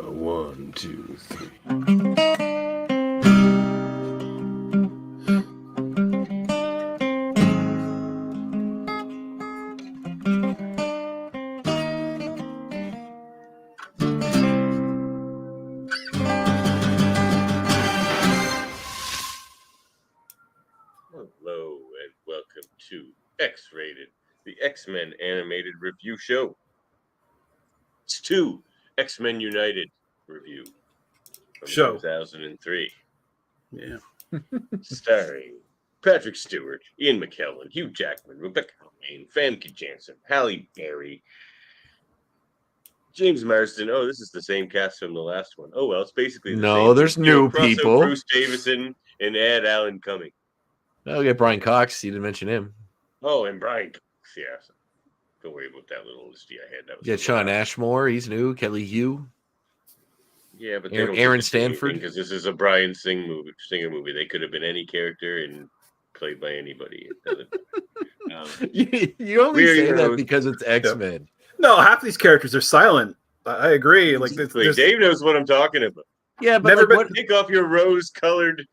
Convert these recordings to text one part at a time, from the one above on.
1, 2, 3. Hello and welcome to X-Rated, the X-Men animated review show. It's 2 X-Men United review from 2003. Yeah. Starring Patrick Stewart, Ian McKellen, Hugh Jackman, Rebecca Romijn, Famke Janssen, Halle Berry, James Marsden. Oh, this is the same cast from the last one. Oh, well, it's basically the same. No, there's new people. Bruce Davison and Ed Allen Cumming. Oh, yeah, Brian Cox. You didn't mention him. Oh, and Brian Cox, yeah. Don't worry about that little listy I had. That was Sean Ashmore. He's new. Kelly Hu. Yeah, but Aaron Stanford. Because this is a Bryan Singer movie. They could have been any character and played by anybody. You only say that because it's X-Men. No, half these characters are silent. I agree. Like Dave knows what I'm talking about. Yeah, but take off your rose-colored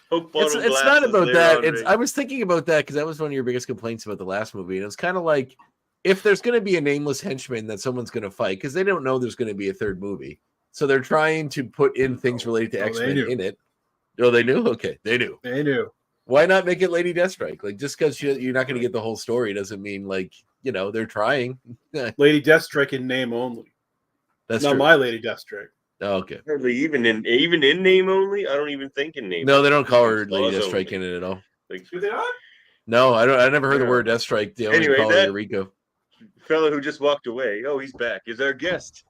Coke bottle. It's not about that. I was thinking about that because that was one of your biggest complaints about the last movie, and it's kind of like if there's going to be a nameless henchman that someone's going to fight because they don't know there's going to be a third movie, so they're trying to put in things related to X-Men in it. Oh, they knew. Okay, they knew. They knew. Why not make it Lady Deathstrike? Like just because you're not going to get the whole story doesn't mean like they're trying. Lady Deathstrike in name only. That's not true. My Lady Deathstrike. Oh, okay. Even in name only, I don't even think in name. No, they don't call her Lady Deathstrike in it at all. Like, do they not? No, I don't. I never heard the word Deathstrike. They only call her Rico. Fellow who just walked away. Oh, he's back. Is our guest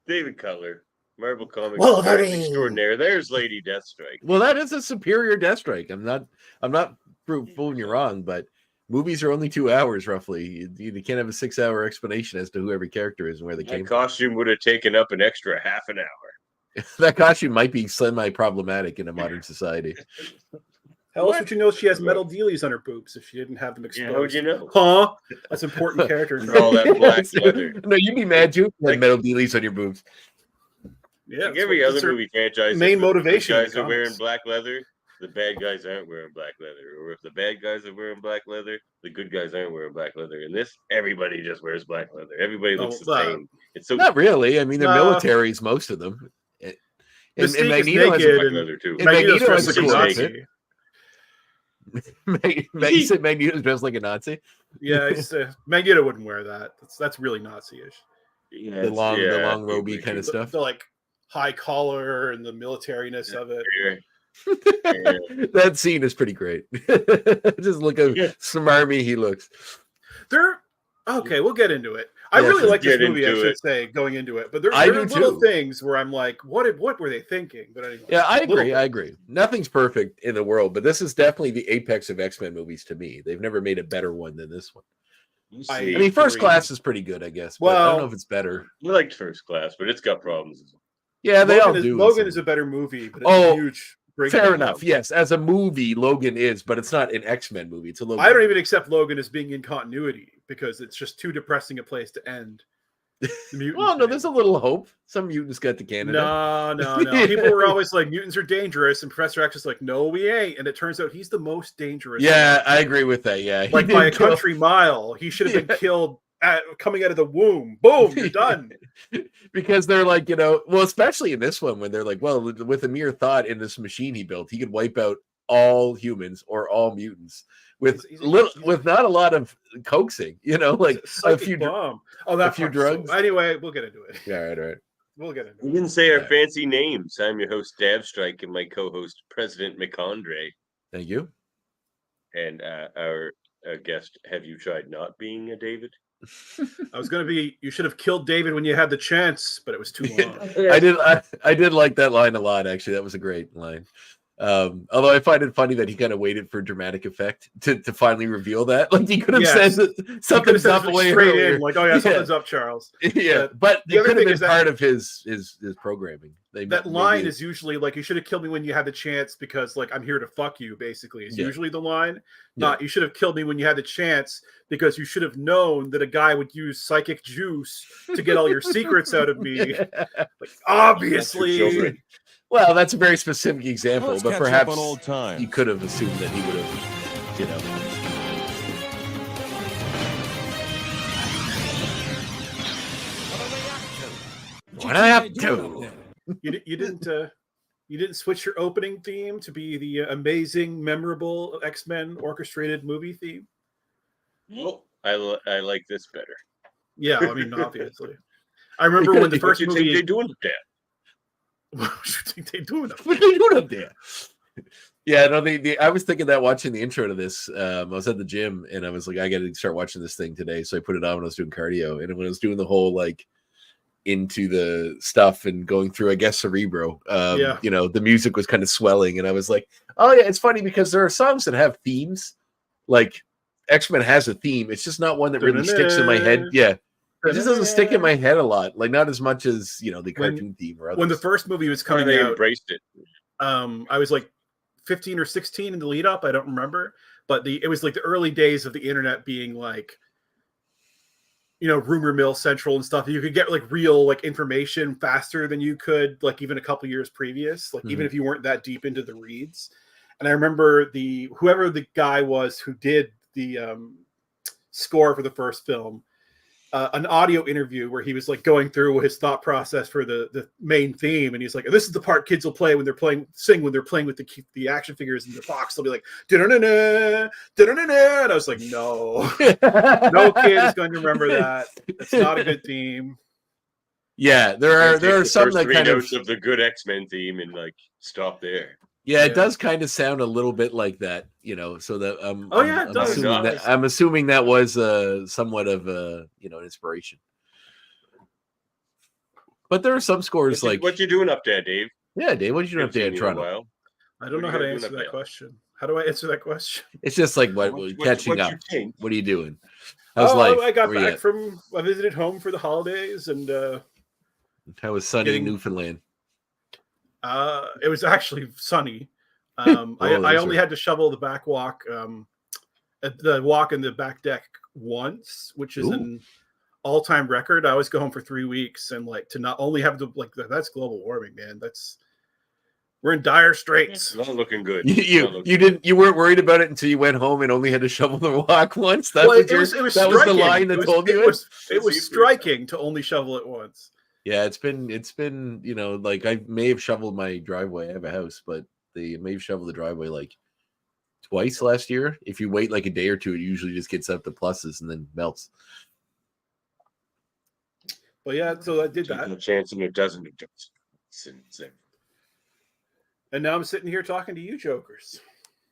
David Cutler, Marvel Comics Wolverine. extraordinaire. There's Lady Deathstrike. Well, that is a superior Deathstrike. I'm not fooling you wrong, but movies are only 2 hours roughly. You can't have a 6-hour explanation as to who every character is and where they came from. Costume would have taken up an extra half an hour. That costume might be semi-problematic in a modern society. How else would you know she has metal dealies on her boobs if she didn't have them exposed? Yeah, how'd you know? Huh? That's important character. All that black leather. No, you'd be mad you had metal dealies on your boobs. Yeah, like every other movie franchise. Main motivation. The guys are wearing black leather. The bad guys aren't wearing black leather. Or if the bad guys are wearing black leather, the good guys aren't wearing black leather. In this, everybody just wears black leather. Everybody looks the same. It's so not really. I mean, they're militaries, most of them. And Magneto has black leather too. Magneto has a cool outfit. You said Magneto's dressed like a Nazi? Yeah, Magneto wouldn't wear that. That's really Nazi-ish. Yeah, the long roby kind of stuff. The like high collar and the militariness of it. That scene is pretty great. Just look how smarmy he looks. Okay, we'll get into it. I really like this movie, I should say, going into it. But there are little things where I'm like, what were they thinking? But anyway. Yeah, I agree. Nothing's perfect in the world, but this is definitely the apex of X-Men movies to me. They've never made a better one than this one. I mean, First Class is pretty good, I guess. But I don't know if it's better. I liked First Class, but it's got problems. Yeah, they all do. Logan is a better movie, but it's huge. Fair enough. Yes, as a movie, Logan is, but it's not an X-Men movie. It's a Logan. I don't even accept Logan as being in continuity because it's just too depressing a place to end. Well, no, there's a little hope. Some mutants got to Canada. No. People were always like, mutants are dangerous, and Professor X is like, no, we ain't. And it turns out he's the most dangerous. Yeah, I agree with that. Yeah, like by a country mile, he should have been killed coming out of the womb. Boom, you're done. Because they're like, well, especially in this one when they're like, well, with a mere thought in this machine he built, he could wipe out all humans or all mutants with not a lot of coaxing, like a few drugs. Anyway, we'll get into it. Yeah, right. We'll get into it. We didn't say our fancy names. I'm your host, Davstrike, and my co-host, President McAndre. Thank you. And our guest, have you tried not being a David? I was going to be, you should have killed David when you had the chance, but it was too long. I did like that line a lot, actually. That was a great line. Although I find it funny that he kind of waited for dramatic effect to finally reveal that. Like he could have said that something's up way earlier. Like, oh yeah, something's up, Charles. Yeah, but it could have been part of his programming. that line is usually like, you should have killed me when you had the chance because like I'm here to fuck you, basically. It's usually the line. Not you should have killed me when you had the chance because you should have known that a guy would use psychic juice to get all your secrets out of me. Like, obviously. Well, that's a very specific example, but perhaps you could have assumed that he would have, What I have to. You didn't switch your opening theme to be the amazing, memorable X-Men orchestrated movie theme? Well, I like this better. Yeah, I mean, obviously. I remember when the first movie... They're doing that. What do you think they're doing up there? What are they doing up there? Yeah, no, I was thinking that watching the intro to this. I was at the gym and I was like, I got to start watching this thing today. So I put it on when I was doing cardio. And when I was doing the whole like into the stuff and going through, I guess, Cerebro, the music was kind of swelling. And I was like, oh, yeah, it's funny because there are songs that have themes. Like X-Men has a theme. It's just not one that really sticks in my head. Yeah. It just doesn't stick in my head a lot, like not as much as the cartoon theme. Or others. When the first movie was coming out, embraced it. I was like 15 or 16 in the lead up. I don't remember, but it was like the early days of the internet being like, rumor mill central and stuff. You could get like real like information faster than you could like even a couple years previous. Like even if you weren't that deep into the reads. And I remember whoever the guy was who did the score for the first film. An audio interview where he was like going through his thought process for the main theme, and he's like, "This is the part kids will play when they're playing with the action figures in the box. They'll be like, da-da-da-da, da-da-da-da." And I was like, "No, no kid is going to remember that. It's not a good theme." Yeah, there are some that kind of the good X-Men theme and like stop there. Yeah, it does kind of sound a little bit like that, So that I'm assuming that was somewhat of an inspiration. But there are some scores like what you doing up there, Dave? Yeah, Dave, what are you doing up there in Toronto? I don't know how to answer that question. How do I answer that question? It's just like catching up. What are you doing? How's life? I got back I visited home for the holidays and how was sunny in Newfoundland? It was actually sunny. I only had to shovel the back walk, the walk in the back deck once, which is an all-time record. I always go home for 3 weeks, and like to not only have to that's global warming, man. We're in dire straits. Not looking good. You weren't worried about it until you went home and only had to shovel the walk once. That was the line that told you it was striking to only shovel it once. Yeah, it's been like I may have shoveled my driveway. I have a house, but they may have shoveled the driveway like twice last year. If you wait like a day or two, it usually just gets up to pluses and then melts. Well, yeah, so I did that. A chance and it doesn't. And now I'm sitting here talking to you, jokers.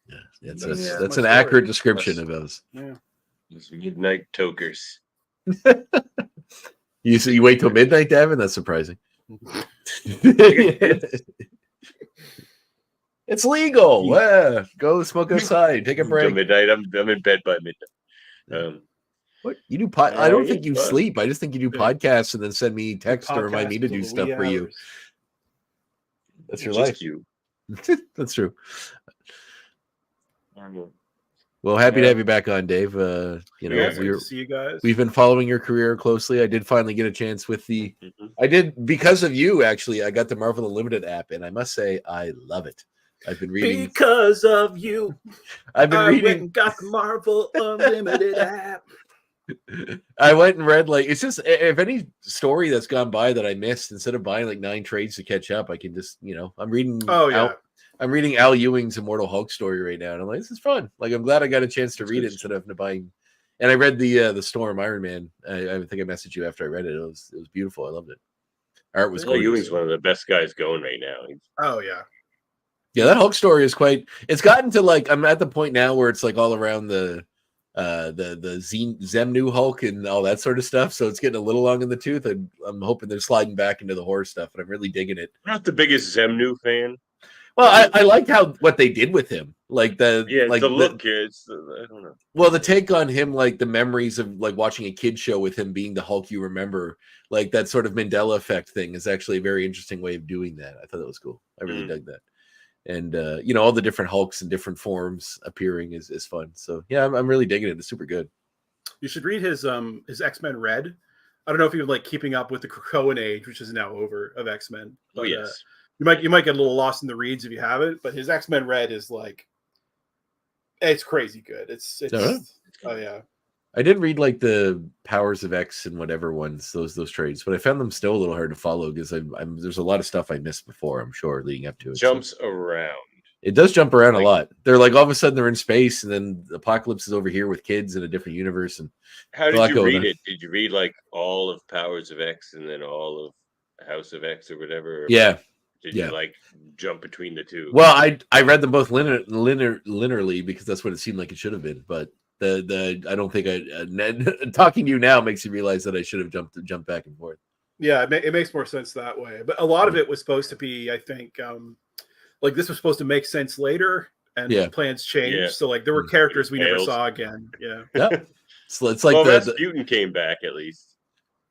Yeah, that's an accurate description of us. Yeah, midnight tokers. You wait till midnight, Davan? That's surprising. It's legal. Yeah. Go smoke outside. Take a break. Midnight. I'm in bed by midnight. What you do? I don't think you sleep. I just think you do podcasts and then send me text to remind me to do stuff for you. That's your life. You. That's true. Well, happy to have you back on, Dave. See you guys. We've been following your career closely. I did finally get a chance with I did because of you. Actually, I got the Marvel Unlimited app, and I must say I love it. I've been reading because of you. I've been reading. Went and got the Marvel Unlimited app. I went and read it's just if any story that's gone by that I missed, instead of buying like 9 trades to catch up, I can just I'm reading. I'm reading Al Ewing's Immortal Hulk story right now, and I'm like, this is fun. Like, I'm glad I got a chance to read it instead of buying. And I read the Storm Iron Man. I think I messaged you after I read it. It was beautiful. I loved it. Art was cool. Ewing's one of the best guys going right now. Oh yeah, yeah. That Hulk story is quite. It's gotten to like I'm at the point now where it's like all around the Zemnu Hulk and all that sort of stuff. So it's getting a little long in the tooth. I'm hoping they're sliding back into the horror stuff, and I'm really digging it. I'm not the biggest Zemnu fan. Well, I like what they did with him, like the look here. It's I don't know. Well, the take on him, like the memories of like watching a kid show with him being the Hulk you remember, like that sort of Mandela effect thing is actually a very interesting way of doing that. I thought that was cool. I really dug that. And all the different Hulks in different forms appearing is fun. So yeah, I'm really digging it. It's super good. You should read his X-Men Red. I don't know if you're like keeping up with the Krakoan age, which is now over, of X-Men. But, yes. You might get a little lost in the reads if you haven't, but his X-Men Red is like, it's crazy good. It's oh yeah. I did read like the Powers of X and whatever ones, those trades, but I found them still a little hard to follow because there's a lot of stuff I missed before, I'm sure, leading up to it. Jumps around. It does jump around a lot. They're like all of a sudden they're in space, and then Apocalypse is over here with kids in a different universe. And how did you read it? Did you read like all of Powers of X and then all of House of X or whatever? Yeah. Did you like jump between the two? Well, I read them both linearly because that's what it seemed like it should have been. But the I don't think talking to you now makes you realize that I should have jumped back and forth. Yeah, it makes more sense that way. But a lot of it was supposed to be, I think, like this was supposed to make sense later, and plans changed. Yeah. So like there were characters we never saw again. Yeah. Yep. So it's like Rasputin came back at least.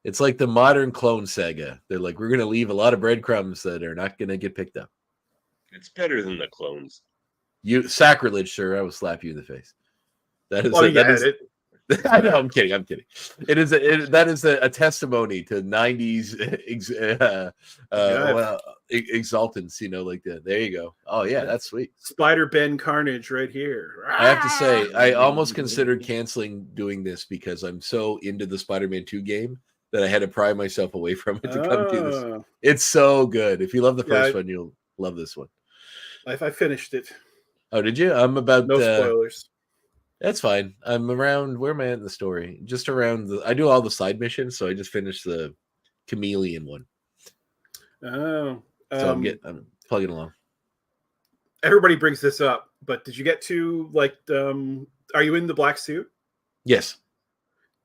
It's like the modern Clone Saga. They're like, we're going to leave a lot of breadcrumbs that are not going to get picked up. It's better than the clones. You sacrilege, sir. I will slap you in the face. That is. I know. I'm kidding. That is a testimony to '90s exaltance. Like that. There you go. Oh yeah, that's sweet. Spider Ben Carnage right here. I have to say, I almost considered canceling doing this because I'm so into the Spider-Man 2 game that I had to pry myself away from it to come to this. It's so good. If you love the first one, you'll love this one. I finished it. Oh, did you? I'm about no spoilers. That's fine. I'm around. Where am I at in the story? Just around I do all the side missions, so I just finished the chameleon one. Oh, so I'm plugging along. Everybody brings this up, but did you get to like? Are you in the black suit? Yes.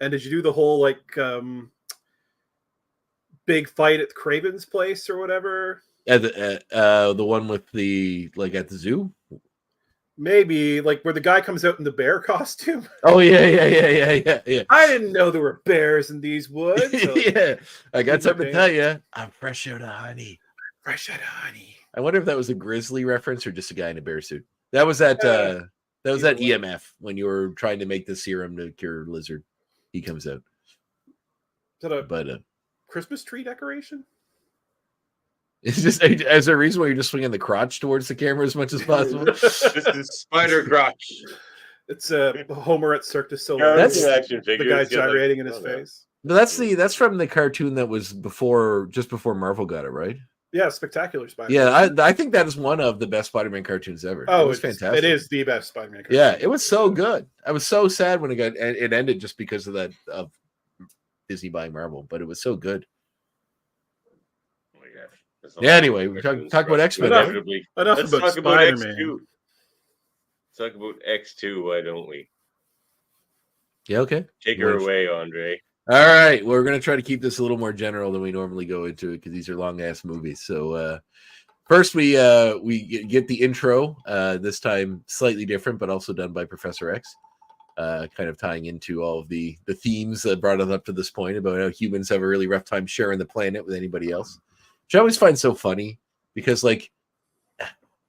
And did you do the whole like big fight at Craven's place or whatever? The one with the like at the zoo. Maybe like where the guy comes out in the bear costume. Oh yeah. I didn't know there were bears in these woods. So yeah, I got something to tell you. I'm fresh out of honey. Fresh out of honey. I wonder if that was a grizzly reference or just a guy in a bear suit. That was at EMF when you were trying to make the serum to cure lizard. He comes out. Is that a Christmas tree decoration? It's just as a reason why you're just swinging the crotch towards the camera as much as possible. This is spider crotch. It's a Homer at Cirque du Soleil. That's an action figure. The guy's gyrating in his face. No, that's from the cartoon that was just before Marvel got it, right? Yeah, Spectacular Spider-Man. Yeah, I think that is one of the best Spider-Man cartoons ever. Oh, it was fantastic. It is the best Spider-Man cartoon. Yeah, it was so good. I was so sad when it ended just because of that of Disney buying Marvel, but it was so good. Yeah. Anyway, we talk about X-Men. Let's talk about X2. Let's talk about X2. Why don't we? Yeah. Okay. Take her away, André. All right. Well, we're gonna try to keep this a little more general than we normally go into it because these are long ass movies. So first, we get the intro. This time slightly different, but also done by Professor X. Kind of tying into all of the themes that brought us up to this point about how humans have a really rough time sharing the planet with anybody else. Which I always find so funny because like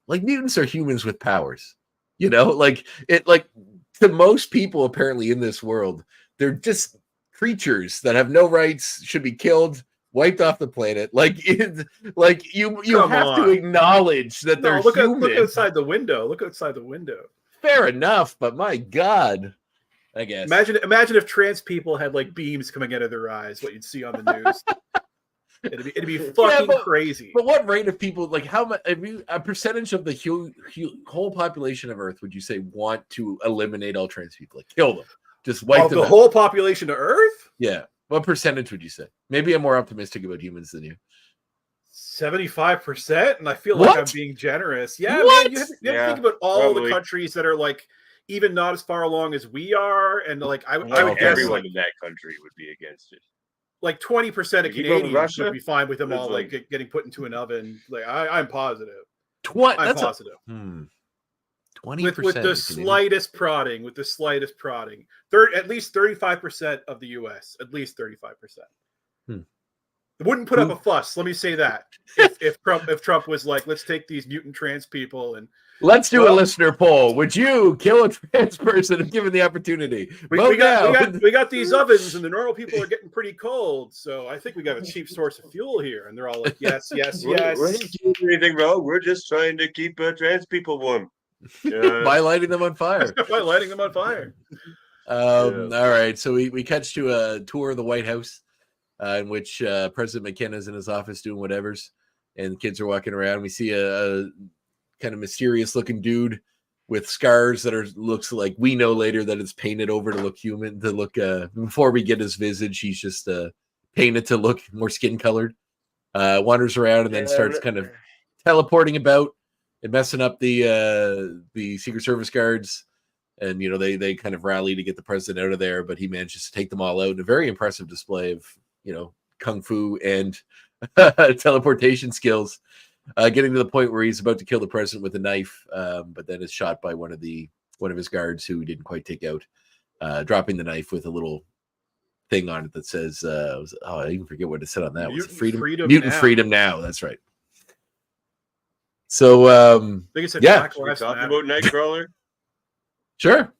mutants are humans with powers, like to most people apparently in this world, they're just creatures that have no rights, should be killed, wiped off the planet. You have to acknowledge that they're human. Look outside the window. Look outside the window. Fair enough, but my God, I guess. Imagine if trans people had like beams coming out of their eyes, what you'd see on the news. It'd be fucking crazy. But what rate of people, like how much, a percentage of the whole population of Earth would you say want to eliminate all trans people, like kill them, just wipe them out? The whole population of Earth? Yeah. What percentage would you say? Maybe I'm more optimistic about humans than you. 75%, and I feel like I'm being generous. Yeah, what? Man, you have to think about all the countries that are like even not as far along as we are, and like I would guess everyone in that country would be against it. Like 20% of Canadians would be fine with them all like getting put into an oven. Like I'm positive. I'm positive. 20% with the slightest prodding, at least 35% of the U.S. At least 35%. Wouldn't put up a fuss. Let me say that. If Trump was like, let's take these mutant trans people and let's do a listener poll. Would you kill a trans person if given the opportunity? We got these ovens and the normal people are getting pretty cold, so I think we got a cheap source of fuel here. And they're all like, yes. We're not doing anything wrong. We're just trying to keep trans people warm. By lighting them on fire. All right, so we catch to a tour of the White House, in which President McKenna's in his office doing whatevers, and the kids are walking around. We see a kind of mysterious looking dude with scars that looks like, we know later that it's painted over to look human, to look before we get his visage, he's just painted to look more skin colored. Wanders around and then starts kind of teleporting about and messing up the Secret Service guards. And they kind of rally to get the president out of there, but he manages to take them all out in a very impressive display of kung fu and teleportation skills, getting to the point where he's about to kill the president with a knife, but then is shot by one of his guards who he didn't quite take out, dropping the knife with a little thing on it that says, I even forget what it said on that. Mutant freedom now. That's right. So, we talked about Nightcrawler. Sure.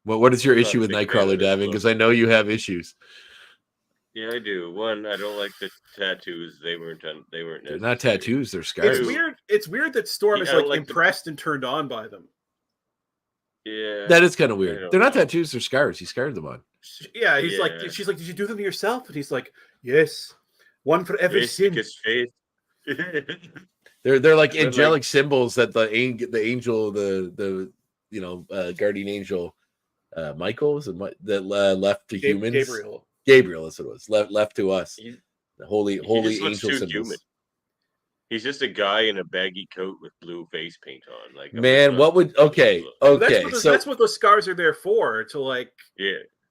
Well, what is your issue with Nightcrawler, Davan? Because I know you have issues. Yeah, I do. One, I don't like the tattoos. They weren't they're not tattoos. They're scars. It's weird that Storm is like impressed and turned on by them. Yeah, that is kind of weird. They're not tattoos. They're scars. He scarred them on. Yeah, she's like, did you do them to yourself? And he's like, yes, one for every sin. They're like angelic symbols that the angel, the guardian angel, Michael, that left to humans. Gabriel, that's what it was. Left to us. The holy angel symbols. Human. He's just a guy in a baggy coat with blue face paint on. Like, man, what would that's what those scars are there for, to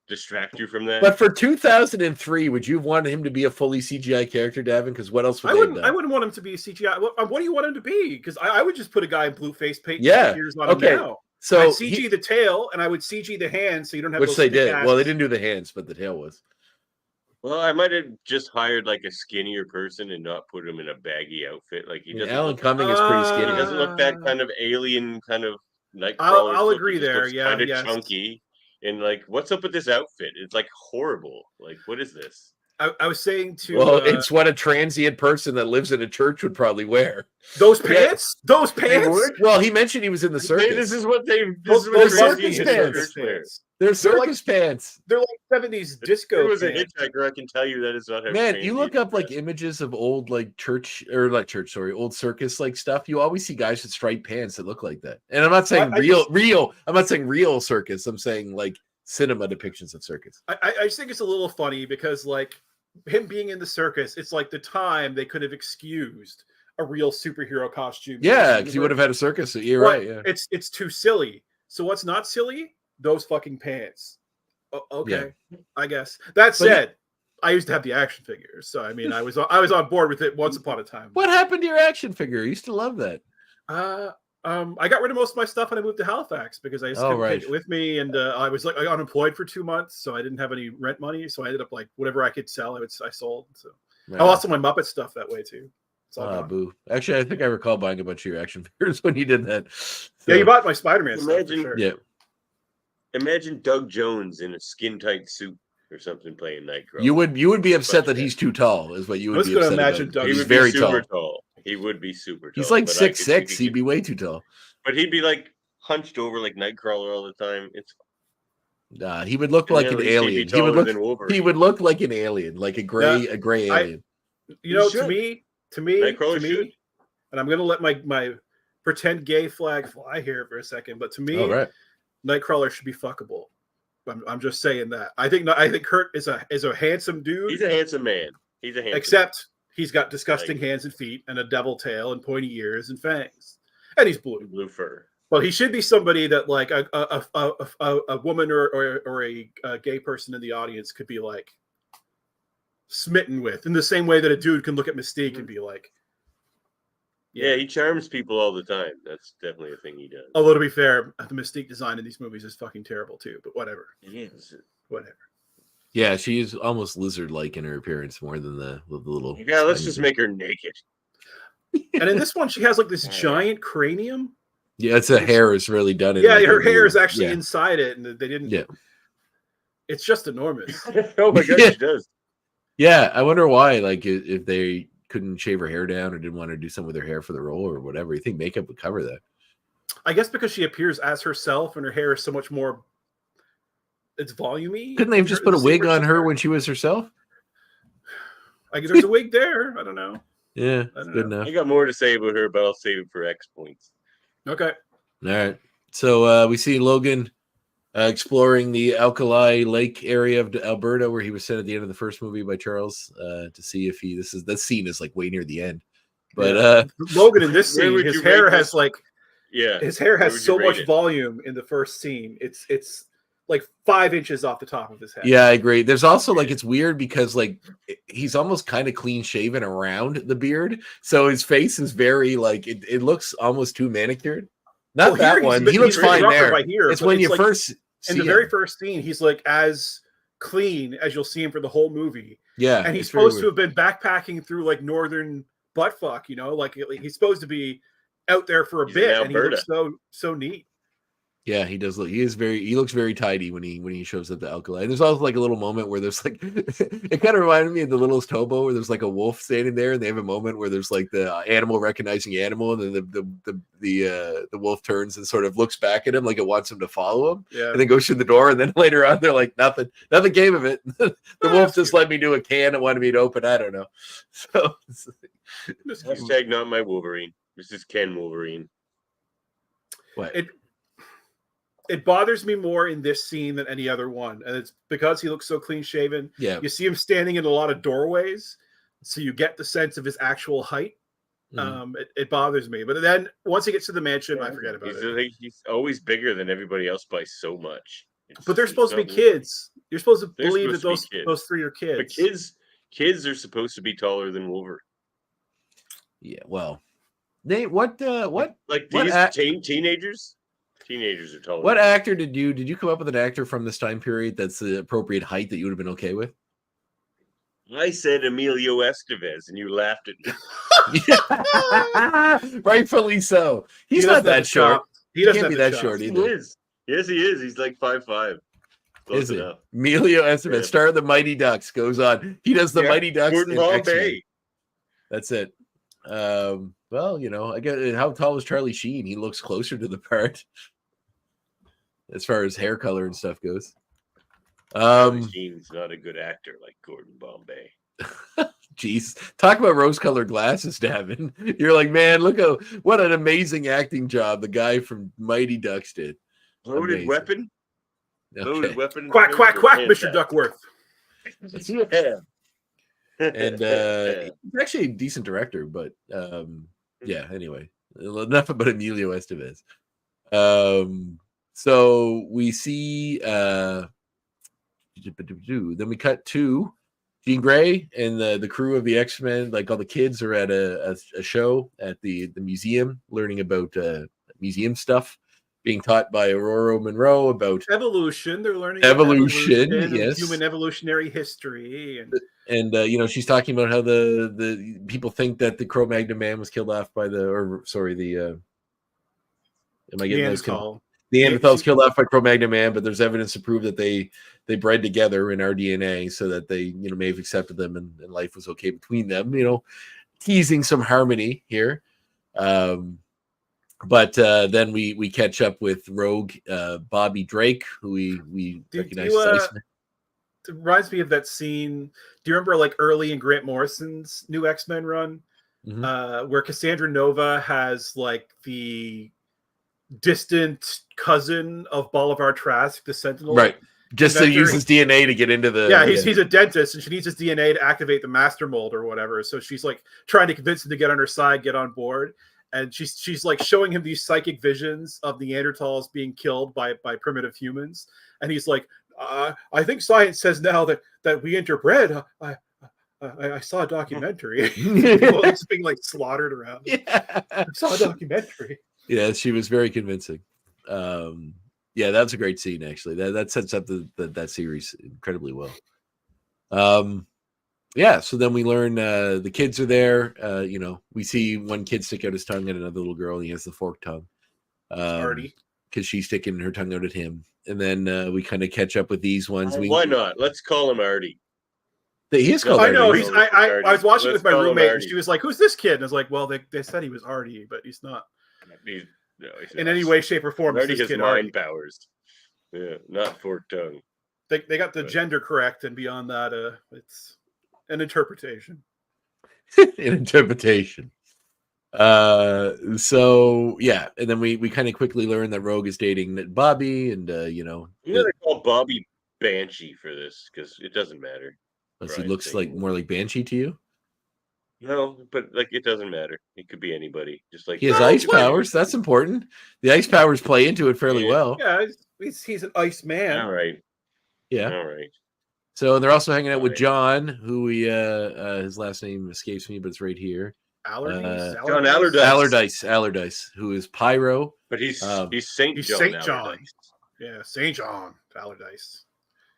distract you from that. But for 2003, would you have wanted him to be a fully CGI character, Davan? Because what else would they have done? I wouldn't want him to be a CGI. What do you want him to be? Because I would just put a guy in blue face paint. Yeah. Okay. Now. So I'd CG the tail and I would CG the hands, so you don't have. Which they did. Well, they didn't do the hands, but the tail was. Well, I might have just hired like a skinnier person and not put him in a baggy outfit. Like he doesn't. Alan Cumming is pretty skinny. He doesn't look that kind of alien kind of Nightcrawler. I'll agree there. Yeah, kind of chunky. And what's up with this outfit? It's horrible. What is this? I was saying to. Well, it's what a transient person that lives in a church would probably wear. Those pants. Yeah. Those pants. Well, he mentioned he was in the circus. This is what they. Those circus pants. They're circus pants. They're like 70s disco. If it was a hitchhiker, I can tell you that is not how. Man, you look up images of old old circus stuff. You always see guys with striped pants that look like that. And I'm not saying real. I'm not saying real circus. I'm saying cinema depictions of circus. I just think it's a little funny because him being in the circus, it's like the time they could have excused a real superhero costume. Yeah, because you would have had a circus. You're right. Yeah, it's too silly. So what's not silly? Those fucking pants. Okay, yeah. I guess. That said, I used to have the action figures, so I mean, I was on board with it once upon a time. What happened to your action figure? I used to love that. I got rid of most of my stuff when I moved to Halifax because I used to take it with me, and I was unemployed for 2 months, so I didn't have any rent money. So I ended up whatever I could sell, I sold. So I lost all my Muppet stuff that way too. Boo! Actually, I think I recall buying a bunch of your action figures when you did that. So, yeah, you bought my Spider-Man stuff for sure. Yeah. Imagine Doug Jones in a skin-tight suit or something playing Nightcrawler. You would be upset that he's too tall, is what you would be upset imagine about. Doug. He's very tall. He would be super tall. He's 6'6". He'd be way too tall. But he'd be hunched over like Nightcrawler all the time. It's he would look like an alien. He would look like an alien, like a gray alien. To me, and I'm gonna let my pretend gay flag fly here for a second, but to me, Nightcrawler should be fuckable. I'm just saying that. I think Kurt is a handsome dude. He's a handsome man. Except he's got disgusting hands and feet and a devil tail and pointy ears and fangs, and he's blue fur. Well, he should be somebody that a woman or a gay person in the audience could be smitten with, in the same way that a dude can look at Mystique and be like, Yeah, he charms people all the time. That's definitely a thing he does. Although to be fair, the Mystique design in these movies is fucking terrible too. But whatever. Yes. Whatever. Yeah, she's almost lizard-like in her appearance more than the little. Yeah, let's just make her naked. And in this one, she has like this giant cranium. Yeah, it's a hair is really done. Yeah, like her hair is actually inside it, and they didn't. Yeah, it's just enormous. Oh my god, she does. Yeah, I wonder why. Like, if they couldn't shave her hair down or didn't want to do something with her hair for the role or whatever, you think makeup would cover that? I guess because she appears as herself, and her hair is so much more. It's volumey. Couldn't they have just put a wig on her when she was herself? Like, there's a wig there. I don't know. Yeah, that's good enough. I got more to say about her, but I'll save it for X points. Okay. All right. So we see Logan exploring the Alkali Lake area of Alberta, where he was sent at the end of the first movie by Charles to see if he. This scene is like way near the end, but Logan in this scene, his hair has like, his hair has so much volume in the first scene. It's like 5 inches off the top of his head. Yeah, I agree. There's also like, it's weird because like he's almost kind of clean shaven around the beard, so his face is very like it looks almost too manicured. Not that one. He looks fine there. It's when you first in the very first scene, he's like as clean as you'll see him for the whole movie. Yeah, and he's supposed to have been backpacking through like northern buttfuck, you know, like he's supposed to be out there for a bit, and he looks so neat. Yeah, he does look. He looks very tidy when he shows up to Alkali. And there's also like a little moment where there's like, it kind of reminded me of the Littlest Hobo, where there's like a wolf standing there, and they have a moment where there's like the animal recognizing animal, and then the wolf turns and sort of looks back at him like it wants him to follow him, and then goes through the door, and then later on they're like nothing came of it. The wolf just let me do a can and wanted me to open. I don't know. So hashtag not my Wolverine. This is Ken Wolverine. What? It bothers me more in this scene than any other one. And it's because he looks so clean shaven. Yeah. You see him standing in a lot of doorways, so you get the sense of his actual height. Mm-hmm. It bothers me. But then once he gets to the mansion, I forget about it. He's always bigger than everybody else by so much. But they're supposed to be kids. You're supposed to believe that those three are kids. But kids are supposed to be taller than Wolverine. Yeah, well. What teenagers? Teenagers are taller. What actor did you come up with an actor from this time period that's the appropriate height that you would have been okay with? I said Emilio Estevez, and you laughed at me. Rightfully so. He's not that short. He can't be that short either. He is. Yes, he is. He's like 5'5". Is it? Emilio Estevez, star of the Mighty Ducks, goes on. He does the Mighty Ducks. That's it. Well, you know, I get how tall is Charlie Sheen? He looks closer to the part as far as hair color and stuff goes. Charlie Sheen's not a good actor like Gordon Bombay. Jeez, talk about rose-colored glasses, Davan. You're like, man, what an amazing acting job the guy from Mighty Ducks did. Loaded weapon. Okay. Loaded weapon. Quack, quack, quack, Mr. Duckworth. Yeah. And he's actually a decent director, but yeah, anyway, enough about Emilio Estevez. So we see then we cut to Jean Grey and the crew of the X-Men, like all the kids are at a show at the museum learning about museum stuff, being taught by Aurora Monroe about evolution. They're learning evolution, yes, human evolutionary history, and you know, she's talking about how the people think that the Cro-Magnon man was killed off by am I getting those? The Neanderthals killed off by Cro-Magnon man, but there's evidence to prove that they bred together in our DNA, so that they, you know, may have accepted them and life was okay between them. You know, teasing some harmony here. But then we catch up with Rogue Bobby Drake, who we recognize as Iceman. It reminds me of that scene. Do you remember like early in Grant Morrison's new X-Men run, where Cassandra Nova has like the distant cousin of Bolivar Trask, the Sentinel, right? Just to use his DNA to get into the he's a dentist, and she needs his DNA to activate the master mold or whatever. So she's like trying to convince him to get on her side, get on board. And she's like showing him these psychic visions of Neanderthals being killed by primitive humans, and he's like, "I think science says now that we interbred. I saw a documentary. People just being like slaughtered around. Yeah. I saw a documentary. Yeah, she was very convincing. Yeah, that's a great scene, actually. That sets up that series incredibly well. Yeah, so then we learn the kids are there. We see one kid stick out his tongue at another little girl, and he has the forked tongue. Artie. Because she's sticking her tongue out at him. And then we kind of catch up with these ones. Why not? Let's call him Artie. He is called I know. Artie. I was watching with my roommate, and Artie. she was like, "Who's this kid?" And I was like, "Well, they said he was Artie, but he's not He's in any way, shape, or form." Artie This has kid mind Artie. powers. Yeah, not forked tongue. They got the gender correct, and beyond that, it's an interpretation. An interpretation. So yeah, and then we kind of quickly learn that Rogue is dating Bobby, and they call Bobby Banshee for this because it doesn't matter. unless he looks like more like Banshee to you. No, but like it doesn't matter. It could be anybody. Just like He has ice powers. That's important. The ice powers play into it fairly well. Yeah, he's an ice man. All right. Yeah. All right. So they're also hanging out with John, who his last name escapes me, but it's right here. John Allardyce, who is Pyro. But he's Saint John. Saint John. Allardyce. Yeah, Saint John Allardyce.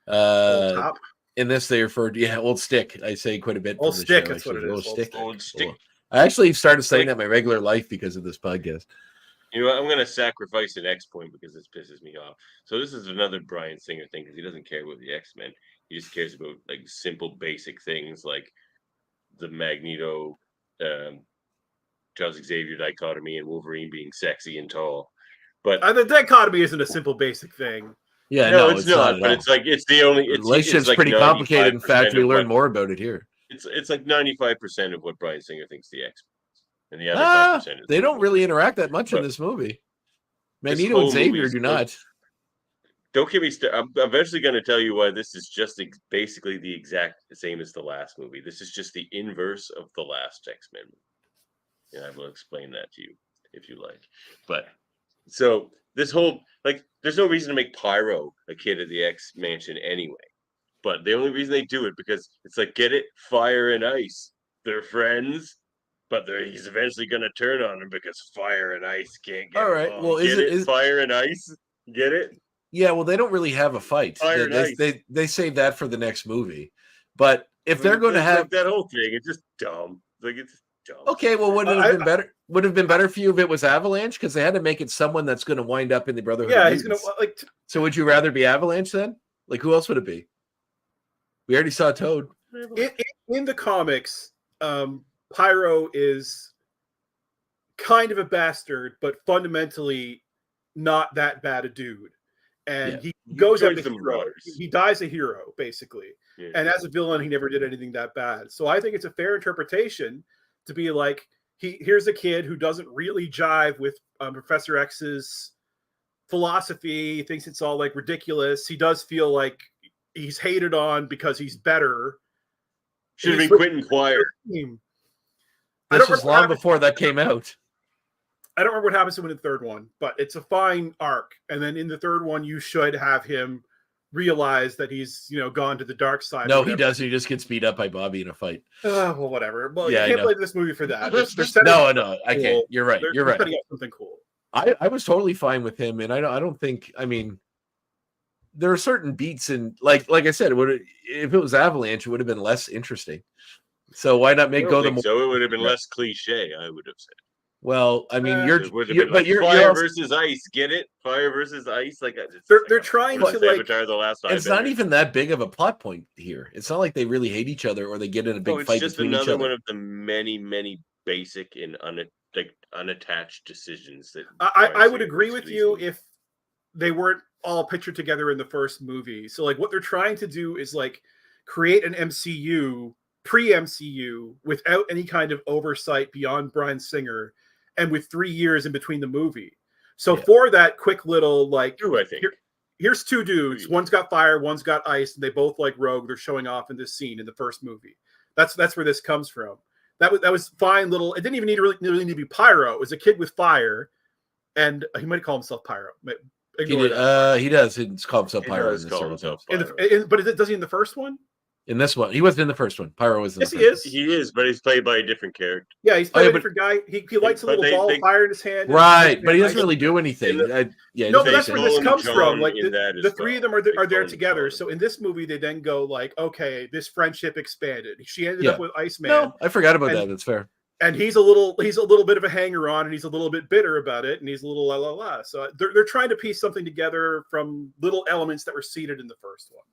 Top. In this, they refer to Old Stick. I say quite a bit. Old Stick, that's what it is. Old Stick. Cool. I actually started saying that in my regular life because of this podcast. You know what? I'm going to sacrifice an X point because this pisses me off. So this is another Bryan Singer thing because he doesn't care about the X-Men. He just cares about like simple, basic things like the Magneto, Charles Xavier dichotomy, and Wolverine being sexy and tall. But the dichotomy isn't a simple, basic thing. Yeah, no, it's not. But it's like it's the only. Relationship's like pretty complicated. In fact, we learn more about it here. It's like 95% of what Bryan Singer thinks the X-Men, and the other 5% is they don't really interact that much in this movie. Magneto and Xavier do not. Don't get me started. I'm eventually going to tell you why this is just basically the exact same as the last movie. This is just the inverse of the last X-Men movie. And I will explain that to you if you like. But so this whole, like, there's no reason to make Pyro a kid at the X Mansion anyway. But the only reason they do it because it's like, get it? Fire and ice. They're friends, but he's eventually going to turn on him because fire and ice can't get All right. along. Well, is fire and ice? Get it? Yeah, well, they don't really have a fight. They save that for the next movie. But if they're going to have that whole thing, it's just dumb. Like it's just dumb. Okay, well, would it have been better? Would it have been better for you if it was Avalanche? Because they had to make it someone that's going to wind up in the Brotherhood. Yeah, of he's going to like. So would you rather be Avalanche then? Like, who else would it be? We already saw Toad. In the comics, Pyro is kind of a bastard, but fundamentally not that bad a dude. And he goes up a hero. He dies a hero, basically. Yeah. And as a villain, he never did anything that bad. So I think it's a fair interpretation to be like, here's a kid who doesn't really jive with Professor X's philosophy. He thinks it's all like ridiculous. He does feel like he's hated on because he's better. Should have been Quentin Quire. This was long before that came out. I don't remember what happens to him in the third one, but it's a fine arc. And then in the third one, you should have him realize that he's, gone to the dark side. No, he doesn't. He just gets beat up by Bobby in a fight. Well, whatever. Well, yeah, you can't blame this movie for that. No, I can't. You're right. You're right. Setting up something cool. I was totally fine with him, and I don't think. I mean, there are certain beats, and like I said, if it was Avalanche, it would have been less interesting. So why not make go the more? So it would have been less cliche. I would have said. Well, I mean, you're fire versus ice. Get it? Fire versus ice. Like they're trying to like. It's not even that big of a plot point here. It's not like they really hate each other or they get in a big fight between each other. It's just another one of the many basic and unattached decisions that. I would agree with you if they weren't all pictured together in the first movie. So like what they're trying to do is like create an MCU, pre-MCU, without any kind of oversight beyond Bryan Singer. And with 3 years in between the movie. So for that quick little, like, I think. Here's two dudes. One's got fire, one's got ice, and they both like Rogue. They're showing off in this scene in the first movie. That's where this comes from. That was fine little. It didn't even really need to be Pyro. It was a kid with fire, and he might call himself Pyro. He does. He calls himself Pyro. But does he in the first one? In this one, he wasn't in the first one. Pyro was in Yes, the he first is. He is, but he's played by a different character. Yeah, he's playing a different guy. He lights a but little ball of fire in his hand. one. Right, but he doesn't ice. really do anything. No, but that's where this comes John from. Like in that the as three of well. them They are there call him together. John. So in this movie, they then go like, okay, this friendship expanded. She ended up with Iceman. No, I forgot about that. That's fair. And he's a little bit of a hanger on, and he's a little bit bitter about it, and he's a little la la la. So they're trying to piece something together from little elements that were seeded in the first one.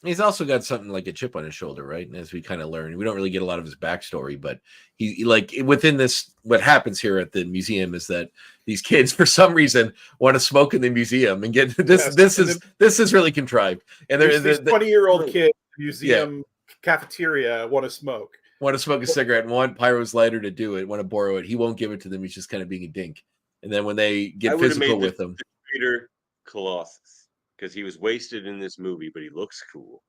He's also got something like a chip on his shoulder, right? And as we kind of learn, we don't really get a lot of his backstory, but he like within this, what happens here at the museum is that these kids, for some reason, want to smoke in the museum and get this. Yes, this is really contrived. And there's this 20-year-old kid in the museum cafeteria want to smoke a cigarette and want Pyro's lighter to do it, want to borrow it. He won't give it to them. He's just kind of being a dink. And then when they get physical with him, Peter Colossus. Because he was wasted in this movie, but he looks cool,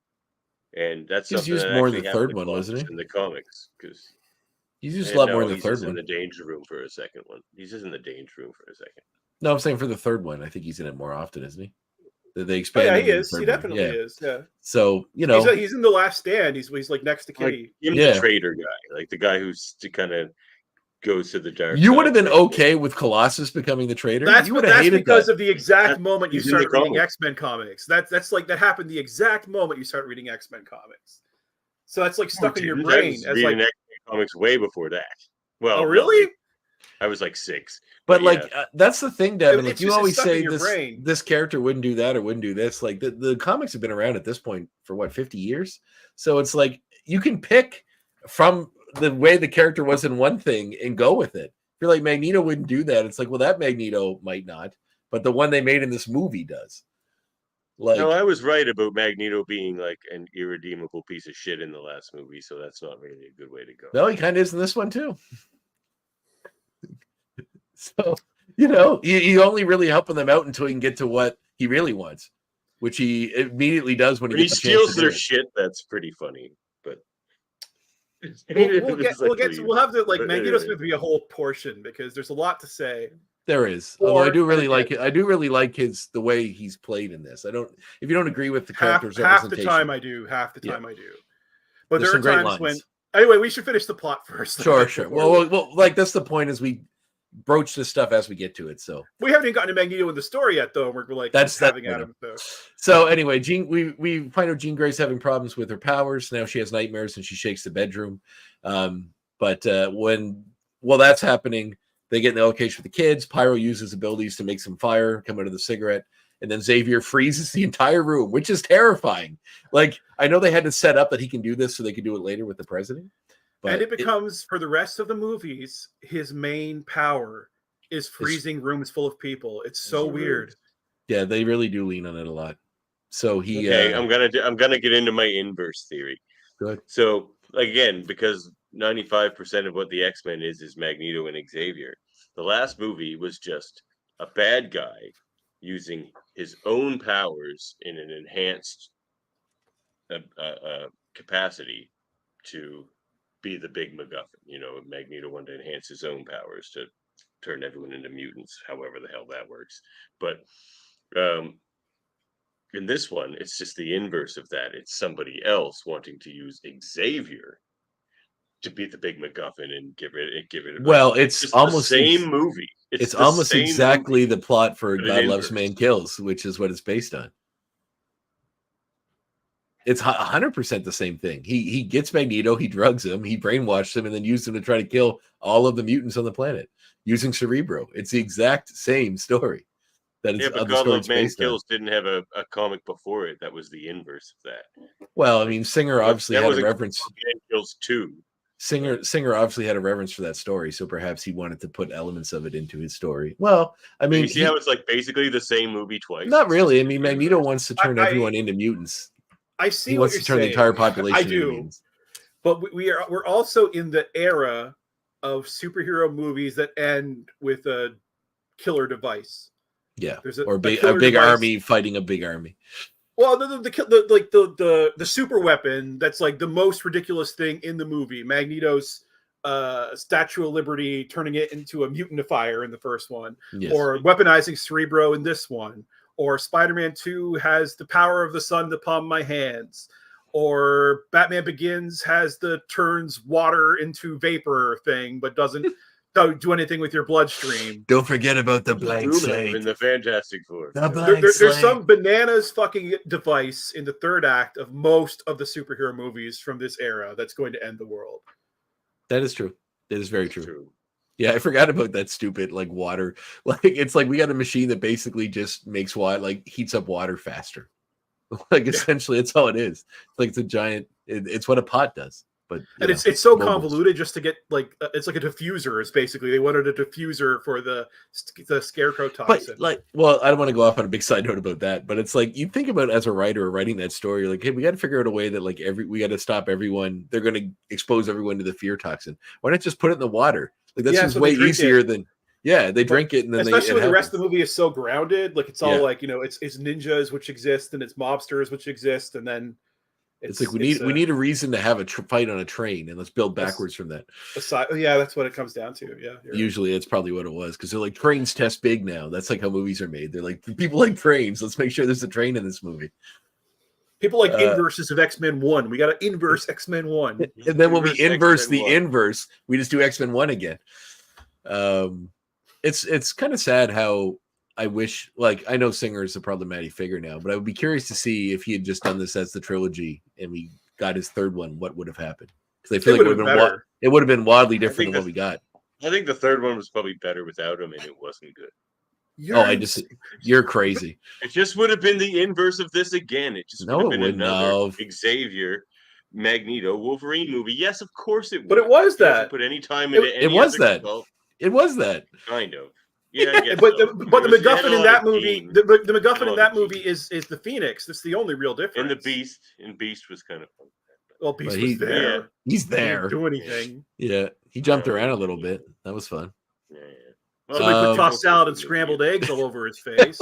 and that's he's used more in the third one, wasn't he? In the comics, because he's used a lot more in the third one. In the danger room for a second one. He's just in the danger room for a second. No, I'm saying for the third one, I think he's in it more often, isn't he? They expand. Yeah, he is. He definitely is. Yeah. So he's in The Last Stand. He's like next to Kitty. Like the traitor guy, like the guy who's to kind of goes to the dark. You would have been okay with Colossus becoming the traitor. That's because that. of the exact moment you started reading X-Men comics. That's like that happened the exact moment you started reading X-Men comics. So that's like stuck in your brain. I was reading X-Men comics way before that. Well, really? I was like 6. But that's the thing, Devin. Like you always say, this this character wouldn't do that or wouldn't do this. Like the comics have been around at this point for what, 50 years? So it's like you can pick from the way the character was in one thing and go with it. If you're like Magneto wouldn't do that, it's like, well, that Magneto might not, but the one they made in this movie does. Like, no, I was right about Magneto being like an irredeemable piece of shit in the last movie, so that's not really a good way to go. No, he kind of is in this one too. So you only really helping them out until he can get to what he really wants, which he immediately does when he steals their shit. That's pretty funny, but. We'll have to Magneto's going to be a whole portion because there's a lot to say. There is, although I do really like it. I do really like the way he's played in this. If you don't agree with the character's representation, half the time I do. But there's there are times when. Anyway, we should finish the plot first. Sure. Well, like that's the point is we broach this stuff as we get to it. So we haven't even gotten to Magneto in the story yet, though. We're like having at him. So anyway, we find out Jean Grey's having problems with her powers. Now she has nightmares and she shakes the bedroom. But while that's happening, they get in the location with the kids. Pyro uses abilities to make some fire come out of the cigarette. And then Xavier freezes the entire room, which is terrifying. Like, I know they had to set up that he can do this so they could do it later with the president. But and it becomes, for the rest of the movies, his main power is freezing rooms full of people. It's so weird. Yeah, they really do lean on it a lot. So he. Okay, I'm gonna get into my inverse theory. Good. So again, because 95% of what the X-Men is Magneto and Xavier. The last movie was just a bad guy using his own powers in an enhanced capacity to be the big MacGuffin. Magneto wanted to enhance his own powers to turn everyone into mutants, however the hell that works. But in this one, it's just the inverse of that. It's somebody else wanting to use Xavier to be the big MacGuffin and give it. Well, it's almost the same movie. It's almost exactly the plot for God Loves Man Kills, which is what it's based on. It's 100% the same thing. He gets Magneto, he drugs him, he brainwashed him, and then used him to try to kill all of the mutants on the planet using Cerebro. It's the exact same story. But God Loves Man Kills didn't have a comic before it that was the inverse of that. Well, I mean, Singer obviously had a reference. Man Kills 2. Singer obviously had a reverence for that story, so perhaps he wanted to put elements of it into his story. Well, I mean, you see how it's like basically the same movie twice? Not really. I mean, Magneto wants to turn everyone into mutants. I see. He wants to turn the entire population into mutants. But we're also in the era of superhero movies that end with a killer device. Yeah, or a big army fighting a big army. Well, the super weapon that's like the most ridiculous thing in the movie. Magneto's Statue of Liberty turning it into a mutantfier in the first one, yes. Or weaponizing Cerebro in this one, or Spider-Man 2 has the power of the sun to palm my hands, Or Batman Begins has the turns water into vapor thing, but doesn't do anything with your bloodstream. Don't forget about the blank Gloomhaven slate. in the Fantastic Four. The blank There's slate. some bananas fucking device in the third act of most of the superhero movies from this era that's going to end the world. That is true. That is very true. Yeah, I forgot about that stupid like water. Like it's like we got a machine that basically just makes water, like heats up water faster. Like essentially, it's all it is. It's like it's a giant. It's what a pot does. But and it's so convoluted just to get like it's like a diffuser. Is basically they wanted a diffuser for the scarecrow toxin. But like, well, I don't want to go off on a big side note about that. But it's like you think about as a writer writing that story, you're like, hey, we got to figure out a way that like we got to stop everyone. They're going to expose everyone to the fear toxin. Why not just put it in the water? Like that seems way easier than. Yeah, they drink it and then especially when the rest of the movie is so grounded. Like it's all like it's ninjas which exist and it's mobsters which exist, and then it's like we need a reason to have a fight on a train, and let's build backwards from that. Yeah, that's what it comes down to. Yeah, usually it's probably what it was because they're like trains test big now. That's like how movies are made. They're like people like trains. Let's make sure there's a train in this movie. People like inverses of X-Men 1. We got to inverse X-Men 1, and then when we inverse the inverse, we just do X-Men 1 again. It's kind of sad how I wish, like, I know Singer is a problematic figure now, but I would be curious to see if he had just done this as the trilogy and we got his third one, what would have happened? Because I feel like it would have been wildly different than what we got. I think the third one was probably better without him, and it wasn't good. You're crazy. It just would have been the inverse of this again. It just would have been another Xavier, Magneto, Wolverine movie. Yes, of course it would. But it was that. Put any time into any it was that. It was that. Kind of. Yeah, I guess but so. the MacGuffin in that movie, the MacGuffin in that movie is the Phoenix. That's the only real difference. And the Beast. And Beast was kind of fun. Well, Beast was there. Yeah. He's there. He didn't do anything. Yeah, he jumped around a little bit. That was fun. Yeah. Somebody put tossed salad and scrambled eggs all over his face.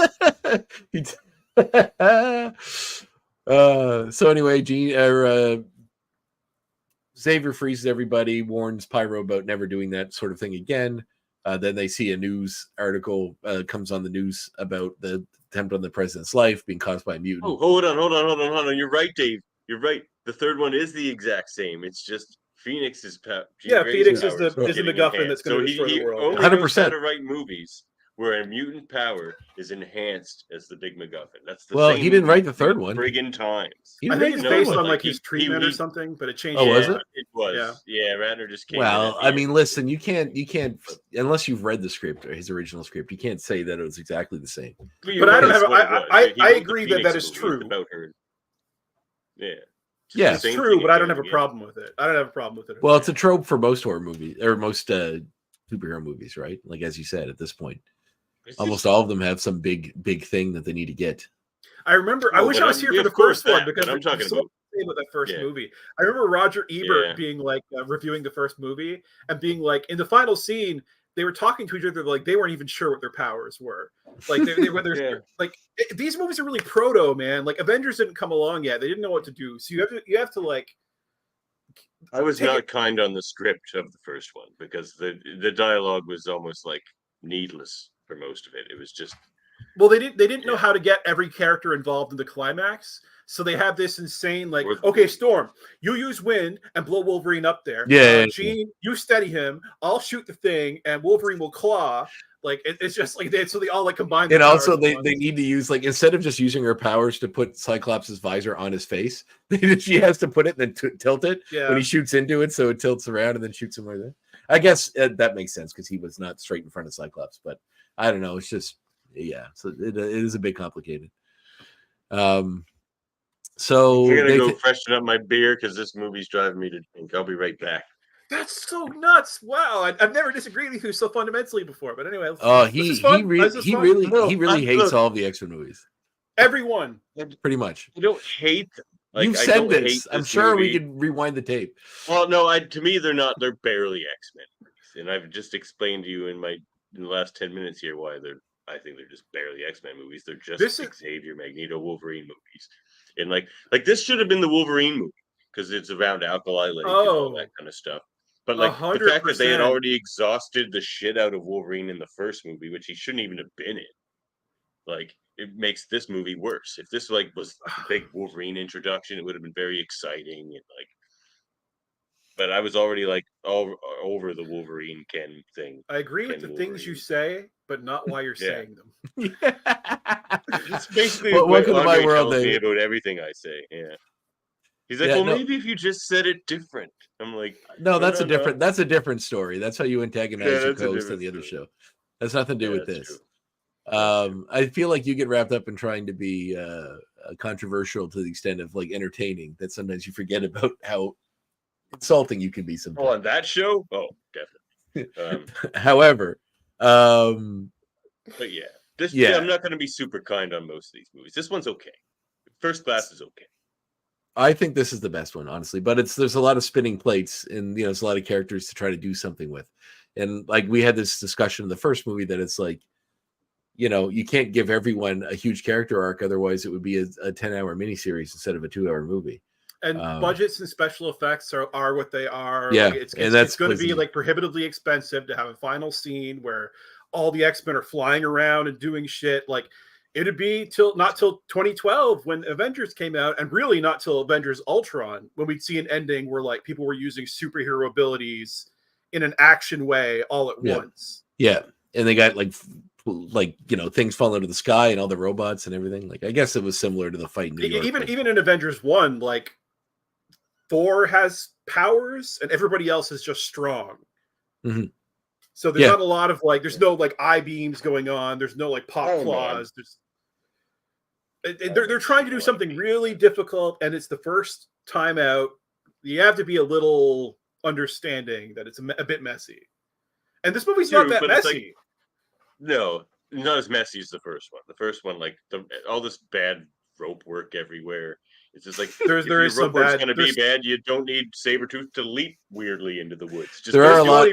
So anyway, Xavier freezes everybody, warns Pyro about never doing that sort of thing again. Then they see a news article comes on the news about the attempt on the president's life being caused by a mutant. Oh, hold on. You're right, Dave. You're right. The third one is the exact same. It's just Phoenix's Phoenix is the MacGuffin that's going to destroy the world. 100% to write movies where a mutant power is enhanced as the big MacGuffin. That's the same. He didn't write the third one. Friggin' times. I think it's based on like his treatment or something, but it changed. Oh, was it? It was. Yeah, Ratner just came. Well, I mean, listen, you can't unless you've read the script or his original script, you can't say that it was exactly the same. But I don't have. I agree that is true. About her. Yeah. Yeah, it's true, but I don't have a problem with it. I don't have a problem with it. Well, it's a trope for most horror movies or most superhero movies, right? Like as you said, at this point, almost all of them have some big thing that they need to get. I remember. I wish I was here for the first one because I'm talking about that first movie. I remember Roger Ebert being like reviewing the first movie and being like, in the final scene, they were talking to each other like they weren't even sure what their powers were. Like they were like these movies are really proto, man. Like Avengers didn't come along yet; they didn't know what to do. So you have to like. I was not kind on the script of the first one because the dialogue was almost like needless for most of it. It was just. Well, they didn't know how to get every character involved in the climax, so they have this insane like, okay, Storm, you use wind and blow Wolverine up there. Jean, you steady him. I'll shoot the thing, and Wolverine will claw. Like it's just like so they all like combine. And also they need to use like instead of just using her powers to put Cyclops' visor on his face, she has to put it and then tilt it when he shoots into it, so it tilts around and then shoots him like that. I guess that makes sense because he was not straight in front of Cyclops, but I don't know. It's just. Yeah, so it is a bit complicated. So I'm gonna go freshen up my beer because this movie's driving me to drink. I'll be right back. That's so nuts! Wow, I've never disagreed with you so fundamentally before. But anyway, he really hates all of the X-Men movies. Everyone, pretty much. I don't hate. You've said this. I'm sure we could rewind the tape. Well, no, to me they're not. They're barely X-Men movies, and I've just explained to you in the last 10 minutes here why they're. I think they're just barely X-Men movies. They're just Xavier, Magneto, Wolverine movies. And like this should have been the Wolverine movie because it's around Alkali Lake and all that kind of stuff. But like 100%. The fact that they had already exhausted the shit out of Wolverine in the first movie, which he shouldn't even have been in. Like it makes this movie worse. If this like was a big Wolverine introduction, it would have been very exciting and like. But I was already like all over the Wolverine Ken thing. I agree with Ken the things you Wolverine. say, but not why you're Yeah. saying them. It's basically Well, what welcome to my André world, tells me David. about everything I say. Yeah. He's like, Yeah, well, no. maybe if you just said it different. I'm like, No, that's a different story. That's how you antagonize your that's a co-host on different the other story. show. That's nothing to do with that's this. true. That's true. I feel like you get wrapped up in trying to be controversial to the extent of like entertaining that sometimes you forget about how insulting you can be sometimes. Oh, on that show? Oh, definitely. However, but yeah, this Yeah. I'm not going to be super kind on most of these movies. This one's okay. First Class is okay. I think this is the best one, honestly. But there's a lot of spinning plates, and there's a lot of characters to try to do something with. And like we had this discussion in the first movie that it's like, you can't give everyone a huge character arc, otherwise it would be a 10-hour miniseries instead of a 2-hour movie. And budgets and special effects are what they are. Yeah, like it's going to be like prohibitively expensive to have a final scene where all the X-Men are flying around and doing shit. Like it'd be not till 2012 when Avengers came out, and really not till Avengers Ultron when we'd see an ending where like people were using superhero abilities in an action way all at once. Yeah, and they got like things falling out of the sky and all the robots and everything. Like I guess it was similar to the fight in New York. Even in Avengers 1, like Thor has powers and everybody else is just strong. Mm-hmm. So there's not a lot of like, there's no like eye beams going on. There's no like pop claws. They're trying to do something really difficult, and it's the first time out. You have to be a little understanding that it's a bit messy. And this movie's not that messy. No, not as messy as the first one. The first one, like all this bad rope work everywhere. It's just like if your rope work's going to be bad, you don't need Sabretooth to leap weirdly into the woods. Just there's no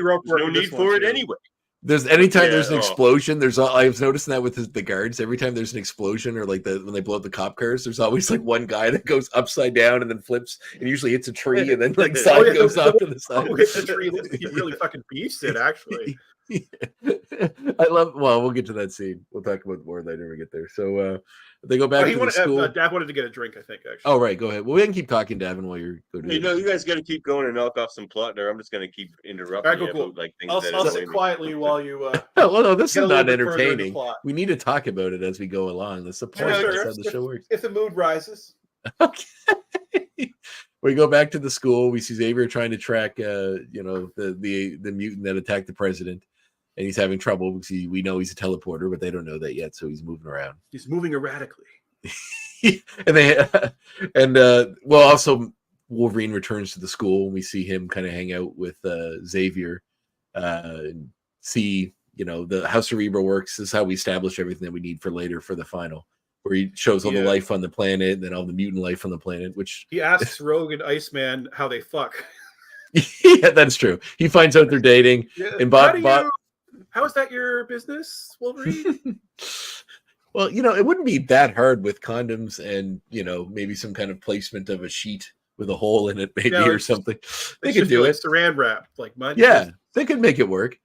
need for it anyway. There's anytime there's an explosion, I was noticing that with the guards. Every time there's an explosion or like when they blow up the cop cars, there's always like one guy that goes upside down and then flips and usually hits a tree and then like side goes off to the side. Hits the tree. He really fucking beefs it, actually. I love. Well, we'll get to that scene. We'll talk about more later when we get there. So they go back to the school. Dad wanted to get a drink, I think. Actually. Oh right, go ahead. Well, we can keep talking, Davin, while you're going. You guys got to keep going and knock off some plot there. I'm just going to keep interrupting you about like things. I'll sit quietly while you. Well, no, this is not entertaining. We need to talk about it as we go along. That's the point. That's how the show works. If the mood rises. Okay. We go back to the school. We see Xavier trying to track, the mutant that attacked the president. And he's having trouble because we know he's a teleporter, but they don't know that yet. So he's moving around. He's moving erratically. Also Wolverine returns to the school. And we see him kind of hang out with Xavier, and see how Cerebro works. This is how we establish everything that we need for later for the final, where he shows all the life on the planet and then all the mutant life on the planet. Which he asks Rogue and Iceman how they fuck. Yeah, that's true. He finds out they're dating, and how is that your business, Wolverine? Well, it wouldn't be that hard with condoms and, maybe some kind of placement of a sheet with a hole in it, maybe, or something. They could do it. Saran wrap, like mine. Yeah, they could make it work.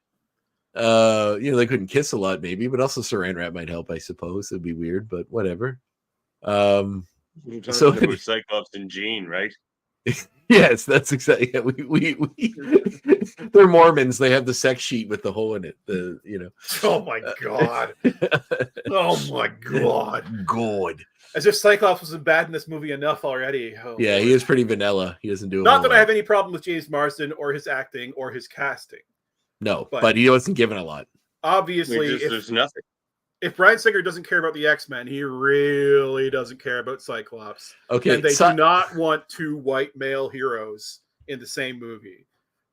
They couldn't kiss a lot, maybe, but also saran wrap might help, I suppose. It'd be weird, but whatever. So Cyclops and Jean, right? Yes, that's exactly. Yeah, we they're Mormons. They have the sex sheet with the hole in it. Oh my god! Oh my god! God! As if Cyclops wasn't bad in this movie enough already. Oh, yeah, Lord. He is pretty vanilla. He doesn't do. Not that I have any problem with James Marsden or his acting or his casting. No, but he wasn't given a lot. Obviously, there's nothing. If Bryan Singer doesn't care about the X-Men, he really doesn't care about Cyclops. Okay, and they do not want two white male heroes in the same movie.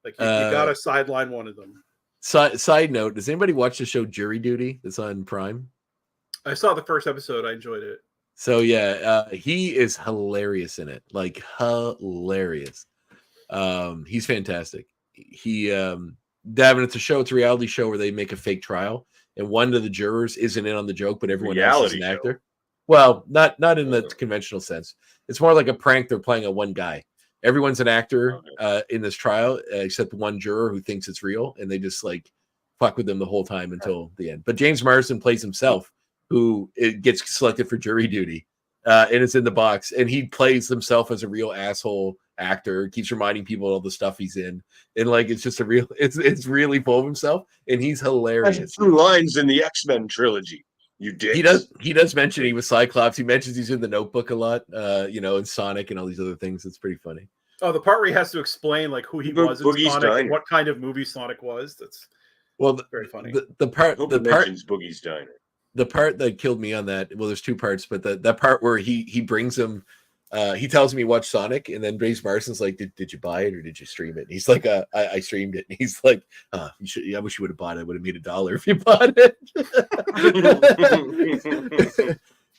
Like you gotta sideline one of them. Side note: does anybody watch the show Jury Duty that's on Prime? I saw the first episode. I enjoyed it. So yeah, he is hilarious in it. Like hilarious. He's fantastic. Davin, it's a show. It's a reality show where they make a fake trial. And one of the jurors isn't in on the joke, but everyone else is an actor. Well, not in the conventional sense. It's more like a prank. They're playing a one guy. Everyone's an actor in this trial, except one juror who thinks it's real, and they just like fuck with them the whole time until the end. But James Marsden plays himself who gets selected for jury duty, and it's in the box, and he plays himself as a real asshole actor, keeps reminding people of all the stuff he's in, and like it's just a real, it's really full of himself, and he's hilarious. That's 2 lines in the X-Men trilogy. You did. He does mention he was Cyclops. He mentions he's in the Notebook a lot, and Sonic and all these other things. It's pretty funny. Oh, the part where he has to explain like who he was in Sonic Diner. and what kind of movie Sonic was. That's very funny. The part Boogie's Diner. The part that killed me on that. Well, there's 2 parts, but that part where he brings him. He tells me watch Sonic, and then Brace Marston's like, "Did you buy it or did you stream it?" And he's like, "I streamed it." And he's like, "You should. I wish you would have bought it. I would have made $1 if you bought it."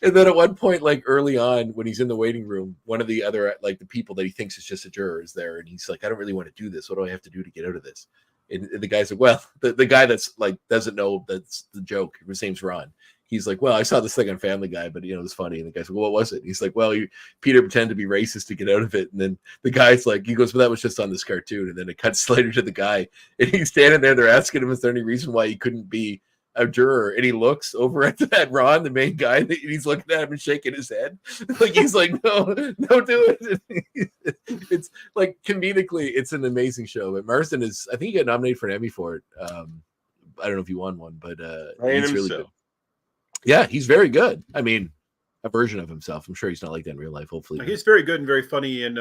And then at one point, like early on, when he's in the waiting room, one of the other like the people that he thinks is just a juror is there, and he's like, "I don't really want to do this. What do I have to do to get out of this?" And the guy's like, "Well, the guy that's like doesn't know that's the joke. His name's Ron." He's like, "Well, I saw this thing on Family Guy, but it's funny." And the guy's like, "Well, what was it?" And he's like, "Well, Peter pretended to be racist to get out of it." And then the guy's like, he goes, "Well, that was just on this cartoon." And then it cuts later to the guy, and he's standing there. They're asking him, "Is there any reason why he couldn't be a juror?" And he looks over at that Ron, the main guy, and he's looking at him and shaking his head, like he's like, "No, don't do it." It's like comedically, it's an amazing show. But Marston I think he got nominated for an Emmy for it. I don't know if he won one, but he's really good. Yeah, he's very good. I mean, a version of himself. I'm sure he's not like that in real life. Hopefully, he's very good and very funny in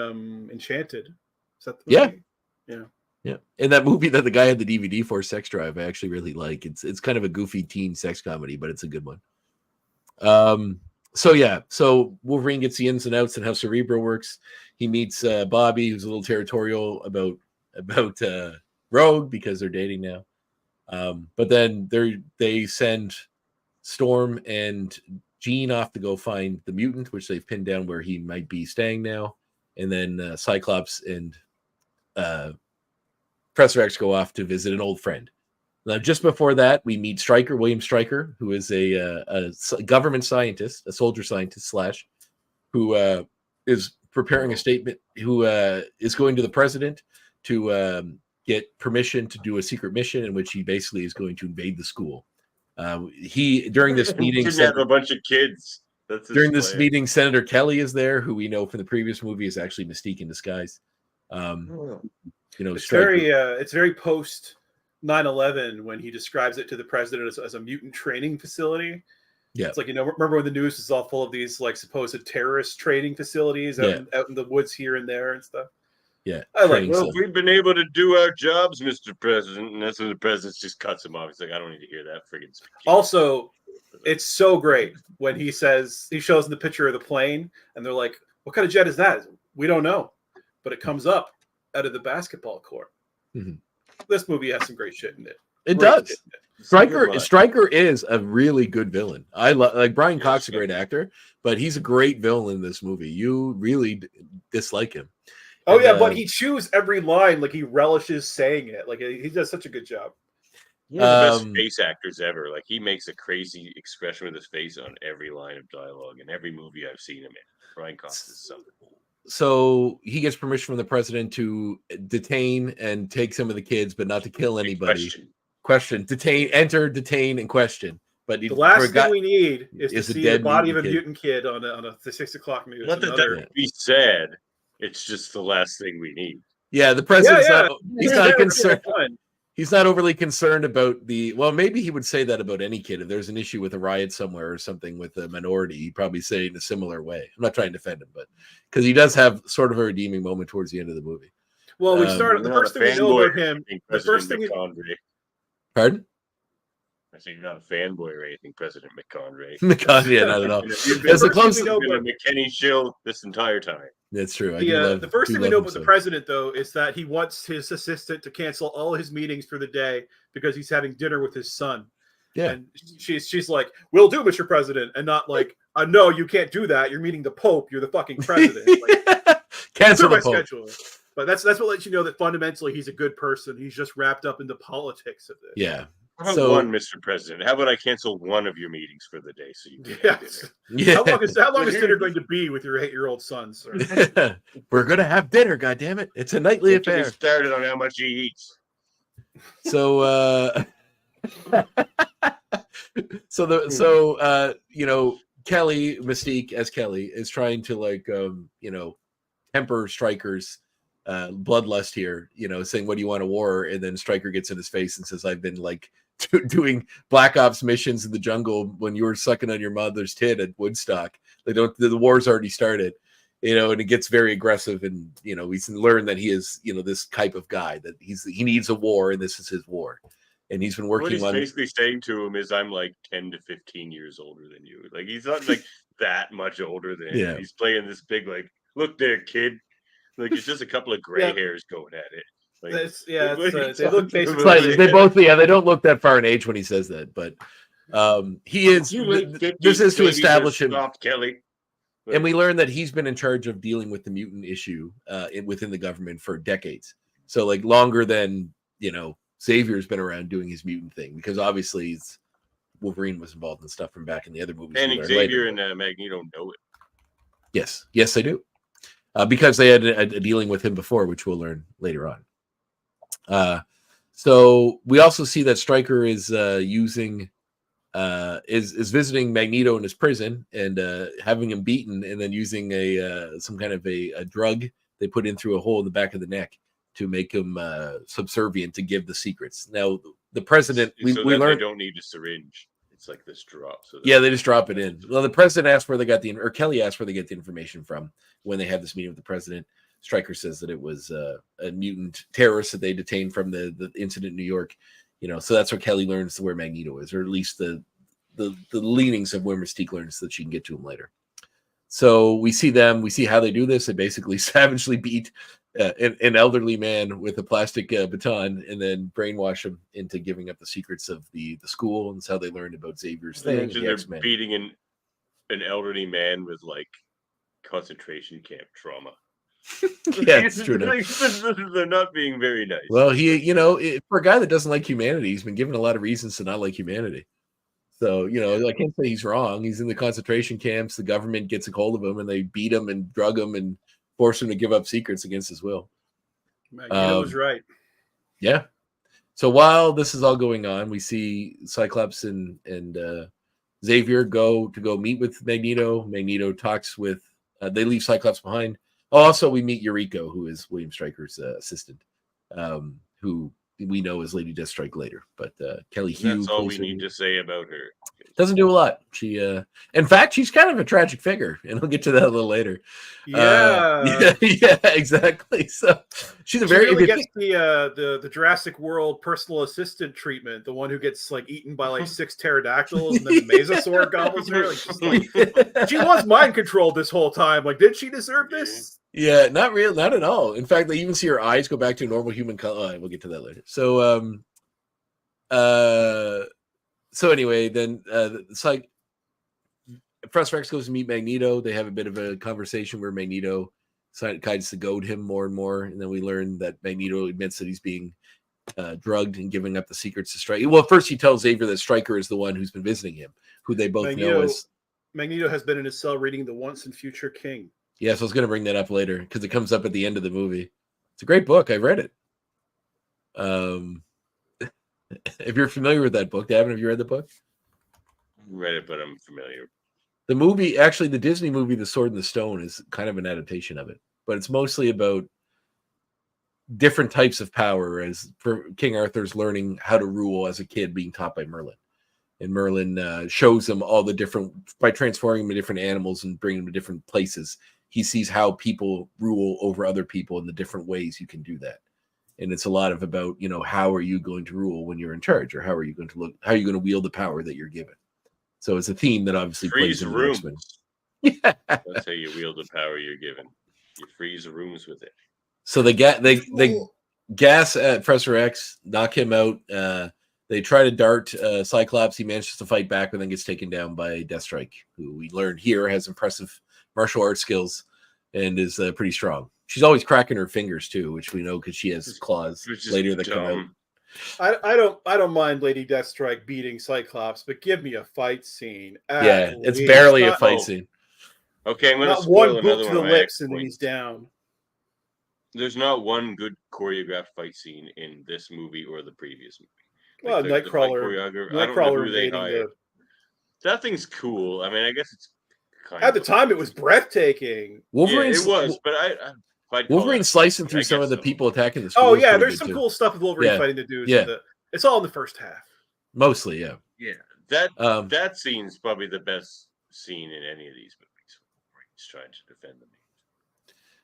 Enchanted. Is that the movie? Yeah. And that movie that the guy had the DVD for, Sex Drive, I actually really like. It's kind of a goofy teen sex comedy, but it's a good one. So Wolverine gets the ins and outs and how Cerebro works. He meets Bobby, who's a little territorial about Rogue because they're dating now. But then they send Storm and Jean off to go find the mutant, which they've pinned down where he might be staying now. And then Cyclops and Professor X go off to visit an old friend. Now, just before that, we meet William Stryker, who is a government scientist, a soldier scientist / who is preparing a statement, who is going to the president to get permission to do a secret mission in which he basically is going to invade the school. During this meeting, have a bunch of kids. During this meeting, Senator Kelly is there, who we know from the previous movie is actually Mystique in disguise. It's very post 9/11 when he describes it to the president as a mutant training facility. Yeah, it's like, remember when the news was all full of these like supposed terrorist training facilities out in the woods here and there and stuff. Yeah, we've been able to do our jobs, Mr. President, and that's when the president just cuts him off. He's like, "I don't need to hear that friggin' speech." Also, it's so great when he shows them the picture of the plane, and they're like, "What kind of jet is that?" "We don't know, but it comes up out of the basketball court." Mm-hmm. This movie has some great shit in it. It does. Stryker is a really good villain. I like Brian Cox, a great actor, but he's a great villain in this movie. You really dislike him. Oh, yeah, but he chews every line like he relishes saying it. Like he does such a good job. One of the best face actors ever. Like he makes a crazy expression with his face on every line of dialogue in every movie I've seen him in. Brian Cox is something. So he gets permission from the president to detain and take some of the kids, but not to kill anybody. Question. Detain, detain, and question. But the last thing we need is to see the body of a mutant kid on the 6 o'clock news. Not that would be sad. It's just the last thing we need. Yeah, the president's he's not concerned. He's not overly concerned about well, maybe he would say that about any kid. If there's an issue with a riot somewhere or something with a minority, he'd probably say it in a similar way. I'm not trying to defend him, but because he does have sort of a redeeming moment towards the end of the movie. Well, we started the first thing we know about him. The first thing Pardon? I say you're not a fanboy or anything, President McConaughey. McConaughey, not at all. It's the closest we've been to McKinney shill this entire time. That's true. The first thing we know about the president, though, is that he wants his assistant to cancel all his meetings for the day because he's having dinner with his son. Yeah. And she's like, "Will do, Mr. President," and not like, "No, you can't do that. You're meeting the Pope. You're the fucking president." Like, cancel the Pope. Schedule. But that's what lets you know that fundamentally he's a good person. He's just wrapped up in the politics of it. Yeah. How about one, Mr. President? How about I cancel one of your meetings for the day so you can have dinner? Yeah. How long is dinner going to be with your 8-year-old son, sir? We're going to have dinner, goddammit. It's a nightly affair. Started on how much he eats. So So Kelly Mystique as Kelly is trying to temper Stryker's bloodlust here, saying, "What do you want, a war?" And then Stryker gets in his face and says, "I've been doing Black Ops missions in the jungle when you were sucking on your mother's tit at Woodstock. The war's already started." And it gets very aggressive, and we learn that he is this type of guy, that he needs a war, and this is his war. And he's been working what on. What he's basically saying to him is, I'm 10 to 15 years older than you. He's not that much older than him. Yeah. He's playing this big look there, kid. It's just a couple of gray hairs going at it. They look basically slightly. They both, they don't look that far in age when he says that, but he is. This is to establish him, Kelly. And we learn that he's been in charge of dealing with the mutant issue within the government for decades. So longer than Xavier's been around doing his mutant thing, because obviously Wolverine was involved in stuff from back in the other movies. And Xavier and Magneto know it. Yes, they do. Because they had a dealing with him before, which we'll learn later on. So we also see that Stryker is using is visiting Magneto in his prison and having him beaten, and then using some kind of a drug they put in through a hole in the back of the neck to make him subservient to give the secrets. Now the president, we learned, they don't need a syringe. It's this drop. So they just drop it in. Well, the president asked where they got Kelly asked where they get the information from when they had this meeting with the president. Stryker says that it was a mutant terrorist that they detained from the incident in New York. So that's where Kelly learns where Magneto is, or at least the leanings of where Mystique learns, so that she can get to him later. So we see how they do this. They basically savagely beat an elderly man with a plastic baton, and then brainwash him into giving up the secrets of the school. And that's how they learned about Xavier's thing. They're beating an elderly man with concentration camp trauma. Yeah, it's true. They're not being very nice. Well, for a guy that doesn't like humanity, he's been given a lot of reasons to not like humanity. So, I can't say he's wrong. He's in the concentration camps. The government gets a hold of him, and they beat him and drug him and force him to give up secrets against his will. Magneto was right. Yeah. So while this is all going on, we see Cyclops and Xavier go meet with Magneto. Magneto talks with. They leave Cyclops behind. Also, we meet Yuriko, who is William Stryker's assistant, who we know as Lady Deathstrike later. But Kelly Hugh. That's all we need to say about her. Doesn't do a lot. She, in fact, she's kind of a tragic figure, and we'll get to that a little later. Yeah, exactly. So she really gets the Jurassic World personal assistant treatment. The one who gets eaten by 6 pterodactyls, and then the Mesosaur gobbles her. She was mind controlled this whole time. Did she deserve this? Yeah, not at all. In fact, they even see her eyes go back to a normal human color. We'll get to that later. So anyway, then it's Professor X goes to meet Magneto. They have a bit of a conversation where Magneto decides to goad him more and more, and then we learn that Magneto admits that he's being drugged and giving up the secrets to Stryker. Well, first he tells Xavier that Stryker is the one who's been visiting him, who they both know as. Magneto has been in his cell reading The Once and Future King. Yeah, so I was going to bring that up later because it comes up at the end of the movie. It's a great book. I've read it. If you're familiar with that book, Davan, have you read the book? Read it, but I'm familiar. The movie, actually, the Disney movie, The Sword and the Stone, is kind of an adaptation of it, but it's mostly about different types of power, as for King Arthur's learning how to rule as a kid, being taught by Merlin. And Merlin shows him all the different, by transforming him to different animals and bringing them to different places. He sees how people rule over other people and the different ways you can do that. And it's a lot of about, how are you going to rule when you're in charge, or how are you going to wield the power that you're given? So it's a theme that obviously freeze plays in rooms. Yeah. That's how you wield the power you're given. You freeze rooms with it. So they gas at Professor X, knock him out. They try to dart Cyclops. He manages to fight back, but then gets taken down by Deathstrike, who we learned here has impressive martial arts skills and is pretty strong. She's always cracking her fingers too, which we know because she has claws later that come out. I don't mind Lady Deathstrike beating Cyclops, but give me a fight scene. Yeah, it's barely a fight scene. Okay, I'm going to spoil one boot to the lips and then he's down. There's not one good choreographed fight scene in this movie or the previous movie. Well, the fight Nightcrawler. choreographer. I don't know Nightcrawler who they invading hired. That thing's cool. I mean, I guess it's kind at the of time it was breathtaking. Wolverine's Yeah, it was, but I'd call Wolverine's that- slicing I through some guess of the so. people attacking the school. Oh is yeah, pretty there's good, some too. cool stuff with Wolverine Yeah. fighting the dudes. Yeah. It's all in the first half. Mostly, yeah. Yeah, Um, that scene's probably the best scene in any of these movies. He's trying to defend them.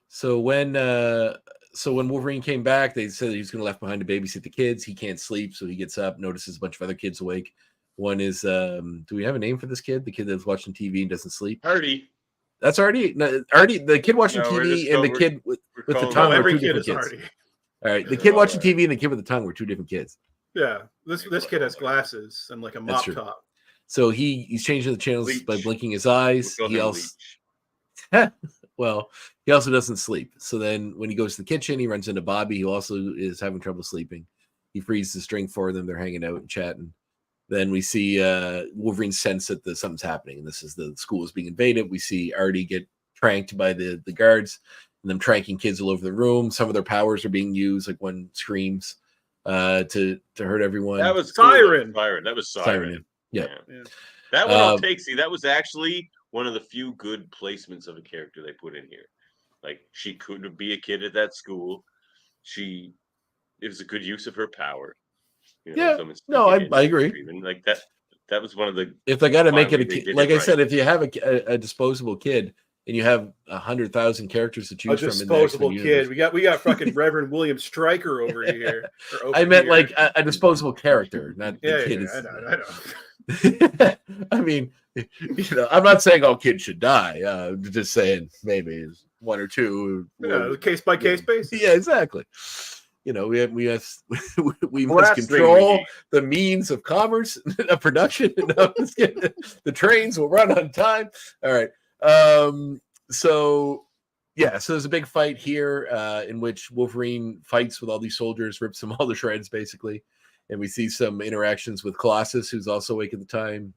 So when Wolverine came back, they said that he was going to left behind to babysit the kids. He can't sleep, so he gets up, notices a bunch of other kids awake. One is, do we have a name for this kid? The kid that's watching TV and doesn't sleep. Hardy. That's Artie. No, Artie, the kid watching No, we're TV just and the we're- kid with the calling tongue them are Every two kid different is kids. Hardy. All right, the They're kid all watching Hardy. TV and the kid with the tongue were two different kids. Yeah, this kid has glasses and like a That's mop true. top. So he's changing the channels Leech. by blinking his eyes. We'll call He him also Leech. well, he also doesn't sleep. So then when he goes to the kitchen, he runs into Bobby, who also is having trouble sleeping. He frees the string for them. They're hanging out and chatting. Then we see Wolverine sense that something's happening, and this is the school is being invaded. We see Artie get tranked by the guards, and them tranking kids all over the room. Some of their powers are being used, like one screams to hurt everyone. That was Siren. Cool. That was Siren. Siren. Yeah. Yeah. That one I'll take. See, that was actually one of the few good placements of a character they put in here. Like, she couldn't be a kid at that school. It was a good use of her power. You know, Yeah. someone's No, speaking I in, agree. screaming. Like that was one of the If they got to make it finally a they kid, did like it I said, right. if you have a disposable kid and you have 100,000 characters to A choose from, in the disposable X-Men kid. universe- We got fucking Reverend William Stryker over here. or over I meant here. like a disposable character, not yeah, the kid. yeah, I know. I mean, I'm not saying all kids should die. Just saying maybe one or two. Yeah, case by case basis. Yeah, exactly. We must last thing control we the means of commerce, of production. No, just kidding. The trains will run on time. All right. So there's a big fight here in which Wolverine fights with all these soldiers, rips them all to shreds, basically. And we see some interactions with Colossus, who's also awake at the time,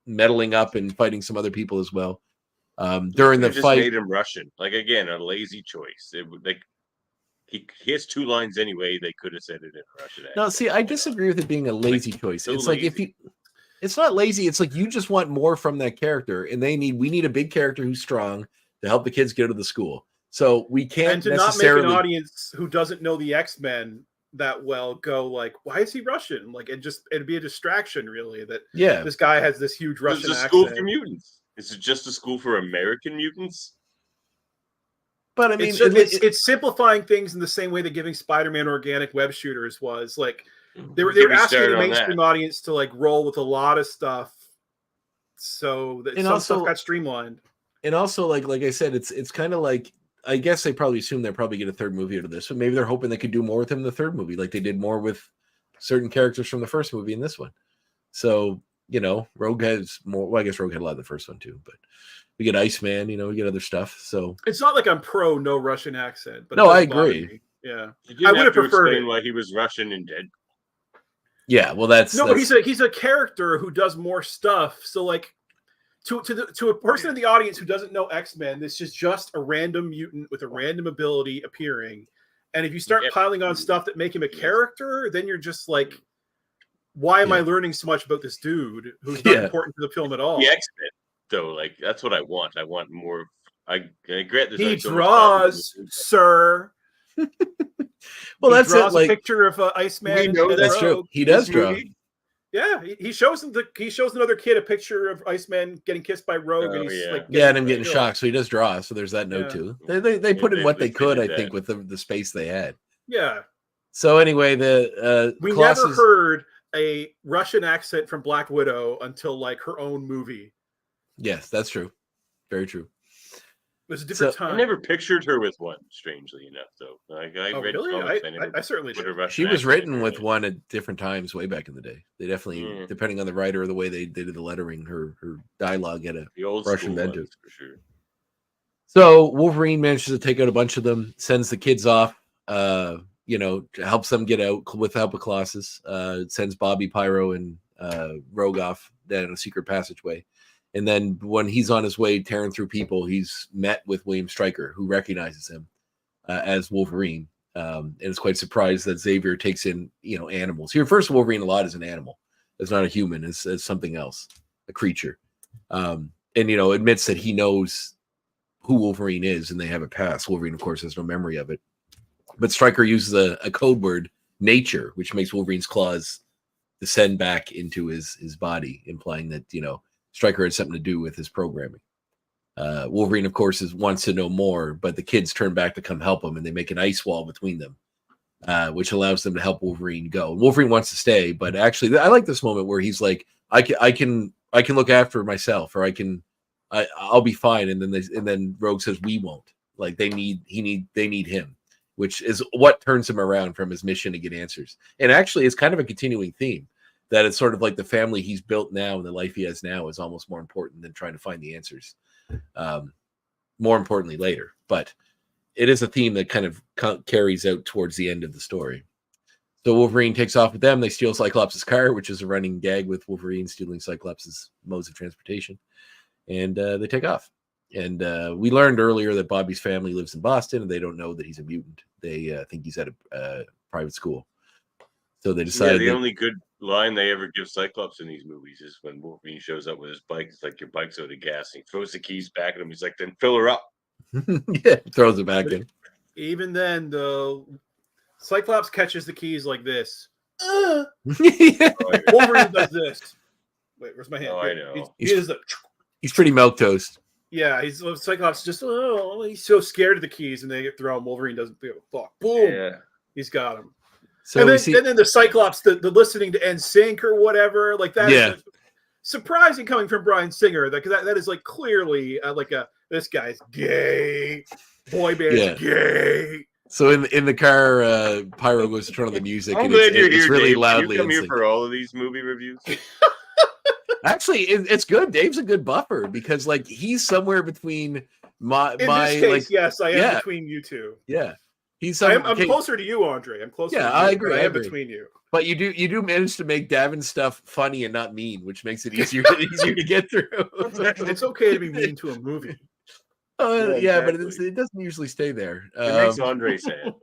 meddling up and fighting some other people as well. During the just fight, made him Russian. Like, again, a lazy choice. He has two lines anyway. They could have said it in Russian. no, see, I disagree with it being a lazy choice. so It's like if lazy. it's not lazy. It's like you just want more from that character, and we need a big character who's strong to help the kids get to the school. So we can't And to not make necessarily. an audience who doesn't know the X-Men that well go like, why is he Russian? Like, it'd be a distraction, really, that Yeah, this guy has this huge Russian It's a school accent. for mutants. Is it just a school for American mutants? but I mean, It's simplifying things in the same way that giving Spider-Man organic web shooters was. Like, they were Get me asking started the on mainstream that. audience to like roll with a lot of stuff, so that And some also- stuff got streamlined. and also like I said, it's kind of like, I guess they probably assume they'll probably get a third movie out of this, but maybe they're hoping they could do more with him in the third movie, like they did more with certain characters from the first movie in this one. So Rogue has more. Well, I guess Rogue had a lot of the first one too, but we get Iceman. We get other stuff. So It's not like I'm pro no Russian accent, but it No, I doesn't bother agree. me. Yeah, You didn't I would have to preferred explain it. why he was Russian and dead. yeah, well, that's No, but he's a character who does more stuff. So like to a person in the audience who doesn't know X-Men, this is just a random mutant with a random ability appearing. And if you start Yeah. piling on stuff that make him a character, then you're just like, why am I learning so much about this dude who's not Yeah. important to the film at all? The X-Men, though, like that's what I want. I want more. I regret this. He draws, sir. well, He that's draws it. Like a picture of Iceman. We know and that's true. Rogue. He does draw. Yeah, he shows another kid a picture of Iceman getting kissed by Rogue, and Oh, he's yeah. like, Yeah, and him getting killed. shocked, so he does draw. So there's that note Yeah. too. They put in they- what they they could, I did think, that. with the space they had. Yeah, So anyway, the we Colossus, never heard a Russian accent from Black Widow until like her own movie. Yes, that's true. Very true. It was a different So- time. I never pictured her with one. Strangely enough, though, like I Oh, read really? comics, I certainly put did. a Russian She was accent in written her with head. one at different times way back in the day. They definitely, Yeah. depending on the writer or the way they did the lettering, her dialogue had a. The old Russian school bent ones, for sure. So Wolverine manages to take out a bunch of them, sends the kids off, helps them get out with the help of Colossus, sends Bobby, Pyro, and Rogue off down a secret passageway. And then when he's on his way tearing through people, he's met with William Stryker, who recognizes him as Wolverine. and is quite surprised that Xavier takes in, animals. He refers to Wolverine a lot as an animal, as not a human, as something else, a creature, and admits that he knows who Wolverine is, and they have a past. Wolverine, of course, has no memory of it, but Stryker uses a code word, nature, which makes Wolverine's claws descend back into his body, implying that Stryker had something to do with his programming. Wolverine, of course, wants to know more, but the kids turn back to come help him, and they make an ice wall between them, which allows them to help Wolverine go. Wolverine wants to stay, but actually, I like this moment where he's like, "I can look after myself, or I'll be fine." And then Rogue says, "We won't." Like they need him, which is what turns him around from his mission to get answers. And actually, it's kind of a continuing theme that it's sort of like the family he's built now and the life he has now is almost more important than trying to find the answers. More importantly later, but it is a theme that kind of carries out towards the end of the story. So Wolverine takes off with them. They steal Cyclops' car, which is a running gag with Wolverine stealing Cyclops' modes of transportation, and they take off. And we learned earlier that Bobby's family lives in Boston, and they don't know that he's a mutant. They think he's at a private school. So they decided. The only good line they ever give Cyclops in these movies is when Wolverine shows up with his bike. It's like, your bike's out of gas. And he throws the keys back at him. He's like, then fill her up. Yeah, throws it back in. Even then, the Cyclops catches the keys like this. Yeah. Wolverine does this. Wait, where's my hand? Oh, I know. He's pretty milquetoast. Yeah, Cyclops just he's so scared of the keys, and they get thrown. Wolverine doesn't give a fuck. Boom. Yeah. He's got him. So and then the Cyclops, the listening to NSYNC or whatever, like that. Yeah. Is surprising coming from Bryan Singer. That is like clearly this guy's gay. Boy band's gay. So in the car, Pyro goes to turn on the music, I'm and glad you're it's here, really Dave. loudly. You come here for all of these movie reviews. Actually, it's good. Dave's a good buffer because like he's somewhere between my In this case, like yes, I am between you two. Yeah. I'm closer to you, Andre. I'm closer. Yeah, to you, I agree. I am between you. But you do manage to make Davin's stuff funny and not mean, which makes it easier to get through. It's okay to be mean to a movie. Yeah, but it doesn't usually stay there. It makes Andre sad.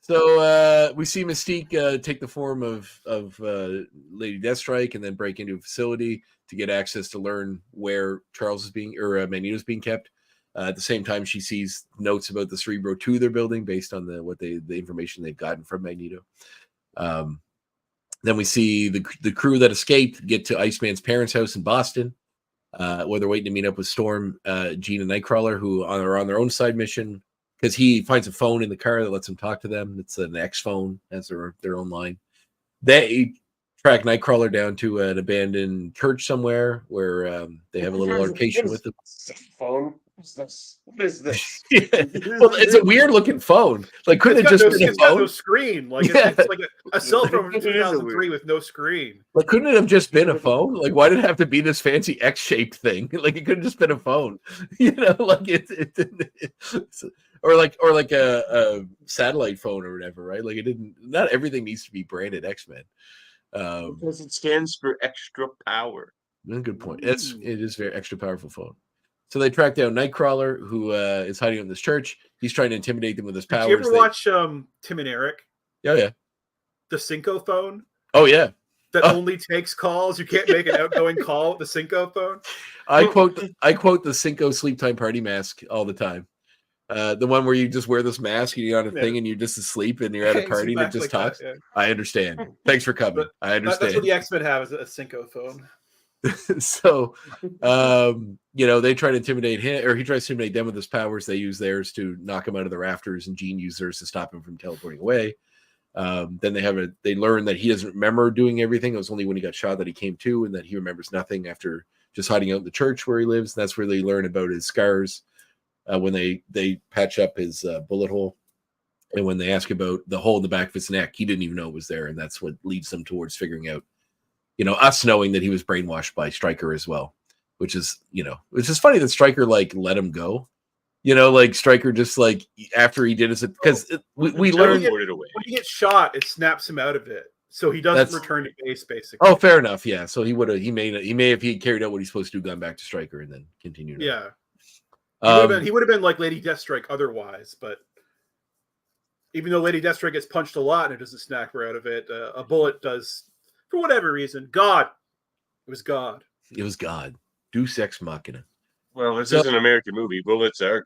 So we see Mystique take the form of Lady Deathstrike and then break into a facility to get access to learn where Charles is Magneto's being kept. At the same time, she sees notes about the Cerebro 2 they're building based on the information they've gotten from Magneto. Then we see the crew that escaped get to Iceman's parents' house in Boston, where they're waiting to meet up with Storm, Jean, and Nightcrawler, who are on their own side mission, because he finds a phone in the car that lets him talk to them. It's an X phone, has their own line. They track Nightcrawler down to an abandoned church somewhere where they have a little altercation with them. Phone. What is this? Yeah. Well, it's a weird looking phone. Like, couldn't it just been a it's got phone? no screen. Like it's like a cell phone from 2003 with no screen. Like, couldn't it have just been a phone? Like, why did it have to be this fancy X-shaped thing? Like, it could have just been a phone. Like or like a satellite phone or whatever, right? Like, it didn't. Not everything needs to be branded X-Men. Because it stands for extra power. Good point. It is very extra powerful phone. So they track down Nightcrawler, who is hiding in this church. He's trying to intimidate them with his powers. Did you ever watch Tim and Eric? Oh, yeah. The Cinco phone? Oh, yeah. That only takes calls. You can't make an outgoing call with the Cinco phone. I quote the Cinco sleep time party mask all the time. The one where you just wear this mask and you're on a thing and you're just asleep and you're at a party and it just talks. That, I understand. Thanks for coming. I understand. That's what the X-Men have, is a Cinco phone. So, they try to intimidate him, or he tries to intimidate them with his powers. They use theirs to knock him out of the rafters, and Jean uses theirs to stop him from teleporting away. Then they learn that he doesn't remember doing everything. It was only when he got shot that he came to, and that he remembers nothing after just hiding out in the church where he lives. And that's where they learn about his scars when they patch up his bullet hole. And when they ask about the hole in the back of his neck, he didn't even know it was there. And that's what leads them towards figuring out, us knowing that he was brainwashed by Stryker as well, which is funny that Stryker let him go. Stryker just after he did his, because we learned when he gets shot, it snaps him out of it, so he doesn't return to base basically. Oh, fair enough. Yeah, so he may have carried out what he's supposed to do, gone back to Stryker and then continued. Yeah, he would have been like Lady Deathstrike otherwise, but Even though Lady Deathstrike gets punched a lot and it doesn't snap her out of it, a bullet does, for whatever reason. God. It was God. It was God. Deus ex machina. Well, this is an American movie. Bullets are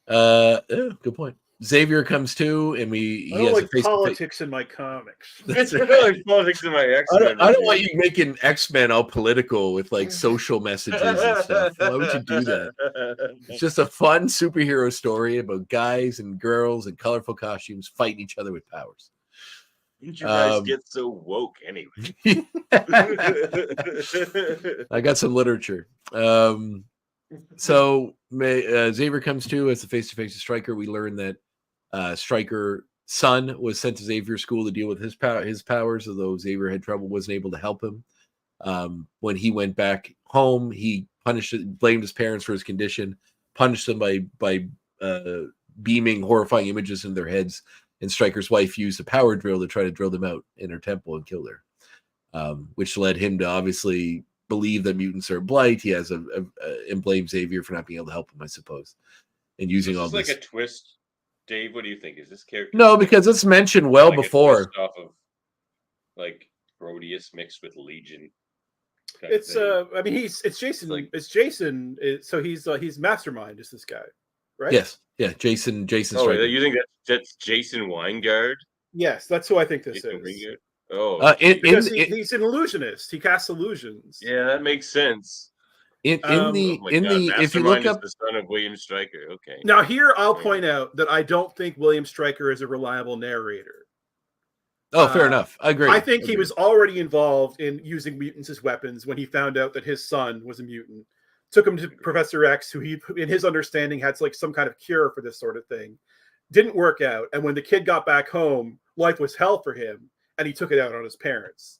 God. Good point. Xavier comes too, and he I don't has like a politics in my comics. It's like politics in my X-Men. I don't want you making X-Men all political with like social messages and stuff. Why would you do that? It's just a fun superhero story about guys and girls in colorful costumes fighting each other with powers. Did you guys get so woke anyway? I got some literature. So Xavier comes too as the face-to-face with Stryker. We learn that Stryker's son was sent to Xavier's school to deal with his powers, although Xavier had trouble, wasn't able to help him. When he went back home, he blamed his parents for his condition, punished them by beaming horrifying images in their heads, and Stryker's wife used a power drill to try to drill them out in her temple and kill her, which led him to obviously believe that mutants are blight. He has and blame Xavier for not being able to help him, I suppose, and using all this. Like a twist. Dave, what do you think? Is this character? No, because it's mentioned well like before. Off of like Proteus mixed with Legion. It's I mean it's Jason. Like, it's Jason. So he's mastermind. Is this guy, right? Yes. Yeah. Jason. Oh, Stryker. you think that's Jason Weingard? Yes, that's who I think this Jason is. Weingard? Oh, because he's an illusionist. He casts illusions. Yeah, that makes sense. If you look up the son of William Stryker, okay. Now here I'll point out that I don't think William Stryker is a reliable narrator. Oh, fair enough. I agree. I think he was already involved in using mutants as weapons when he found out that his son was a mutant. Took him to Professor X, who he, in his understanding, had like some kind of cure for this sort of thing. Didn't work out, and when the kid got back home, life was hell for him, and he took it out on his parents.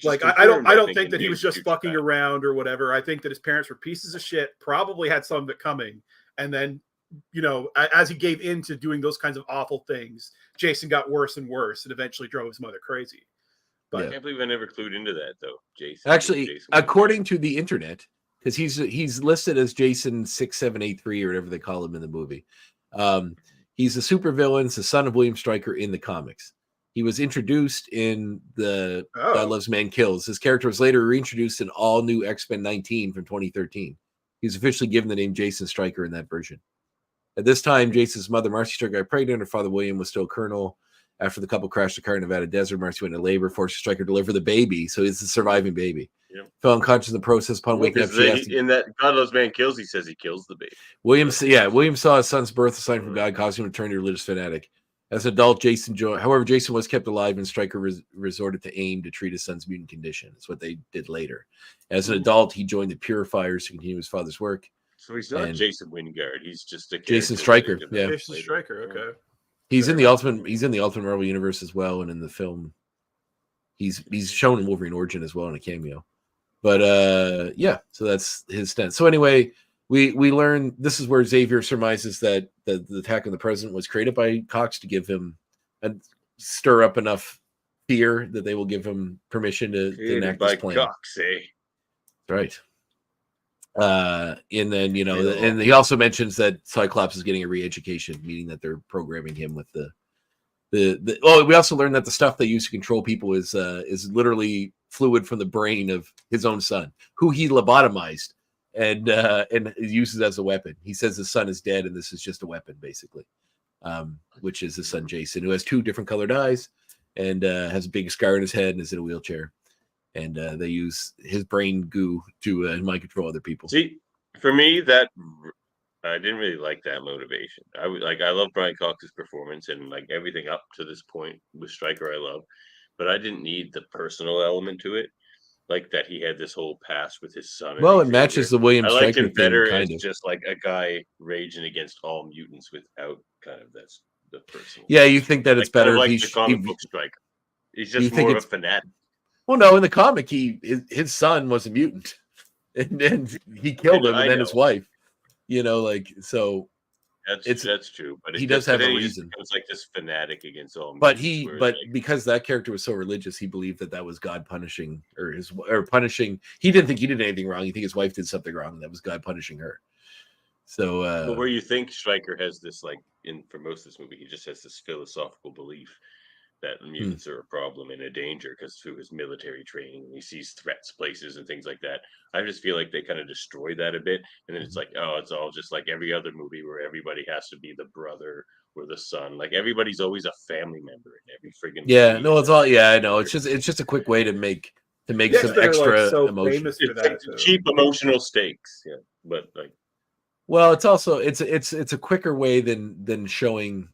Like I don't think that he was just fucking around or whatever. I think that his parents were pieces of shit, probably had some of it coming, and then, you know, as he gave in to doing those kinds of awful things, Jason got worse and worse and eventually drove his mother crazy. But I can't believe I never clued into that though, Jason. Actually, according to the internet, because he's listed as Jason 6783 or whatever they call him in the movie. He's a supervillain, the son of William Stryker in the comics. He was introduced in the God Loves Man Kills. His character was later reintroduced in all new X-Men 19 from 2013. He was officially given the name Jason Stryker in that version. At this time, Jason's mother, Marcy Stryker, got pregnant. Her father, William, was still a colonel. After the couple crashed a car in Nevada desert, Marcy went into labor, forced Stryker to deliver the baby. So he's the surviving baby. Yep. Fell unconscious in the process upon waking up. In that God Loves Man Kills, he says he kills the baby. William saw his son's birth, a sign from God, causing him to turn to a religious fanatic. As an adult, Jason was kept alive, and Stryker resorted to AIM to treat his son's mutant condition. That's what they did later. As an adult, he joined the Purifiers to continue his father's work. So he's not Jason Wingard. He's just a Jason Stryker. Yeah, Jason Stryker. Okay. He's in the Ultimate Marvel universe as well, and in the film, he's shown in Wolverine Origin as well in a cameo. But yeah, so that's his stance. So anyway, we learn this is where Xavier surmises that the attack on the president was created by Cox to give him and stir up enough fear that they will give him permission to enact this plan. Cox, eh? Right. And then, you know, and he also mentions that Cyclops is getting a re-education, meaning that they're programming him with we also learned that the stuff they use to control people is literally fluid from the brain of his own son, who he lobotomized and uses as a weapon. He says his son is dead, and this is just a weapon, basically, which is his son Jason, who has 2 different colored eyes and has a big scar on his head and is in a wheelchair. And they use his brain goo to mind control other people. See, for me, that I didn't really like that motivation. I love Brian Cox's performance and like everything up to this point with Stryker. I love, but I didn't need the personal element to it, like that he had this whole past with his son. Well, it matches the William Stryker. I liked him better thing, as just like a guy raging against all mutants without kind of that's the personal. Yeah, you think that it's better if the comic book Stryker. He's just more of a fanatic. Well, no, in the comic, his son was a mutant, and he killed him, and then his wife. You know, like so. That's true, but he does have a reason. It was like this fanatic against all. But because that character was so religious, he believed that was God punishing punishing. He didn't think he did anything wrong. He think his wife did something wrong, and that was God punishing her. So, but where you think Stryker has this, like, for most of this movie, he just has this philosophical belief that mutants are a problem and a danger because through his military training, he sees threats places and things like that. I just feel like they kind of destroy that a bit, and then it's like, oh, it's all just like every other movie where everybody has to be the brother or the son. Like everybody's always a family member in every friggin' movie. no, it's all I know. It's just a quick way to make some extra emotion. Famous for It's that, like cheap emotional stakes, yeah. But like, well, it's also it's a quicker way than showing.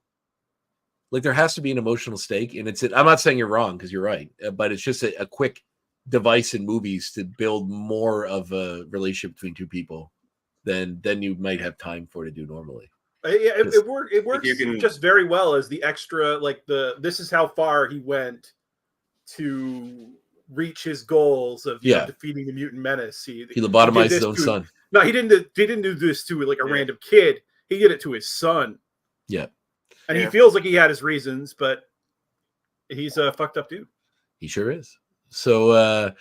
Like there has to be an emotional stake, and I'm not saying you're wrong because you're right, but it's just a quick device in movies to build more of a relationship between two people than you might have time for to do normally. Yeah, it works just very well as the extra, like this is how far he went to reach his goals of defeating the mutant menace. He lobotomized his own son. No, he didn't do this to like a random kid. He did it to his son. Yeah. And he feels like he had his reasons, but he's a fucked up dude. He sure is. So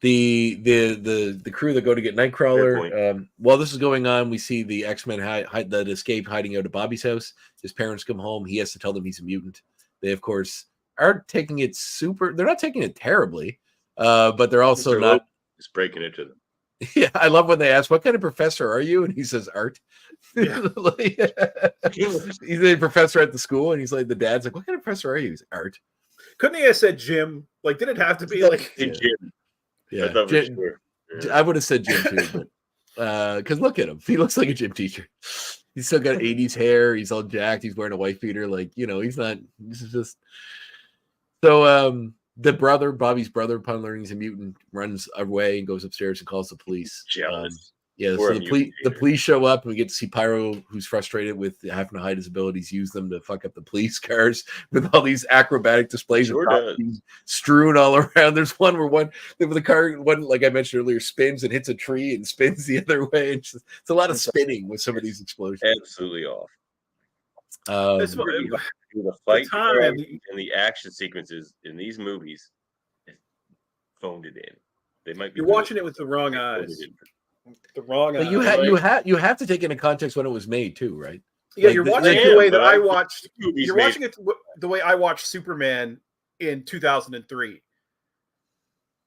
the crew that go to get Nightcrawler, while this is going on, we see the X-Men that escape hiding out at Bobby's house. His parents come home. He has to tell them he's a mutant. They, of course, aren't taking it they're not taking it terribly, but they're also not just breaking it to them. Yeah, I love when they ask, "What kind of professor are you?" And he says, "Art." Yeah. He's a professor at the school, and he's like, the dad's like, "What kind of professor are you?" He's like, "Art." Couldn't he have said Jim? Like, did it have to be like Jim? Yeah, I would have said Jim too, but because look at him, he looks like a gym teacher. He's still got 80s hair. He's all jacked. He's wearing a wife beater. Like, he's not. This is just so. The brother, Bobby's brother, upon learning he's a mutant, runs away and goes upstairs and calls the police. Jealous. So the police show up, and we get to see Pyro, who's frustrated with having to hide his abilities, use them to fuck up the police cars with all these acrobatic displays of strewn all around. There's one where the car, like I mentioned earlier, spins and hits a tree and spins the other way. It's a lot of spinning with some of these explosions. Absolutely off. The fight and the action sequences in these movies phoned it in. They might be you're watching it with the wrong eyes. The wrong eyes. You have to take into context when it was made too, right? Yeah, you're watching it the way that I watched. You're watching it the way I watched Superman in 2003.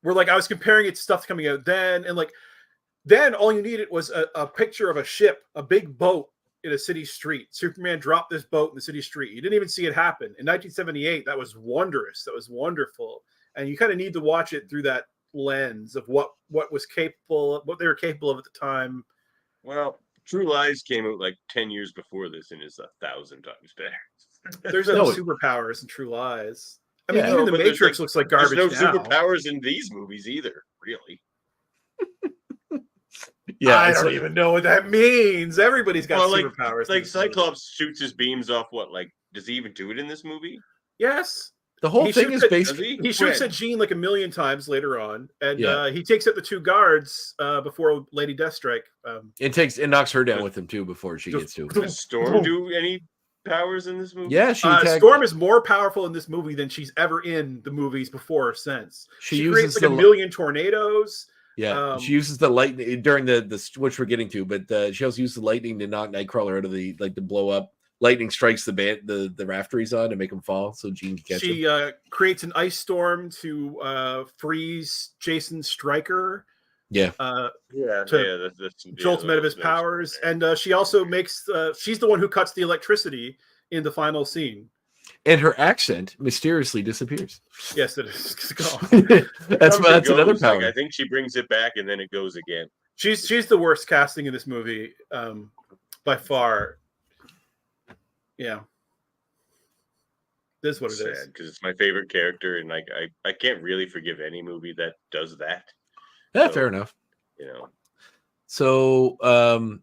Where like I was comparing it to stuff coming out then, and like then all you needed was a picture of a ship, a big boat in a city street. Superman dropped this boat in the city street. You didn't even see it happen. In 1978, that was wondrous. That was wonderful. And you kind of need to watch it through that lens of what was capable, what they were capable of at the time. Well, True Lies came out like 10 years before this and is 1,000 times better. There's no superpowers in True Lies. I mean, even the Matrix looks like garbage now. There's no superpowers in these movies either, really. Yeah, I don't even know what that means. Everybody's got superpowers. Like Cyclops shoots his beams off what? Like, does he even do it in this movie? Yes. The whole thing is basically he shoots at Jean like a million times later on, and he takes out the two guards before Lady Deathstrike. It knocks her down with him too before she gets to. Does Storm do any powers in this movie? Yeah, Storm is more powerful in this movie than she's ever in the movies before or since. She uses creates like a million tornadoes. Yeah, she uses the lightning during the which we're getting to, but she also uses the lightning to knock Nightcrawler out of the to blow up. Lightning strikes the rafter he's on to make him fall, so Jean can catch him. She creates an ice storm to freeze Jason Stryker. Yeah, jolt him out of his powers, and she also makes. She's the one who cuts the electricity in the final scene. And her accent mysteriously disappears. Yes, it is. That's another power. Like, I think she brings it back, and then it goes again. She's the worst casting in this movie, by far. Yeah, this is what it is. Because it's my favorite character, and like I can't really forgive any movie that does that. Yeah, fair enough. So then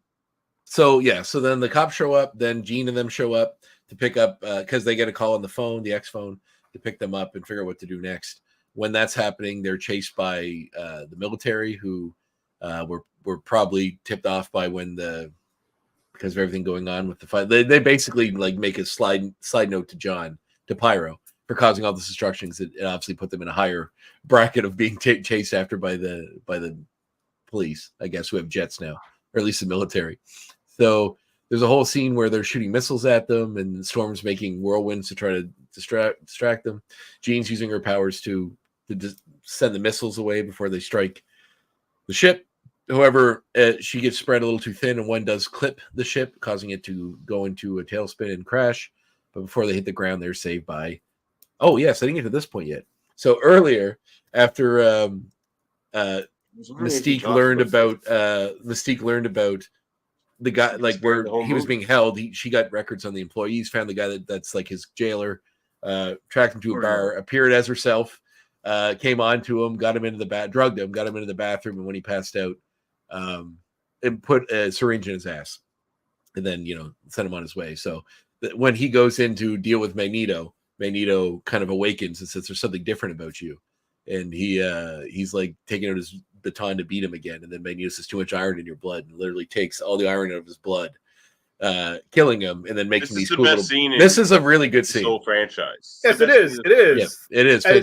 the cops show up. Then Jean and them show up to pick up because they get a call on the phone, the X phone, to pick them up and figure out what to do next. When that's happening, they're chased by the military, who were probably tipped off by because of everything going on with the fight. They basically like make a slide note to Pyro for causing all this destruction. It obviously put them in a higher bracket of being chased after by the police, I guess, who have jets now, or at least the military. So there's a whole scene where they're shooting missiles at them, and Storm's making whirlwinds to try to distract them. Jean's using her powers to send the missiles away before they strike the ship. However, she gets spread a little too thin, and one does clip the ship, causing it to go into a tailspin and crash. But before they hit the ground, they're saved by... Oh, yes, I didn't get to this point yet. So earlier, after Mystique learned about the guy, like where he was being held, she got records on the employees, found the guy that's like his jailer, tracked him to a bar, appeared as herself, came on to him, got him into the drugged him, got him into the bathroom, and when he passed out, and put a syringe in his ass, and then sent him on his way. So when he goes in to deal with Magneto kind of awakens and says, "There's something different about you," and he's like taking out his baton to beat him again, and then Magneto says, "Too much iron in your blood," and literally takes all the iron out of his blood, killing him, and then making these cool little... This is a really good scene. Whole franchise. Yes, it is. It is. Yeah, it is. And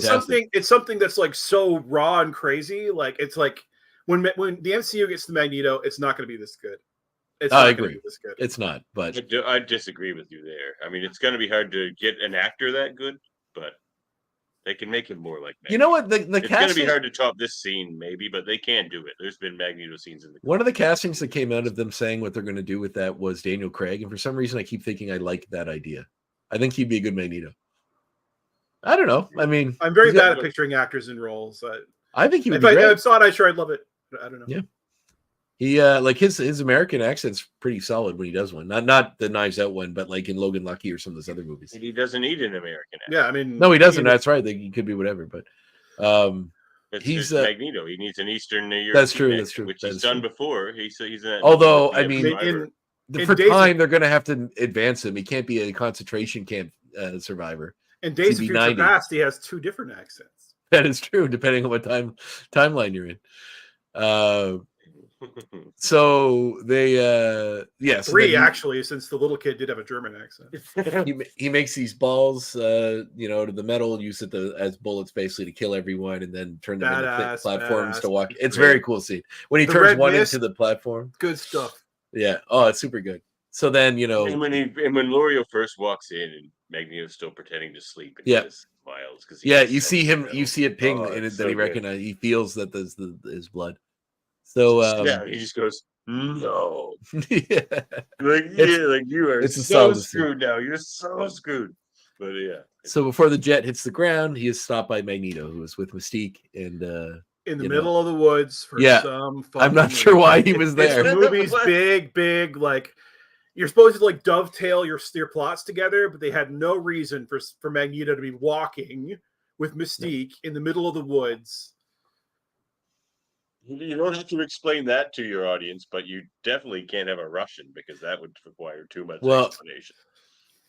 it's something that's like so raw and crazy. Like it's like when the MCU gets to Magneto, it's not going to be this good. I agree. This good. It's not, but I disagree with you there. I mean, it's going to be hard to get an actor that good, but they can make him more like Magneto. You know what? It's going to be hard to top this scene, maybe, but they can do it. There's been Magneto scenes in the... One of the castings that came out of them saying what they're going to do with that was Daniel Craig, and for some reason, I keep thinking I like that idea. I think he'd be a good Magneto. I don't know. I mean, I'm very bad at picturing actors in roles. I think he would be great. If I saw it, I'd love it. I don't know. Yeah. He like his American accent's pretty solid when he does one. Not the Knives Out one, but like in Logan Lucky or some of those other movies. And he doesn't need an American accent. Yeah, I mean, no, he doesn't. That's right. He could be whatever, but he's Magneto. He needs an Eastern European. That's true. That's true. Which he's done before. He's although I mean, for time they're going to have to advance him. He can't be a concentration camp survivor. In Days of Future Past, he has 2 different accents. That is true, depending on what timeline you're in. So they so 3 actually, since the little kid did have a German accent. he makes these balls to the metal, use it as bullets basically to kill everyone, and then turn them into platforms to walk. It's very cool scene when he turns one into the platform. Good stuff. Yeah. Oh, it's super good. So then and when Lorio first walks in and Magneto's still pretending to sleep. And smiles because you see him. You see it ping, and then he recognizes. He feels that there's his blood. So he just goes, no. Yeah. Like you are so screwed now. You're so screwed. But yeah. So before the jet hits the ground, he is stopped by Magneto, who is with Mystique, and in the middle of the woods for some fun. I'm not sure why he was there. The movie's big, like you're supposed to like dovetail your plots together, but they had no reason for Magneto to be walking with Mystique in the middle of the woods. You don't have to explain that to your audience, but you definitely can't have a Russian because that would require too much explanation.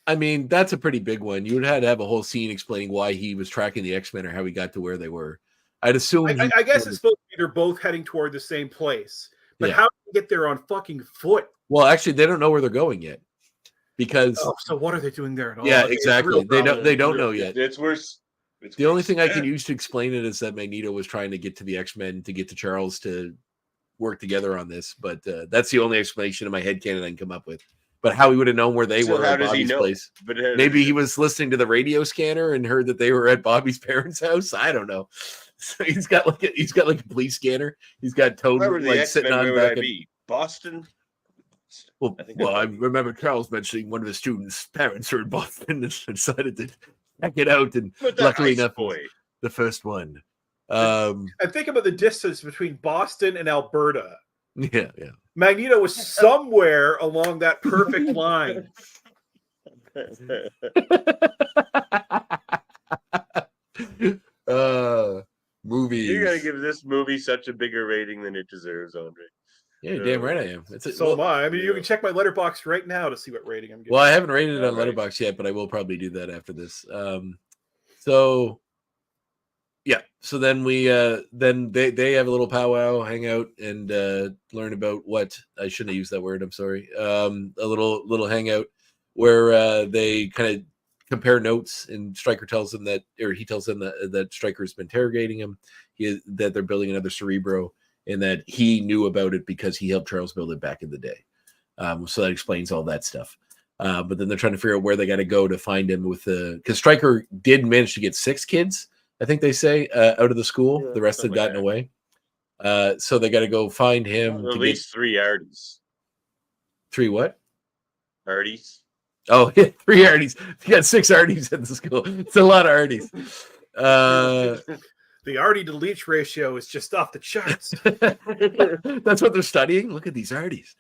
I mean, that's a pretty big one. You would have to have a whole scene explaining why he was tracking the X-Men or how he got to where they were. I'd assume. I guess it's supposed to be they're both heading toward the same place, but how do you get there on fucking foot? Well, actually, they don't know where they're going yet because. So what are they doing there at all? Yeah, exactly. They don't know yet. It's worse. The only thing I can use to explain it is that Magneto was trying to get to the X-Men to get to Charles to work together on this, but that's the only explanation in my headcanon I can come up with. But how he would have known where they were at Bobby's place? Maybe he was listening to the radio scanner and heard that they were at Bobby's parents' house. I don't know. So he's got like a police scanner. He's got Toad like sitting on back. Boston. Well, I remember Charles mentioning one of the students' parents are in Boston and decided to check it out, and luckily enough, the first one. And think about the distance between Boston and Alberta. Yeah. Magneto was somewhere along that perfect line. Movies. You gotta give this movie such a bigger rating than it deserves, Andre. Yeah, damn right I am. Am I. I mean, you can check my Letterboxd right now to see what rating I'm giving. Well, I haven't rated it on Letterboxd yet, but I will probably do that after this. So then we then they have a little powwow, hang out, and learn about what I shouldn't have used that word. I'm sorry. A little hangout where they kind of compare notes, and Stryker tells them that Stryker's been interrogating him. That they're building another Cerebro. And that he knew about it because he helped Charles build it back in the day. So that explains all that stuff. But then they're trying to figure out where they got to go to find him because Stryker did manage to get 6 kids, I think they say, out of the school. Yeah, the rest had gotten like away. So they got to go find him. At least 3 Arties. 3 what? Arties. Oh, yeah, 3 Arties. You got 6 Arties at the school. It's a lot of Arties. The Artie to Leech ratio is just off the charts. That's what they're studying. Look at these Arties.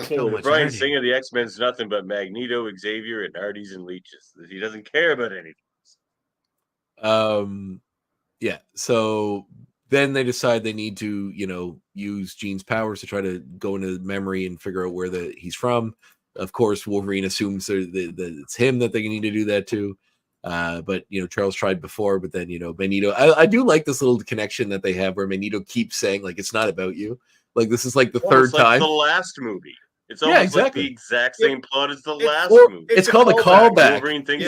So much Brian Artie. Singer, the X-Men's nothing but Magneto, Xavier, and Arties and Leeches. He doesn't care about anything. Yeah. So then they decide they need to, use Jean's powers to try to go into memory and figure out where he's from. Of course, Wolverine assumes that it's him that they need to do that to. But Charles tried before, but then Magneto. I do like this little connection that they have where Magneto keeps saying like it's not about you. Like this is like the third time. The last movie. It's almost like the exact same plot as the last movie. It's called a callback. Wolverine thinks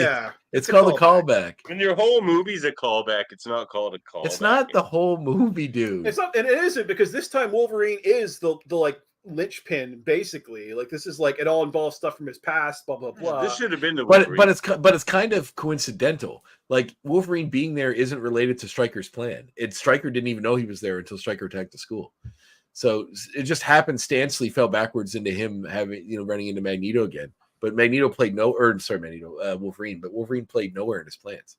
it's called a callback. When your whole movie's a callback, it's not called a callback. It's not the whole movie, dude. It's not, and it isn't because this time Wolverine is the like linchpin, basically. Like this is like it all involves stuff from his past, blah blah blah. This should have been the Wolverine. But it's kind of coincidental. Like Wolverine being there isn't related to Stryker's plan. Stryker didn't even know he was there until Stryker attacked the school. So it just happenstancely fell backwards into him having running into Magneto again. But Magneto played Wolverine, but Wolverine played nowhere in his plans.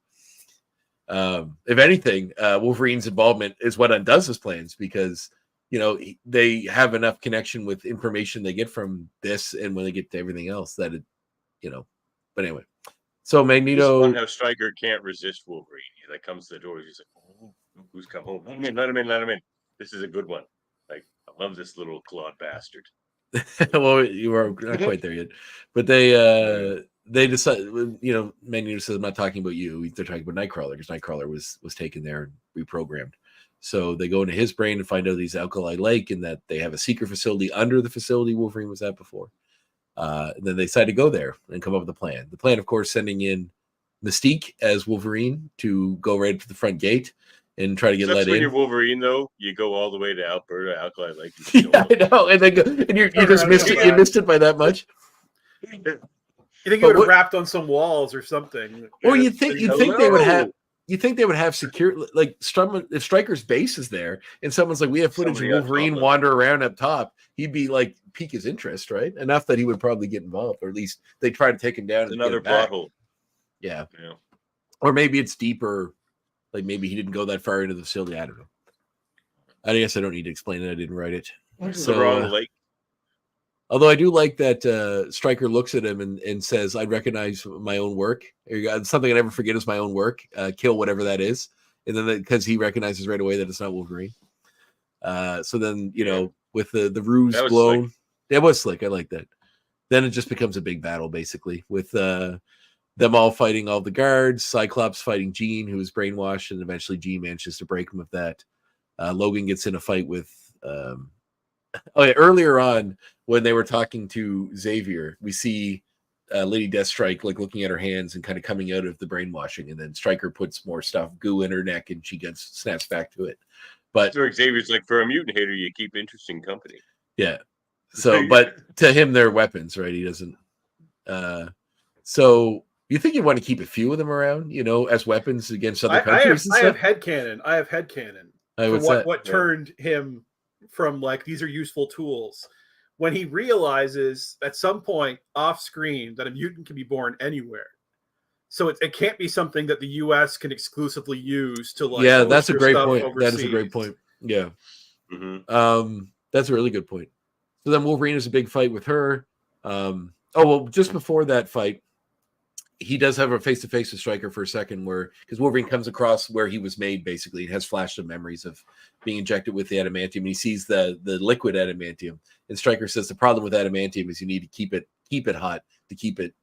If anything, Wolverine's involvement is what undoes his plans because they have enough connection with information they get from this and when they get to everything else that but anyway. So Magneto, how Stryker can't resist Wolverine. He like comes to the door. He's like, "Oh, who's come home? Let him in. This is a good one. Like, I love this little clawed bastard." Well, you are not quite there yet, but they decide. Magneto says, "I'm not talking about you." They're talking about Nightcrawler because Nightcrawler was taken there and reprogrammed. So they go into his brain and find out he's Alkali Lake and that they have a secret facility under the facility Wolverine was at before. And then they decide to go there and come up with a plan. The plan, of course, sending in Mystique as Wolverine to go right to the front gate and try to get let in. When you're Wolverine, though, you go all the way to Alberta, Alkali Lake. Yeah, I know. And then you just missed it. You missed it by that much. You think you would have rapped on some walls or something? Or you think they would have. You think they would have secure, like if Stryker's base is there and someone's like, we have footage of Wolverine wander around up top, he'd be like pique his interest, right? Enough that he would probably get involved, or at least they try to take him down. Another plot hole. Yeah. Or maybe it's deeper. Like maybe he didn't go that far into the facility. I don't know. I guess I don't need to explain it. I didn't write it. The wrong lake. Although I do like that Stryker looks at him and says, I recognize my own work. Something I never forget is my own work. Kill whatever that is. And then because he recognizes right away that it's not Wolverine. So then, with the ruse blown. It was slick. I like that. Then it just becomes a big battle, basically, with them all fighting all the guards. Cyclops fighting Jean, who was brainwashed. And eventually Jean manages to break him of that. Logan gets in a fight with... earlier on when they were talking to Xavier, we see Lady Deathstrike like looking at her hands and kind of coming out of the brainwashing, and then Stryker puts more goo in her neck, and she snaps back to it. But Xavier's like, for a mutant hater, you keep interesting company. Yeah. So, but to him, they're weapons, right? He doesn't. So you think you want to keep a few of them around, as weapons against other countries? I have headcanon. What turned him from like these are useful tools when he realizes at some point off screen that a mutant can be born anywhere, so it can't be something that the US can exclusively use to like that's a great point overseas. That is a great point. That's a really good point. So then Wolverine is a big fight with her. Just before that fight, he does have a face-to-face with Stryker for a second because Wolverine comes across where he was made, basically. It has flashed of memories of being injected with the adamantium, and he sees the liquid adamantium. And Stryker says the problem with adamantium is you need to keep it hot to keep it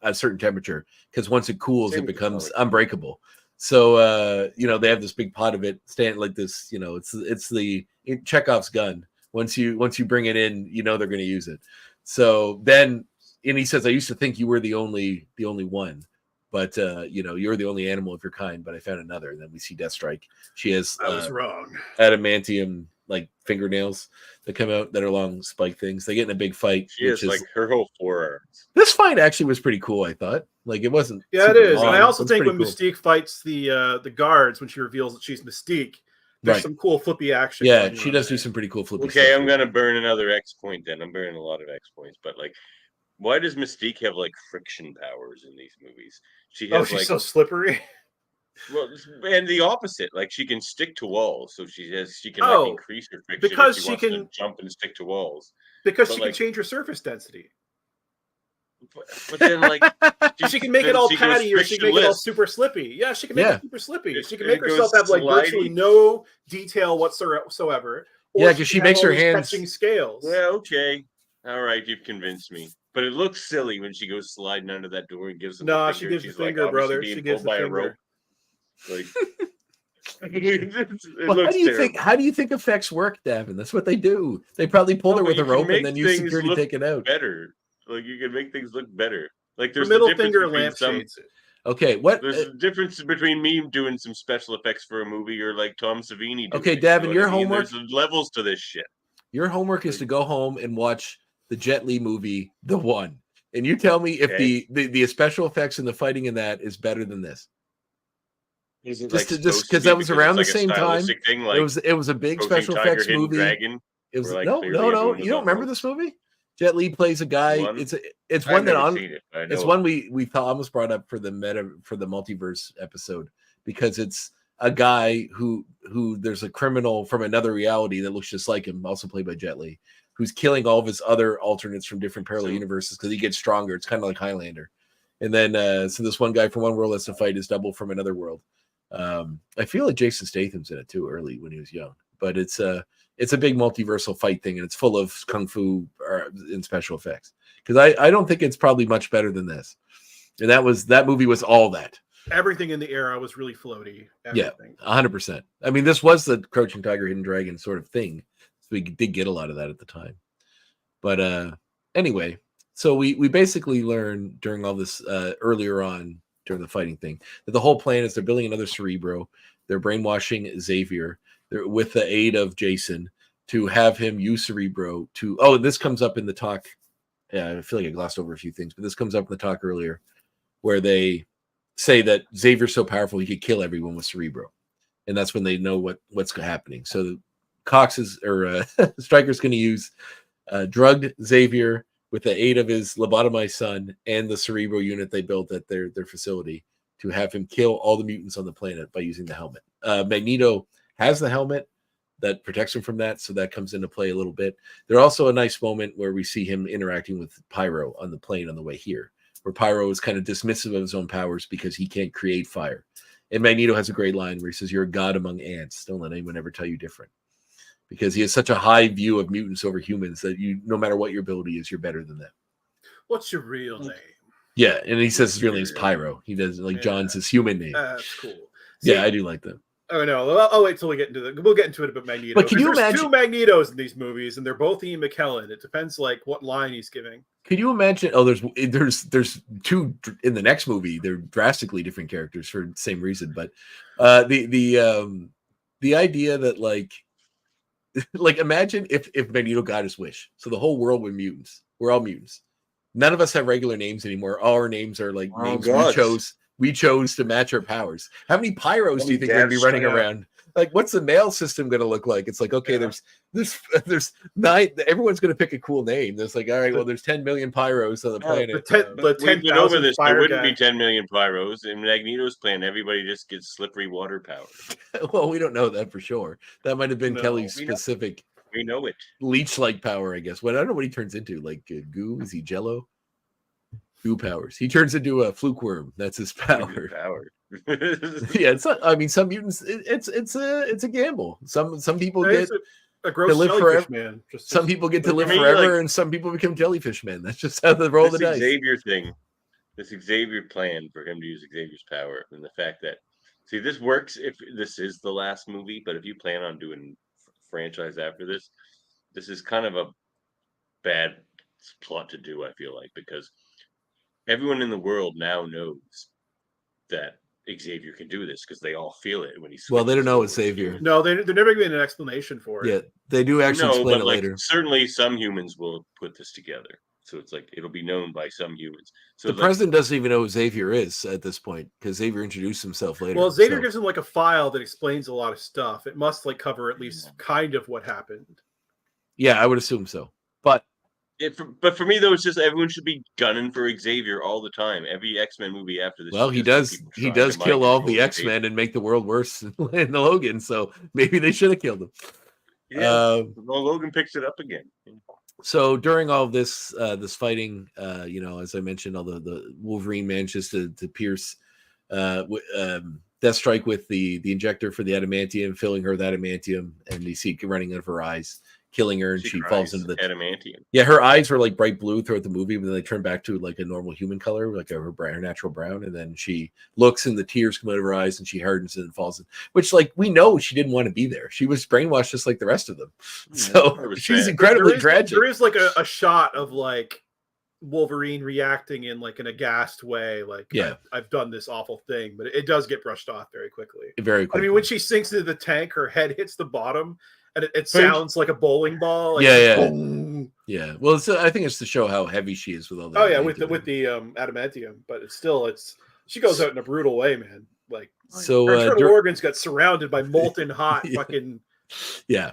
at a certain temperature, because once it cools, it becomes unbreakable. So, they have this big pot of it stand like this, it's Chekhov's gun. Once you bring it in, they're going to use it. So then, and he says, I used to think you were the only one, but you're the only animal of your kind, but I found another. And then we see Deathstrike. She has I was wrong. Adamantium like fingernails that come out that are long spike things. They get in a big fight. She has like her whole forearms. This fight actually was pretty cool. I thought like it wasn't. Yeah, it is. Long, and I also it's think when cool. Mystique fights the guards when she reveals that she's Mystique, there's some cool flippy action. Yeah, she does do some pretty cool flippy. Okay, I'm gonna burn another X point then. I'm burning a lot of X points, but like, why does Mystique have like friction powers in these movies? She has she's like so slippery. Well, and the opposite, like she can stick to walls, so she can like increase her friction because if she wants to jump and stick to walls. Because she can change her surface density. But then, like, she can make it all patty, or she can make it all super slippy. Yeah, she can make it super slippy. She can make herself have like virtually no detail whatsoever. Yeah, because she makes her hands catching scales. Yeah, okay, all right, you've convinced me. But it looks silly when she goes sliding under that door and gives them. No, she gives the finger, brother. She gives the finger. Like, how do you think effects work, Davan? That's what they do. They probably pulled her with a rope and then use security to take it out. Better. Like you can make things look better. Like there's the middle finger lampshades. Okay, there's a difference between me doing some special effects for a movie or like Tom Savini. Okay, Davan, your homework. There's levels to this shit. Your homework is to go home and watch the Jet Li movie, The One, and you tell me if the special effects and the fighting in that is better than this. Just because that was around the same time. Thing, like it was a big special effects movie. Dragon, it was no. You don't remember this movie? Jet Li plays a guy. It's one that it's one we almost brought up for the multiverse episode because it's a guy who there's a criminal from another reality that looks just like him, also played by Jet Li, who's killing all of his other alternates from different parallel universes because he gets stronger. It's kind of like Highlander. And then so this one guy from one world has to fight his double from another world. I feel like Jason Statham's in it too early when he was young, but it's a big multiversal fight thing and it's full of kung fu and special effects because I don't think it's probably much better than this. And that movie was all that. Everything in the era was really floaty. Everything. Yeah, 100%. I mean, this was the Crouching Tiger, Hidden Dragon sort of thing. So we did get a lot of that at the time. But anyway, so we basically learned during all this earlier on during the fighting thing that the whole plan is they're building another Cerebro. They're brainwashing Xavier with the aid of Jason to have him use Cerebro to. Oh, this comes up in the talk. Yeah, I feel like I glossed over a few things, but this comes up in the talk earlier where they say that Xavier's so powerful he could kill everyone with Cerebro, and that's when they know what's happening. So Cox Stryker's going to use drugged Xavier with the aid of his lobotomized son and the Cerebro unit they built at their facility to have him kill all the mutants on the planet by using the helmet. Magneto has the helmet that protects him from that, so that comes into play a little bit. There's also a nice moment where we see him interacting with Pyro on the plane on the way here, where Pyro is kind of dismissive of his own powers because he can't create fire. And Magneto has a great line where he says, "You're a god among ants. Don't let anyone ever tell you different." Because he has such a high view of mutants over humans that no matter what your ability is, you're better than them. What's your real name? Yeah, and he says his real name is Pyro. He does John's his human name. That's cool. Yeah, I do like that. Oh no, I'll wait till we get into the. We'll get into it about Magneto. But can you imagine two Magnetos in these movies, and they're both Ian McKellen. It depends like what line he's giving. Could you imagine? Oh, there's two in the next movie. They're drastically different characters for the same reason. But the idea that like imagine if Magneto got his wish, so the whole world were mutants. We're all mutants. None of us have regular names anymore. All our names are like names we chose to match our powers. How many Pyros do you think are going to be running around? Like, what's the mail system going to look like? It's like, okay, there's 9. Everyone's going to pick a cool name. There's like, all right, well, there's 10 million Pyros on the planet. We've been over this. There wouldn't be 10 million Pyros. In Magneto's plan, everybody just gets slippery water power. Well, we don't know that for sure. That might have been Kelly's specific. We know it. Leech-like power, I guess. I don't know what he turns into. Like goo? Is he Jello? Goo powers. He turns into a fluke worm. That's his power. Yeah, it's not. I mean, some mutants. It's a gamble. Some people get a gross to live forever. Man. Some people get to live forever, and some people become jellyfish men. That's just how they roll the dice. Xavier thing. This Xavier plan for him to use Xavier's power, and the fact that this works if this is the last movie, but if you plan on doing franchise after this is kind of a bad plot to do, I feel like, because everyone in the world now knows that Xavier can do this because they all feel it when he's. Well, they don't know it's Xavier. No, they're never giving an explanation for it. Yeah, they do actually explain it like, later. Certainly, some humans will put this together, so it's like it'll be known by some humans. So the president doesn't even know who Xavier is at this point because Xavier introduced himself later. Well, Xavier gives him like a file that explains a lot of stuff. It must like cover at least kind of what happened. Yeah, I would assume so. But for me, though, it's just everyone should be gunning for Xavier all the time. Every X-Men movie after this. Well, he does kill all the X-Men and make the world worse in the Logan. So maybe they should have killed him. Yeah, Logan picks it up again. So during all of this this fighting, as I mentioned, all the Wolverine manages to pierce Deathstrike with the injector for the adamantium, filling her with adamantium, and you see it running out of her eyes, killing her, and she falls into the adamantium. Yeah, her eyes were like bright blue throughout the movie, but then they turn back to like a normal human color, like her natural brown, and then she looks and the tears come out of her eyes, and she hardens and falls in. Which, like, we know she didn't want to be there. She was brainwashed just like the rest of them. So she's incredibly tragic. There is like a shot of like Wolverine reacting in like an aghast way, like, yeah, I've done this awful thing, but it does get brushed off very quickly. Very quickly. I mean, when she sinks into the tank, her head hits the bottom, and it sounds like a bowling ball. Like, yeah. Boom. Yeah. Well, I think it's to show how heavy she is with all that. Oh yeah, with the adamantium, but she goes out in a brutal way, man. Like, so her internal organs got surrounded by molten hot fucking. Yeah.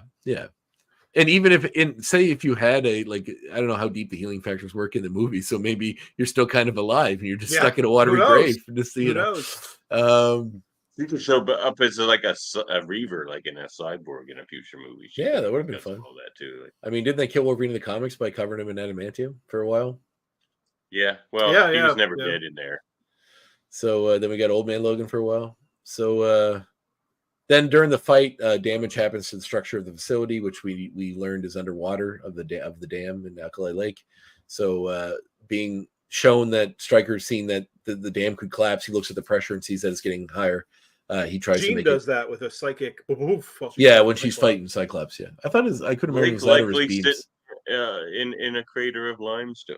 And even if you had I don't know how deep the healing factors work in the movie, so maybe you're still kind of alive and you're just stuck in a watery grave. Just Who knows? You could show up as like a Reaver, like in a Cyborg in a future movie. Yeah, that would have been fun. All that too. Like, I mean, didn't they kill Wolverine in the comics by covering him in adamantium for a while? Yeah, well, he was never dead in there. So then we got Old Man Logan for a while. So then during the fight, damage happens to the structure of the facility, which we learned is underwater of the dam in Alkali Lake. So being shown that Stryker's seen that the dam could collapse, he looks at the pressure and sees that it's getting higher. He tries Jean to make does that with a psychic. Yeah, when she's fighting Cyclops. Yeah, I couldn't remember his likely sit in a crater of limestone.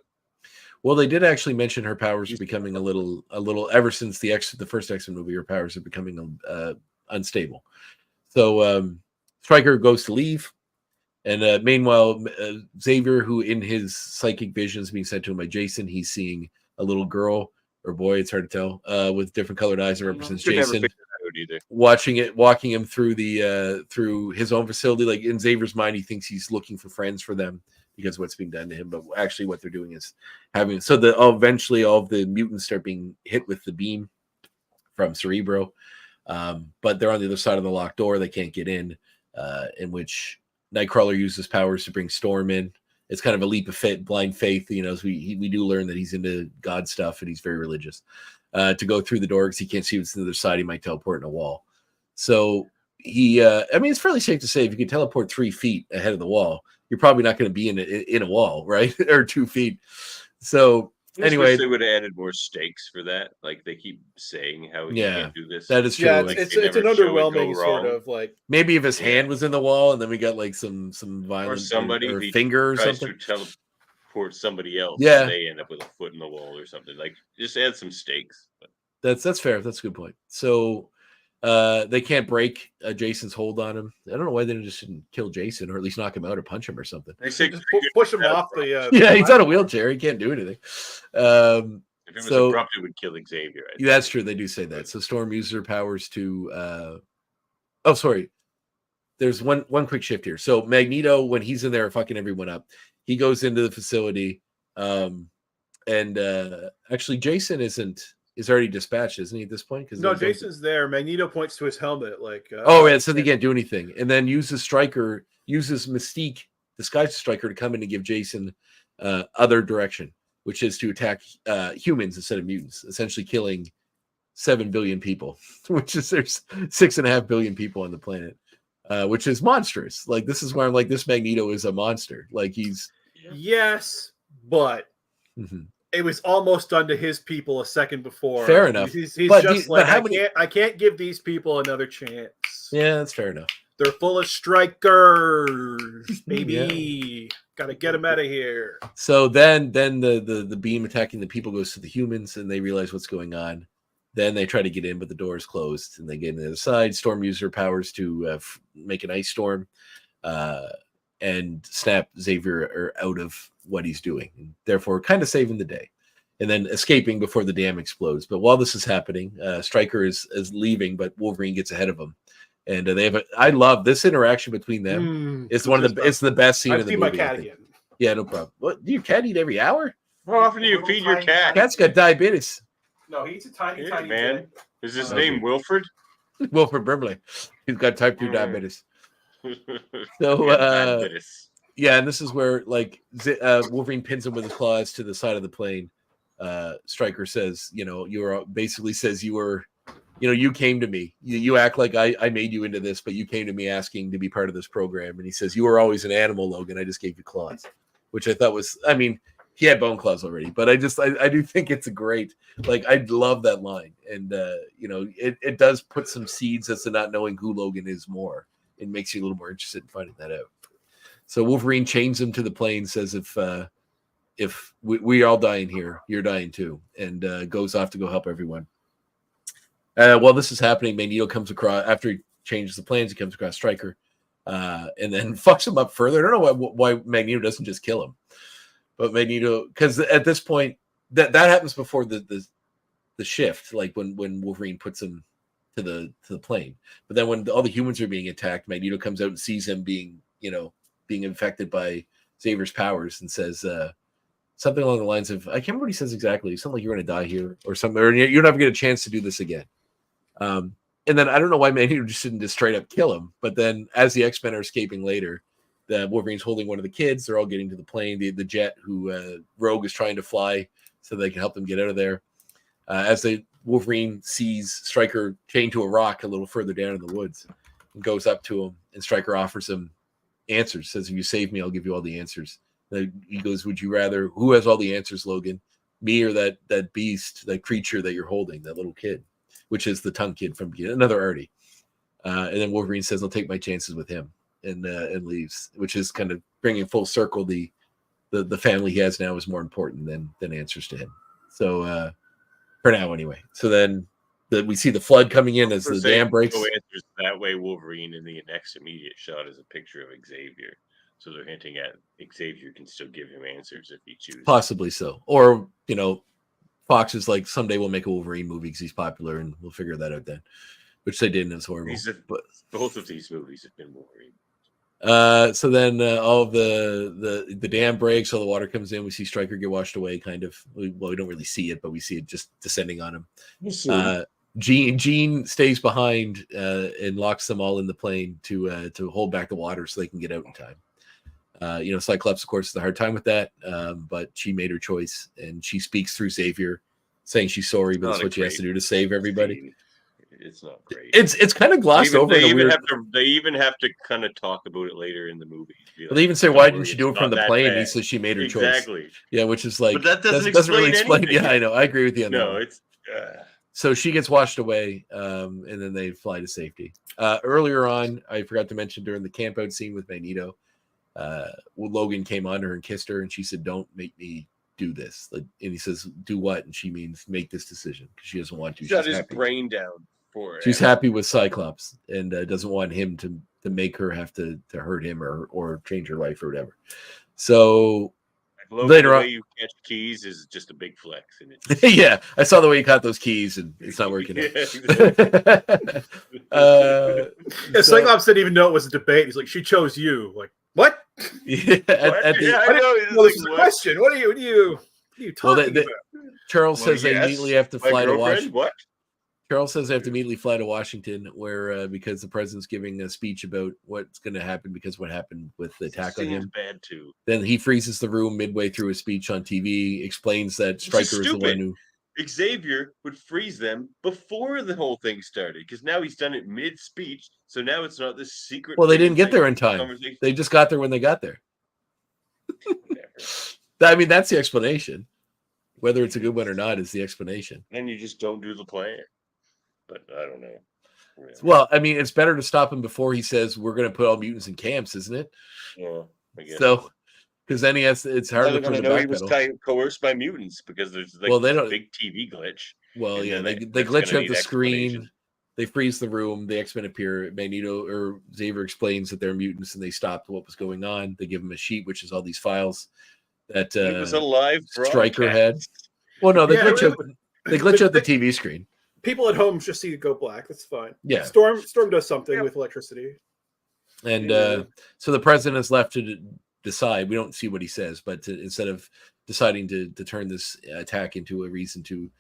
Well, they did actually mention her powers are becoming a little ever since the first X-Men movie. Her powers are becoming unstable. So Stryker goes to leave, and meanwhile, Xavier, who in his psychic visions being sent to him by Jason, he's seeing a little girl or boy, it's hard to tell, with different colored eyes that represents Jason. Walking him through through his own facility. Like in Xavier's mind, he thinks he's looking for friends for them because of what's being done to him, but actually what they're doing is having eventually all of the mutants start being hit with the beam from Cerebro. But they're on the other side of the locked door. They can't get in which Nightcrawler uses powers to bring Storm in. It's kind of a leap of blind faith, as we do learn that he's into God stuff and he's very religious. To go through the door because he can't see what's on the other side. He might teleport in a wall. So it's fairly safe to say if you can teleport 3 feet ahead of the wall, you're probably not going to be in a wall, right? Or 2 feet. So anyway, they would have added more stakes for that. Like they keep saying how he can't do this. That is true. Yeah, it's an underwhelming sort of like. Maybe if his hand was in the wall, and then we got like some violent or somebody or finger or something. To teleport somebody else. Yeah, and they end up with a foot in the wall or something. Like just add some stakes. But. That's fair. That's a good point. So they can't break Jason's hold on him. I don't know why they just didn't kill Jason or at least knock him out or punch him or something. They say just push him off the. Yeah, he's on a wheelchair. He can't do anything. If it was abrupt, it would kill Xavier. That's true. They do say that. So Storm uses her powers to. There's one quick shift here. So Magneto, when he's in there fucking everyone up, he goes into the facility, and actually Jason is already dispatched, isn't he, at this point? No, Jason's there. Magneto points to his helmet, like. So they can't do anything, and then uses Mystique, disguised Stryker, to come in and give Jason other direction, which is to attack humans instead of mutants, essentially killing 7 billion people, which is there's 6.5 billion people on the planet, which is monstrous. Like this is where I'm like, this Magneto is a monster. Like he's yes, but. Mm-hmm. It was almost done to his people a second before. Fair enough. He's just like, I can't give these people another chance. Yeah, that's fair enough. They're full of strikers, baby. Got to get them out of here. So then the beam attacking the people goes to the humans, and they realize what's going on. Then they try to get in, but the door is closed, and they get in the other side. Storm uses her powers to make an ice storm and snap Xavier out of what he's doing, and therefore kind of saving the day. And then escaping before the dam explodes. But while this is happening, Stryker is leaving, but Wolverine gets ahead of him. And they have I love this interaction between them. It's it's the best scene I've of the seen movie. my cat again. Yeah, no problem. What, do your cat eat every hour? How often do you feed your cat? Cat's got diabetes. No, he eats a tiny Man, bit. is his name Wilford? Wilford Brimley. He's got type 2 diabetes. So, Diabetes. yeah, and this is where Wolverine pins him with his claws to the side of the plane. Stryker says, you came to me. You act like I made you into this, but you came to me asking to be part of this program. And he says, you were always an animal, Logan. I just gave you claws, which I thought was, I mean, he had bone claws already, but I do think it's a great, I love that line. And, it does put some seeds as to not knowing who Logan is more. It makes you a little more interested in finding that out. So Wolverine chains him to the plane, says if we all dying here, you're dying too, and goes off to go help everyone. While this is happening, Magneto comes across, after he changes the plans, he comes across Stryker, and then fucks him up further. I don't know why Magneto doesn't just kill him, but Magneto, because at this point that happens before the shift, like when Wolverine puts him to the plane. But then when all the humans are being attacked, Magneto comes out and sees him being infected by Xavier's powers and says something along the lines of, I can't remember what he says exactly. Something like, you're going to die here or something, or you're never get a chance to do this again. And then I don't know why Magneto just didn't just straight up kill him. But then as the X-Men are escaping later, the Wolverine's holding one of the kids. They're all getting to the plane, the jet who Rogue is trying to fly so they can help them get out of there. Wolverine sees Stryker chained to a rock a little further down in the woods and goes up to him, and Stryker offers him answers, says, if you save me, I'll give you all the answers. He goes, would you rather, who has all the answers, Logan, me or that beast, that creature that you're holding, that little kid, which is the tongue kid from another Artie. And then Wolverine says, I'll take my chances with him, and leaves, which is kind of bringing full circle. The family he has now is more important than answers to him. So for now anyway. So then we see the flood coming in as the dam breaks. No answers that way. Wolverine in the next immediate shot is a picture of Xavier. So they're hinting at Xavier can still give him answers if he chooses. Possibly so. Or, Fox is like, someday we'll make a Wolverine movie because he's popular and we'll figure that out then. Which they did, and it's horrible. Both of these movies have been Wolverine. So then all of the dam breaks, all the water comes in. We see Stryker get washed away, kind of. We don't really see it, but we see it just descending on him. Jean stays behind and locks them all in the plane to hold back the water so they can get out in time. Cyclops, of course, has a hard time with that, but she made her choice, and she speaks through Xavier, saying she's sorry, but that's what she has to do to save everybody. It's not great. It's kind of glossed over. They even have to kind of talk about it later in the movie. They even say, "Why didn't she do it from the plane?" And he says she made her choice. Exactly. Yeah, which is like, but that doesn't really explain. anything. Yeah, I know. I agree with you on that. No, it's. So she gets washed away, and then they fly to safety. Earlier on, I forgot to mention during the campout scene with Magneto, Logan came on her and kissed her, and she said, "Don't make me do this." And he says, "Do what?" And she means make this decision because she doesn't want to. Shut his brain down. She's happy with Cyclops and doesn't want him to make her have to hurt him or change her life or whatever. So later on, the way you catch keys is just a big flex. Yeah, I saw the way you caught those keys, and it's not working. Cyclops didn't even know it was a debate. He's like, "She chose you." Like, what? Yeah, I know. This is a question. What are you talking about? Charles says they immediately have to fly to Washington. What? Charles says they have to immediately fly to Washington, where because the president's giving a speech about what's going to happen because what happened with the attack on him. Bad too. Then he freezes the room midway through his speech on TV, explains that Stryker is the one who. Xavier would freeze them before the whole thing started because now he's done it mid-speech, so now it's not this secret. Well, they didn't get there in time. They just got there when they got there. I mean, that's the explanation. Whether it's a good one or not is the explanation. And you just don't do the plan. But I don't know. Yeah. Well, I mean, it's better to stop him before he says we're going to put all mutants in camps, isn't it? Yeah, I guess. So, because then it's hard They're for him gonna to know he was backpedal. coerced by mutants because there's like Well, they this don't. big TV glitch. Well, and yeah, then they that's glitch gonna out need the screen. explanation. They freeze the room. The X-Men appear. Magneto or Xavier explains that they're mutants and they stopped what was going on. They give him a sheet, which is all these files that It was a live Stryker had. broadcast. Well, no, they Yeah, glitch out. They glitch out the TV screen. People at home just see it go black. That's fine. Yeah. Storm does something with electricity. And Yeah. so the president is left to decide. We don't see what he says, but instead of deciding to turn this attack into a reason to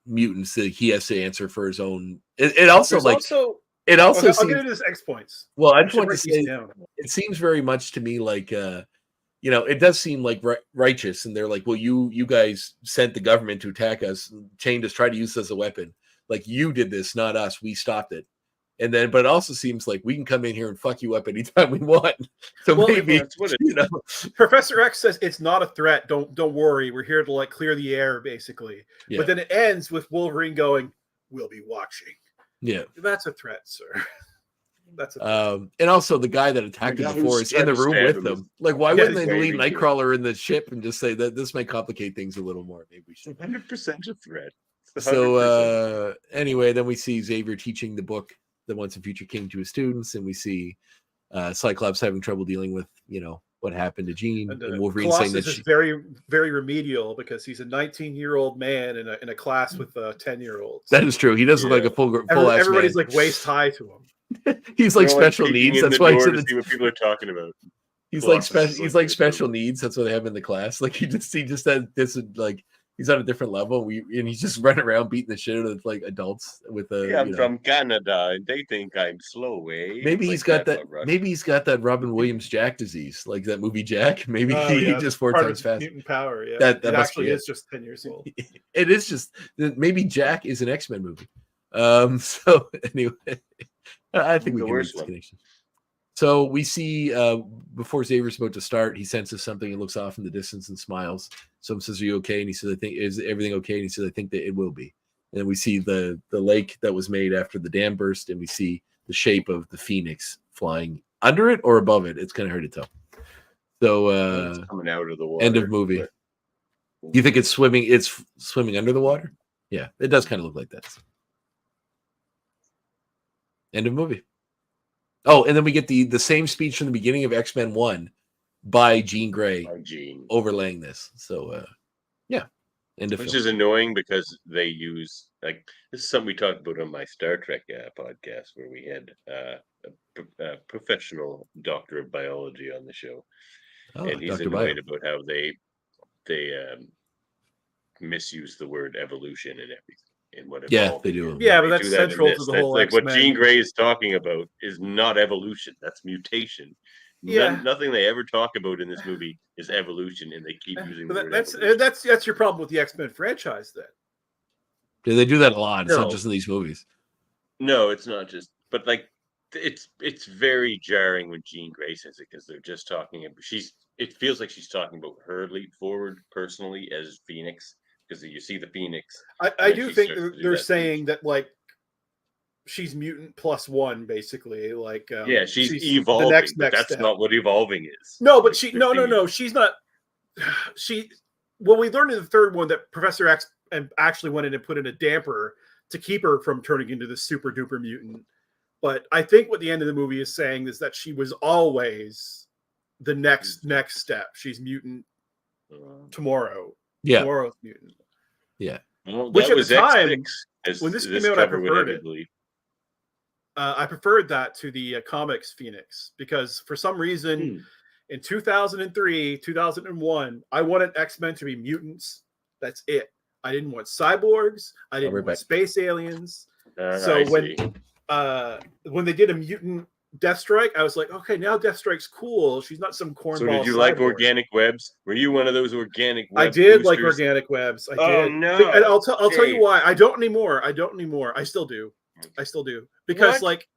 mutants, he has to answer for his own. It also There's like also, it also I'll seems. get into this X points. Well, I I just should want to write these say down. it seems very much to me like it does seem like righteous, and they're like, well, you guys sent the government to attack us, chained us, tried to use us as a weapon. Like, you did this, not us. We stopped it. And then, but it also seems like we can come in here and fuck you up anytime we want. So Well, maybe that's what it Professor X says it's not a threat. Don't worry. We're here to like clear the air, basically. Yeah. But then it ends with Wolverine going, "We'll be watching." Yeah. That's a threat, sir. That's a threat. And also the guy that attacked The him guy before who's is in the trying to room stab with him them. Like, why Yeah, wouldn't they leave waving to him. Nightcrawler in the ship and just say that this might complicate things a little more? Maybe we should. 100% a threat. It's 100%. So anyway, then we see Xavier teaching the book, The Once and Future King, to his students, and we see Cyclops having trouble dealing with what happened to Jean, and Wolverine saying Colossus that is very, very remedial because he's a 19-year-old man in a class with 10-year-olds. that is true. He does look like a full ass Everybody's man. like waist high to him. He's like They're, special peeking needs. in That's the why he's door in to the see what people are talking about. He's Colossus like is he's like like this special movie. needs. That's what they have in the class. Like he just had this like he's on a different level. And he's just running around beating the shit out of like adults with a. Yeah, I'm from Canada, and they think I'm slow, eh? Maybe It's he's like got that, that. but Maybe he's got that Robin Williams Jack disease, like that movie Jack. Maybe Oh, he yeah, just four part times of fast. mutant power. Yeah, That it must actually be is it. just 10 years old. It is just maybe Jack is an X-Men movie. So anyway, I think we The can make worst this one. connection. So we see before Xavier's about to start, he senses something and looks off in the distance and smiles. Someone says, "Are you okay?" And he says, "I think is everything okay?" And he says, "I think that it will be." And then we see the lake that was made after the dam burst, and we see the shape of the Phoenix flying under it or above it. It's kind of hard to tell. So It's coming out of the water. end of movie. but- You think it's swimming? It's swimming under the water. Yeah, it does kind of look like that. End of movie. Oh, and then we get the same speech from the beginning of X-Men 1 by Jean Grey by Jean. overlaying this. So yeah, end of Which film. is annoying because they use like this is something we talked about on my Star Trek podcast where we had a professional doctor of biology on the show, Oh, and he's Dr. Bio. annoyed about how they misuse the word evolution and everything and what Yeah, evolving they do. is. Yeah, but They that's do that in central to this. the That's whole like what X-Men. Jean Grey is talking about is not evolution. That's mutation. Yeah. Nothing they ever talk about in this movie is evolution, and they keep using the But word that's evolution. that's your problem with the X-Men franchise, then. Yeah, they do that a lot. It's No. not just in these movies. No, it's not just, but like it's very jarring when Jean Grey says it because they're just talking about it feels like she's talking about her leap forward personally as Phoenix because you see the Phoenix. I And do she think starts to do they're that saying that like she's mutant +1, basically. Like Yeah, she's the evolving, next but that's step. not what evolving is. No, but Like, she they're no being- she's not. She well, we learned in the third one that Professor X and actually went in and put in a damper to keep her from turning into this super duper mutant. But I think what the end of the movie is saying is that she was always the next step. She's mutant tomorrow. Yeah. Tomorrow's mutant. Well, Which that at was the time, X6, when this as came out, I cover would preferred have it. believe. I preferred that to the comics Phoenix because for some reason in 2003, 2001, I wanted X-Men to be mutants. That's it. I didn't want cyborgs. I didn't right want back. space aliens. I So see. when they did a mutant Deathstrike, I was like, okay, now Deathstrike's cool. She's not some cornball. So did you like cyborg. organic webs? Were you one of those organic I web did like boosters? organic webs. I Oh, did. no. And I'll tell you Dave. why. I don't anymore. I still do. Because What? like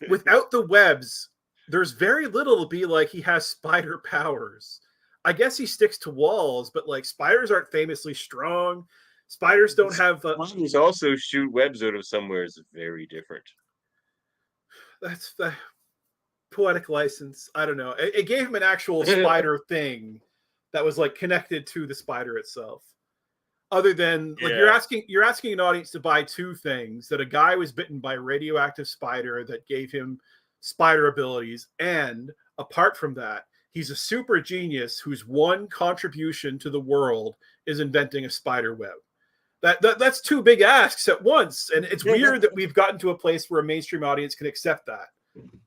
without the webs, there's very little to be like he has spider powers. I guess he sticks to walls, but like spiders aren't famously strong. Spiders don't have. Spiders also shoot webs out of somewhere is very different. That's the. poetic license. I don't know. It gave him an actual spider thing that was like connected to the spider itself. Other than like you're asking an audience to buy two things: that a guy was bitten by a radioactive spider that gave him spider abilities, and apart from that, he's a super genius whose one contribution to the world is inventing a spider web. That's two big asks at once, and it's weird that we've gotten to a place where a mainstream audience can accept that.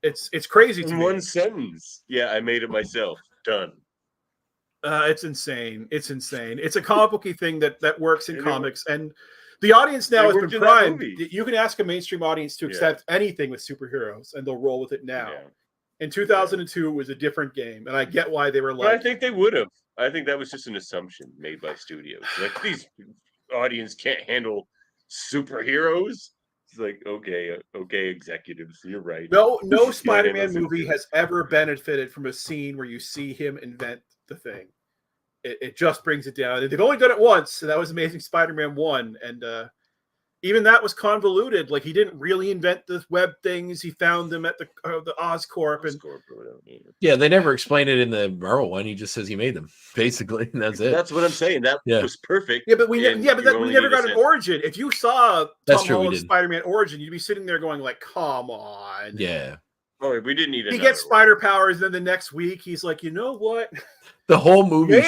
It's crazy to in me. one sentence. Yeah, I made it myself. Done. It's insane. It's insane. It's a comic booky thing that works in comics, and the audience now has been primed. You can ask a mainstream audience to accept anything with superheroes, and they'll roll with it now. Yeah. In 2002, it was a different game, and I get why they were like. But I think they would have. I think that was just an assumption made by studios. Like, these audience can't handle superheroes. It's like, okay, executives, you're right. No Spider-Man movie has ever benefited from a scene where you see him invent the thing. It just brings it down. They've only done it once, and that was Amazing Spider-Man 1, and even that was convoluted. Like, he didn't really invent the web things. He found them at the Oscorp. Yeah, they never explain it in the Marvel one. He just says he made them, basically, and that's it. That's what I'm saying. That was perfect. Yeah, but we never got an origin. If you saw Tom Holland's Spider-Man origin, you'd be sitting there going like, "Come on." Yeah. Oh, we didn't need. He gets spider powers, and then the next week he's like, "You know what? The whole movie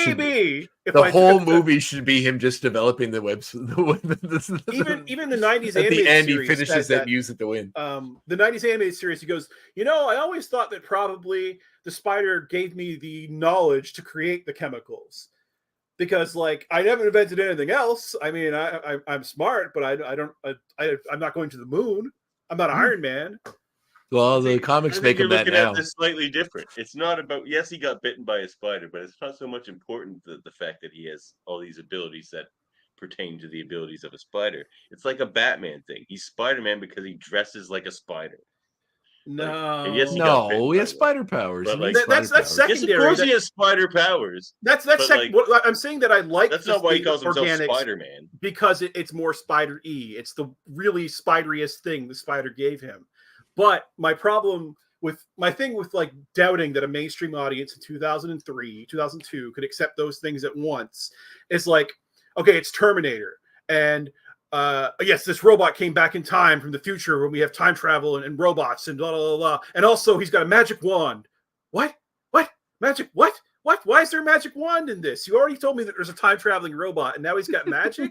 should be him just developing the webs. Even the 90s at the end, series he finishes that music to win. The 90s animated series, he goes, I always thought that probably the spider gave me the knowledge to create the chemicals, because like I never invented anything else. I mean, I'm smart, but I'm not going to the moon. I'm not Iron Man. Well, the comics make him that now. At this slightly different. It's not about, yes, he got bitten by a spider, but it's not so much important the fact that he has all these abilities that pertain to the abilities of a spider. It's like a Batman thing. He's Spider-Man because he dresses like a spider. No, he has spider powers. That's secondary. Yes, of course he has spider powers. That's second. I'm saying that I like. That's not why he calls himself Spider-Man. Because it's more spider-y. It's the really spideriest thing the spider gave him. But my thing with like doubting that a mainstream audience in 2003, 2002 could accept those things at once is like, okay, it's Terminator. And yes, this robot came back in time from the future when we have time travel and robots and blah, blah, blah. And also he's got a magic wand. What? Magic? What? Why is there a magic wand in this? You already told me that there's a time traveling robot and now he's got magic?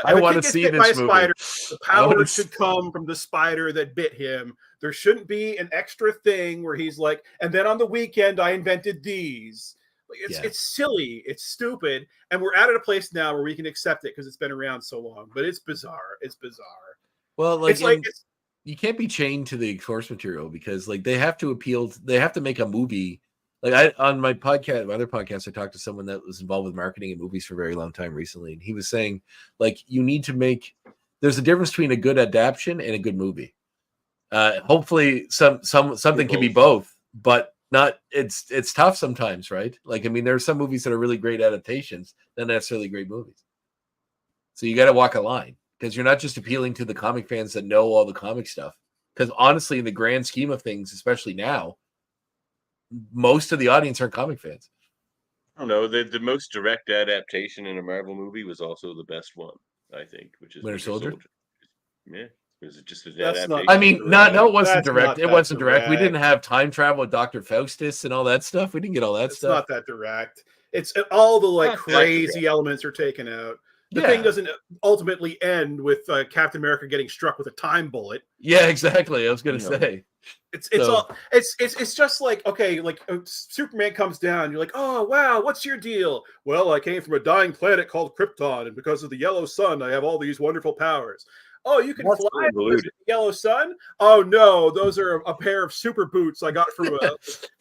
I want to see this movie. Spider, the power should come from the spider that bit him. There shouldn't be an extra thing where he's like, and then on the weekend I invented these. Like, it's silly, it's stupid, and we're at a place now where we can accept it because it's been around so long. But it's bizarre. It's bizarre. Well, you can't be chained to the source material because like they have to make a movie. Like on my other podcast, I talked to someone that was involved with marketing and movies for a very long time recently, and he was saying, like, you need to there's a difference between a good adaptation and a good movie. Hopefully, something can be both, but not. It's tough sometimes, right? Like, I mean, there are some movies that are really great adaptations, not necessarily great movies. So you got to walk a line because you're not just appealing to the comic fans that know all the comic stuff. Because honestly, in the grand scheme of things, especially now, most of the audience aren't comic fans. I don't know. The most direct adaptation in a Marvel movie was also the best one, I think, which is Winter Soldier. Yeah, was it just an adaptation? No, it wasn't direct. It wasn't direct. We didn't have time travel with Dr. Faustus and all that stuff. We didn't get all that stuff. It's not that direct. It's all the crazy elements are taken out. The thing doesn't ultimately end with Captain America getting struck with a time bullet. Yeah, exactly. I was going to say. It's just like, okay, like Superman comes down, you're like, oh wow, what's your deal? Well, I came from a dying planet called Krypton, and because of the yellow sun, I have all these wonderful powers. Oh, you can fly because of the yellow sun? Oh no, those are a pair of super boots I got from a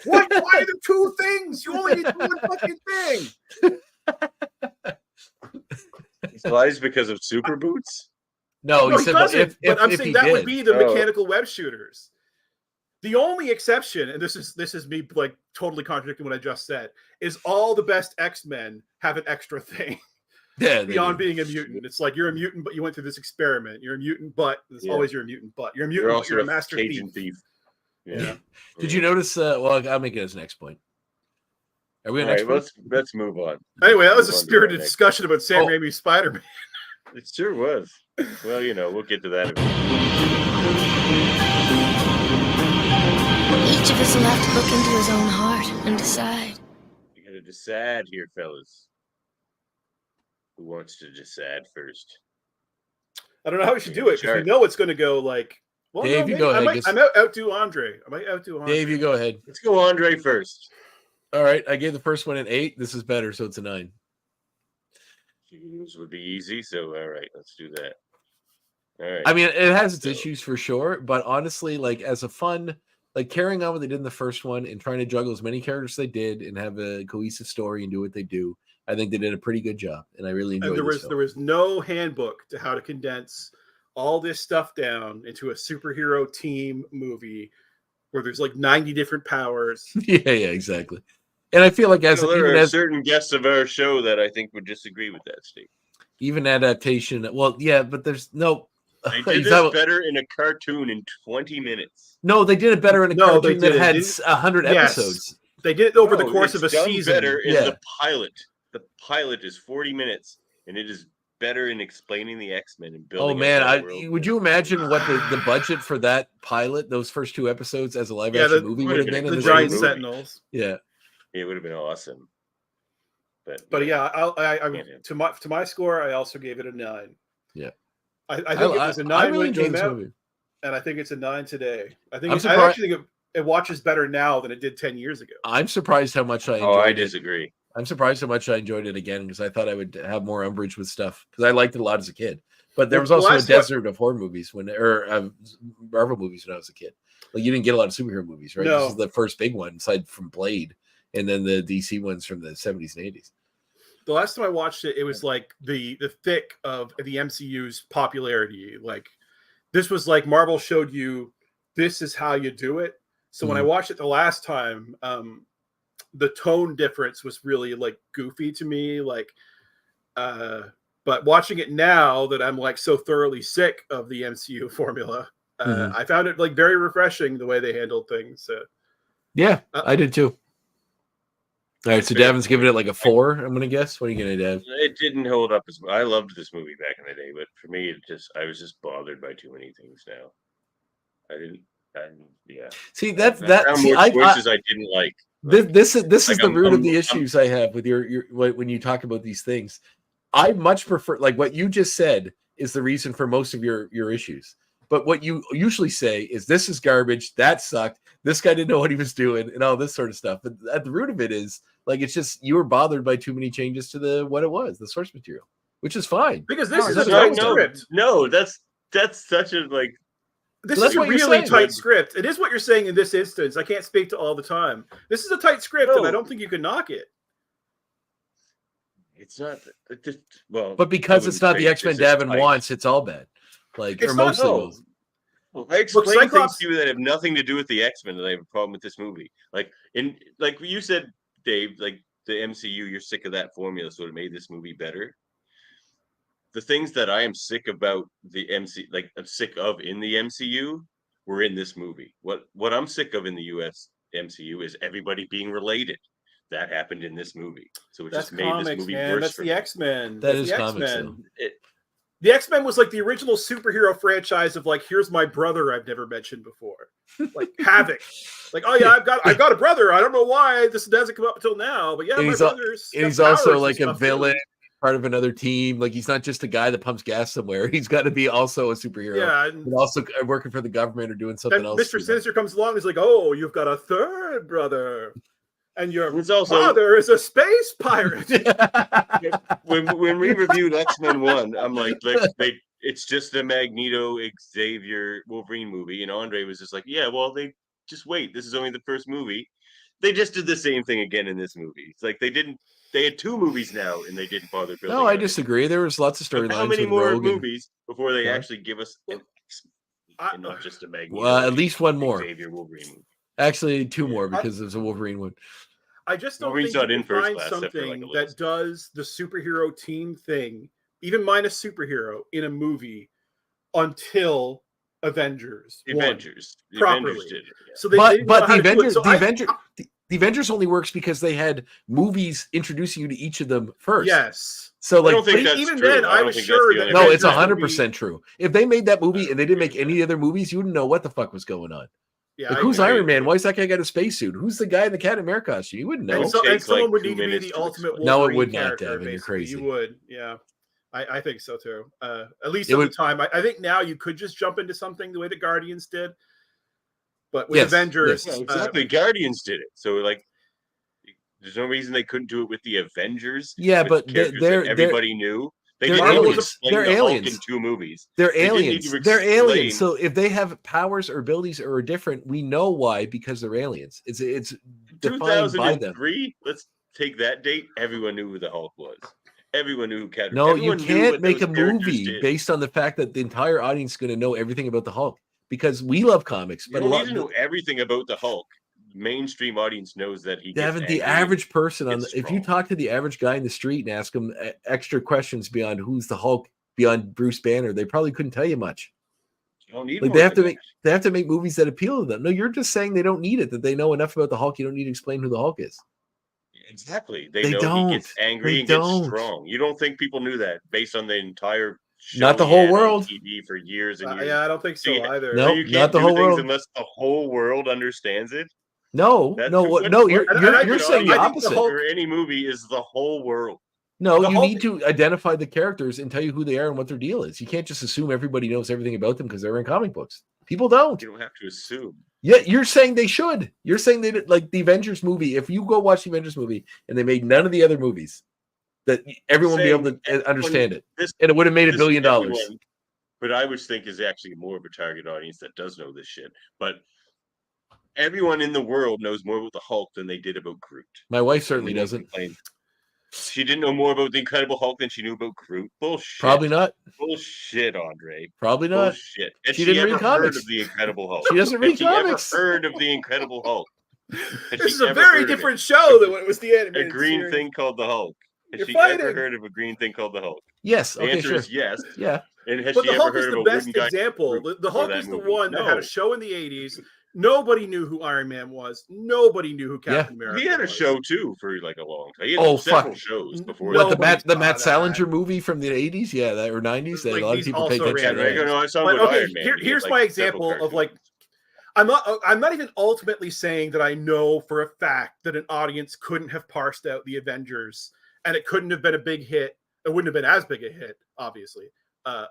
what? Why are there two things? You only need one fucking thing. He flies because of super boots? No, he doesn't. But I'm saying that would be the mechanical web shooters. The only exception, and this is me like totally contradicting what I just said, is all the best X-Men have an extra thing. Yeah, beyond being a mutant. It's like you're a mutant, but you went through this experiment. You're a mutant, but always you're a mutant, but you're a mutant, but you're a master thief. Yeah. Did you notice? Well, I'll make it as the next point. Are we on All next right, point? let's move on. Anyway, that was a Move on to spirited our next- discussion about Sam Oh. Raimi's Spider-Man. It sure was. Well, we'll get to that. Each of us will have to look into his own heart and decide. You gotta decide here, fellas. Who wants to decide first? I don't know how we should do it because we know it's going to go like. Well, Dave, no, you go I ahead. might outdo Andre. Dave, you go ahead. Let's go André first. All right, I gave the first one an 8. This is better, so it's a 9. This would be easy, so all right, let's do that. All right. I mean, it has its issues for sure, but honestly, like as a fun, like carrying on what they did in the first one and trying to juggle as many characters as they did and have a cohesive story and do what they do, I think they did a pretty good job, and I really enjoyed. And this film. there was no handbook to how to condense all this stuff down into a superhero team movie where there's like 90 different powers. yeah, exactly. And I feel like there are as certain guests of our show that I think would disagree with that statement. even adaptation, well, yeah, but there's no. They did this better in a cartoon in 20 minutes. No, they did it better in a No, cartoon they that had didn't. 100 Yes. episodes. They did it over the No, course of a it's done season. better in Yeah. the pilot. The pilot is 40 minutes, and it is better in explaining the X-Men and building. Oh man, a world. would you imagine what the budget for that pilot, those first 2 episodes as a live Yeah, action the- movie would would have have been been in The this Giant movie? Sentinels. Yeah. It would have been awesome. But yeah, I Yeah. to my score, I also gave it a 9. Yeah. I think it was a 9 really when it enjoyed came this out, movie. and I think it's a 9 today. I I'm actually think it watches better now than it did 10 years ago. I'm surprised how much I enjoyed Oh, I it. disagree. I'm surprised how much I enjoyed it again because I thought I would have more umbrage with stuff because I liked it a lot as a kid. But there was The also a last desert of horror movies Marvel movies when I was a kid. Like you didn't get a lot of superhero movies, right? No. This is the first big one aside from Blade, and then the DC ones from the 70s and 80s. The last time I watched it, it was like the thick of the MCU's popularity. Like this was like Marvel showed you this is how you do it. So when I watched it the last time, the tone difference was really like goofy to me. Like, but watching it now that I'm like so thoroughly sick of the MCU formula, I found it like very refreshing the way they handled things. Yeah, I did too. All right, so Davin's giving it like a 4. I'm gonna guess. What are you gonna do? It didn't hold up as I loved this movie back in the day, but for me, I was just bothered by too many things now. Yeah. See I found more choices I didn't like. This is like, the root of the issues I have with your when you talk about these things. I much prefer like what you just said is the reason for most of your issues. But what you usually say is this is garbage, that sucked, this guy didn't know what he was doing, and all this sort of stuff. But at the root of it is like it's just you were bothered by too many changes to what it was, the source material, which is fine. Because this is a No, tight script. No, that's such a like. This Well, is that's a what you're really saying. tight script. It is what you're saying in this instance. I can't speak to all the time. This is a tight script, and I don't think you can knock it. It's not. It just, well, But because it's not the X-Men Davin tight. wants, it's all bad. Like It's or not- mostly no. those. Well, I explained things Cyclops- to you that have nothing to do with the X-Men that I have a problem with this movie. Like you said, Dave, like the MCU, you're sick of that formula, so it made this movie better. The things that I am sick about the I'm sick of in the MCU were in this movie. What I'm sick of in the US MCU is everybody being related. That happened in this movie, so it That's just made comics, this movie man. worse. That's for the me. X-Men. That That's is the comics, X-Men. though. The X-Men was like the original superhero franchise of like, here's my brother I've never mentioned before. Like Havoc. Like, oh yeah, I've got a brother. I don't know why this hasn't come up until now, but yeah, And my he's brother's And got he's also powers and like a stuff, too. villain, part of another team. Like he's not just a guy that pumps gas somewhere. He's got to be also a superhero. Yeah, and And also working for the government or doing something then else. Mr. Sinister comes along and is like, oh, you've got a third brother. And your It's also father is a space pirate. when we reviewed X-Men 1, I'm like it's just a Magneto, Xavier, Wolverine movie, and Andre was just like, yeah, well, they just wait. This is only the first movie. They just did the same thing again in this movie. It's like they had 2 movies now, and they didn't bother building. No, I on it. disagree. There was lots of storylines. How many with more Rogue and- movies before they Yeah. actually give us and not just a Magneto? Well, at least one more. Xavier Wolverine movie. Actually, 2 more because there's a Wolverine one. I just don't Wolverine's think not you in can first find class, except for, like, something a that list. does the superhero team thing, even minus superhero, in a movie until Avengers. The one Avengers. The properly. Avengers did it. Yeah. So they But didn't know the how to do it. Avengers, So the Avengers only works because they had movies introducing you to each of them first. yes. So I like, don't think that's even true. then, I don't was think sure that's the that- only no, it's reason. 100% true. If they made that movie and they didn't make agree with any other movies, you wouldn't know what the fuck was going on. Yeah, Like, I who's agree. Iron Man? Why is that guy got a spacesuit? Who's the guy in the Cat and Mare costume? You wouldn't know. And, It and takes, someone like, would 2 need to be minutes the to ultimate explain. No, it Wolverine would not, character, Devin. You're basically. crazy. You would, yeah. I think so too. At least It at would- the time. I think now you could just jump into something the way the Guardians did. But with Yes, Avengers, yes. Yeah, exactly. Guardians did it. So like, there's no reason they couldn't do it with the Avengers. Yeah, with but characters they're that everybody knew. They they're didn't need to aliens. explain They're the Hulk aliens. in 2 movies. They're They didn't need aliens. to They're aliens. explain- So if they have powers or abilities or are different, we know why, because they're aliens. It's defined by them. 2003. Let's take that date. Everyone knew who the Hulk was. Everyone knew who Captain. No, you everyone knew can't what make a those characters movie did. based on the fact that the entire audience is going to know everything about the Hulk, because we love comics, You but a don't lot need to know everything about the Hulk. Mainstream audience knows that he. Devin, gets the angry. average person It's if you strong. talk to the average guy in the street and ask him extra questions beyond who's the Hulk, beyond Bruce Banner, they probably couldn't tell you much. You don't need Like, more they have than to make they have to make movies that appeal to them. No, you're just saying they don't need it, that they know enough about the Hulk. You don't need to explain who the Hulk is. that. Exactly. They They know don't. he gets angry They and don't. gets strong. You don't think people knew that based on the entire show Not the he whole had on world. TV for years and years. yeah, I don't think so Yeah. either. No. you not can't the do whole things world. unless the whole world understands it. No, That's no, what- what? No, you're and you're, I you're could saying the argue- I think the opposite. Hulk- For any movie is the whole world. No, The you Hulk- need to identify the characters and tell you who they are and what their deal is. You can't just assume everybody knows everything about them because they're in comic books. People don't. You don't have to assume. Yeah, you're saying they should. You're saying they did, like the Avengers movie. If you go watch the Avengers movie and they made none of the other movies, that everyone would be able to Saying understand it, This and it would have made $1 this billion. everyone, but I would think is actually more of a target audience that does know this shit. But everyone in the world knows more about the Hulk than they did about Groot. My wife certainly Everyone doesn't. complained. She didn't know more about the Incredible Hulk than she knew about Groot. Bullshit. Probably not. Bullshit, Andre. Probably not. Bullshit. Has She she didn't ever read heard comics. of the Incredible Hulk? She doesn't Has read she comics. ever heard of the Incredible Hulk? Has This she is a ever very heard of it? different show than when it was the A animated green series. thing called the Hulk. Has You're she ever fighting. heard of a green thing called the Hulk? Yes. The Okay. answer Sure. is yes. Yeah. And has But she the ever Hulk is heard the of a best wooden guy? example. The before Hulk that is the movie? one that had No. a show in the 80s. Nobody knew who Iron Man was. Nobody knew who Captain America He had a was. show too for like a long time. He had Oh, several fuck. shows before. No, What, the Nobody Matt saw Salinger movie from the 80s? Yeah, that or 90s. That Like, a lot of these people pay also attention ran to. Reagan. that. I saw But, him with okay, Iron Man. here- He had, here's like, my several example of like cartoons. I'm not even ultimately saying that I know for a fact that an audience couldn't have parsed out the Avengers and it couldn't have been a big hit. It wouldn't have been as big a hit, obviously,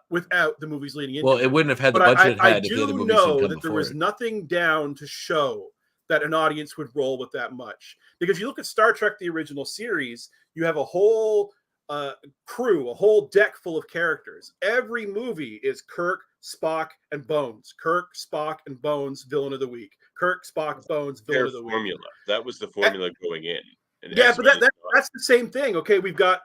without the movies leading into Well, it. it wouldn't have had the But budget it I had if the other do movies didn't know come that there before was it. nothing down to show that an audience would roll with that much. Because you look at Star Trek, the original series, you have a whole crew, a whole deck full of characters. Every movie is Kirk, Spock, and Bones. Kirk, Spock, and Bones, villain of the week. Kirk, Spock, Bones, villain Their of the week. formula. That was the formula going in. And Yeah, that's but really that's the same thing. Okay, we've got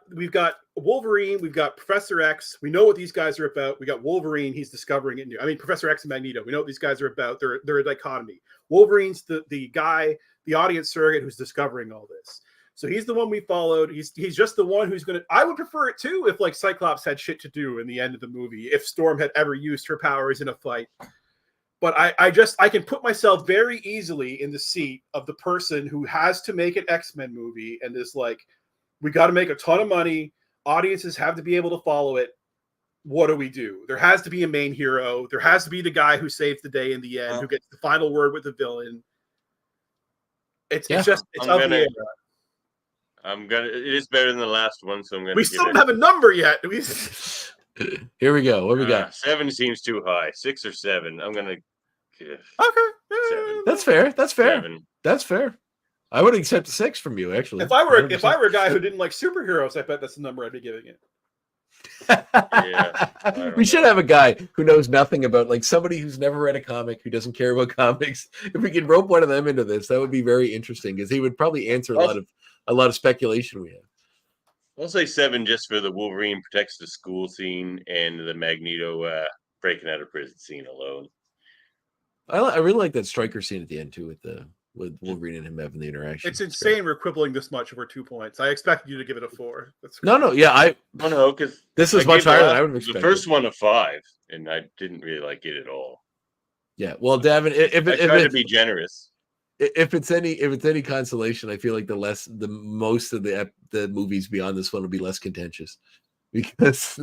Wolverine, we've got Professor X. We know what these guys are about. We got Wolverine. He's discovering it new. I mean, Professor X and Magneto. We know what these guys are about. They're a dichotomy. Wolverine's the guy, the audience surrogate who's discovering all this. So he's the one we followed. He's just the one who's gonna. I would prefer it too if like Cyclops had shit to do in the end of the movie. If Storm had ever used her powers in a fight. But I can put myself very easily in the seat of the person who has to make an X-Men movie and is like, we got to make a ton of money. Audiences have to be able to follow it. What do we do? There has to be a main hero. There has to be the guy who saves the day in the end, who gets the final word with the villain. It's I'm of the gonna- era. It is better than the last one, so I'm gonna We give still it don't have a number yet. Here we go. What we got? 7 seems too high. 6 or 7. I'm gonna give Okay. 7. That's fair. That's fair. 7. That's fair. I would accept a 6 from you, actually. If I were 100%. a guy who didn't like superheroes, I bet that's the number I'd be giving it. I We don't should know. have a guy who knows nothing about, like, somebody who's never read a comic, who doesn't care about comics. If we could rope one of them into this, that would be very interesting because he would probably answer a lot of speculation we have. I'll say 7 just for the Wolverine protects the school scene and the Magneto breaking out of prison scene alone. I really like that striker scene at the end too, with Wolverine and him having the interaction. It's insane we're quibbling this much over 2 points. I expected you to give it a 4. That's No, yeah, No, because this is much higher than I would have the expected. first one a 5, and I didn't really like it at all. Yeah. Well, Davan, I try to be generous. If it's any consolation, I feel like most of the movies beyond this one will be less contentious because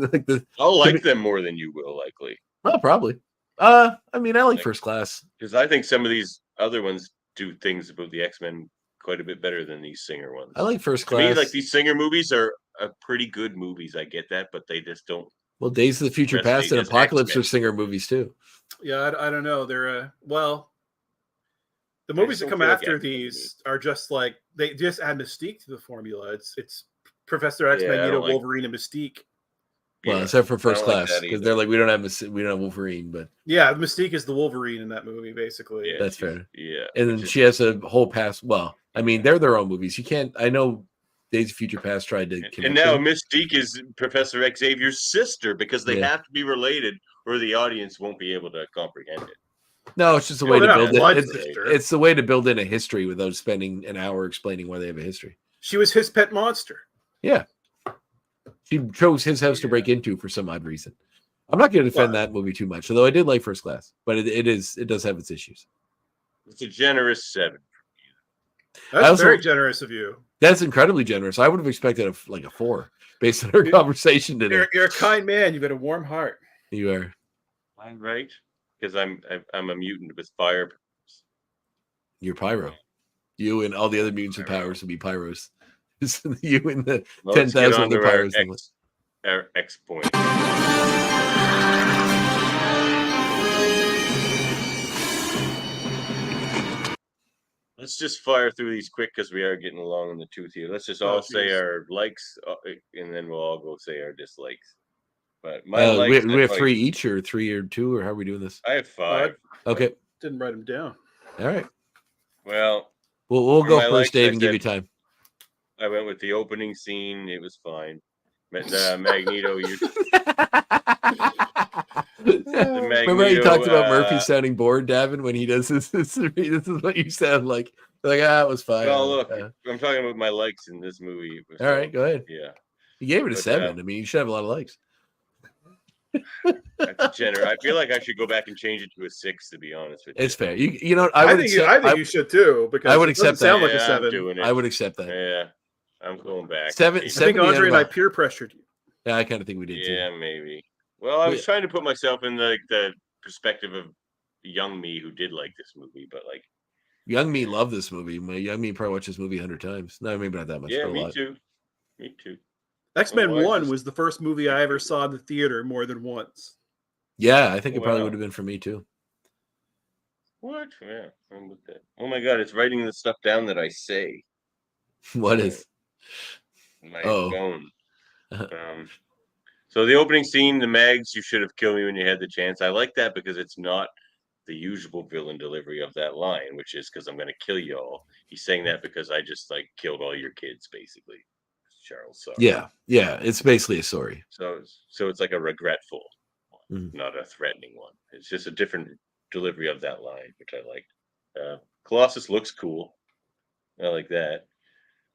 I'll like them more than you will likely. Well, probably. I mean, I like First Class because I think some of these other ones do things about the X-Men quite a bit better than these Singer ones. I like First Class. To me, like these Singer movies are pretty good movies. I get that, but they just don't. Well, Days of the Future Past and Apocalypse are Singer movies too. Yeah, I don't know. They're the movies that come after these are just like they just add Mystique to the formula. It's Professor X, Magneto, Wolverine, and Mystique. Well, except for First Class, because they're like we don't have Wolverine, but yeah, Mystique is the Wolverine in that movie, basically. Yeah, that's fair. Yeah, and then she has a whole past. Well, I mean, they're their own movies. You can't. I know Days of Future Past tried to. And now Mystique is Professor Xavier's sister because they have to be related, or the audience won't be able to comprehend it. No, it's just a way to build it. It's the way to build in a history without spending an hour explaining why they have a history. She was his pet monster. Yeah. She chose his house to break into for some odd reason. I'm not going to defend that movie too much, although I did like First Class, but it does have its issues. It's a generous 7. That's very generous of you. That's incredibly generous. I would have expected a 4 based on our conversation today. You're a kind man. You've got a warm heart. You are. I'm right. Because I'm a mutant with fire. You're pyro. You and all the other mutants with powers would be pyros. You and the 10,000 other pyros. Our X point. Let's just fire through these quick because we are getting along in the tooth here. Let's just all say our likes, and then we'll all go say our dislikes. But we have 3 each, or 3 or 2, or how are we doing this? I have 5. Okay. Didn't write them down. All right. Well, we'll go first, Dave, and give you time. I went with the opening scene. It was fine. Magneto. Remember you talked about Murphy sounding bored, Davan, when he does this? This is what you sound like. Like, it was fine. Well, look, I'm talking about my likes in this movie. All right, go ahead. Yeah. You gave it a 7. I mean, you should have a lot of likes. That's generous. I feel like I should go back and change it to a 6. To be honest with you, it's fair. You know, I think you should too, because I would accept that. Sound like a 7. I would accept that. Yeah, I'm going back. 7. I think André and I peer pressured you. Yeah, I kind of think we did too. Yeah, maybe. Well, I was trying to put myself in the perspective of young me who did like this movie, but like young me loved this movie. My young me probably watched this movie 100 times. No, maybe not that much. Yeah, me too. Me too. X-Men 1 was the first movie I ever saw in the theater more than once. Yeah, I think it probably would have been for me too. What? Yeah, I'm with that. Oh my God, it's writing the stuff down that I say. What is? My phone. So the opening scene, the Mags, you should have killed me when you had the chance. I like that because it's not the usual villain delivery of that line, which is because I'm going to kill you all. He's saying that because I just killed all your kids, basically. Charles. Sorry. Yeah, it's basically a sorry. So it's like a regretful one, not a threatening one. It's just a different delivery of that line, which I liked. Colossus looks cool. I like that.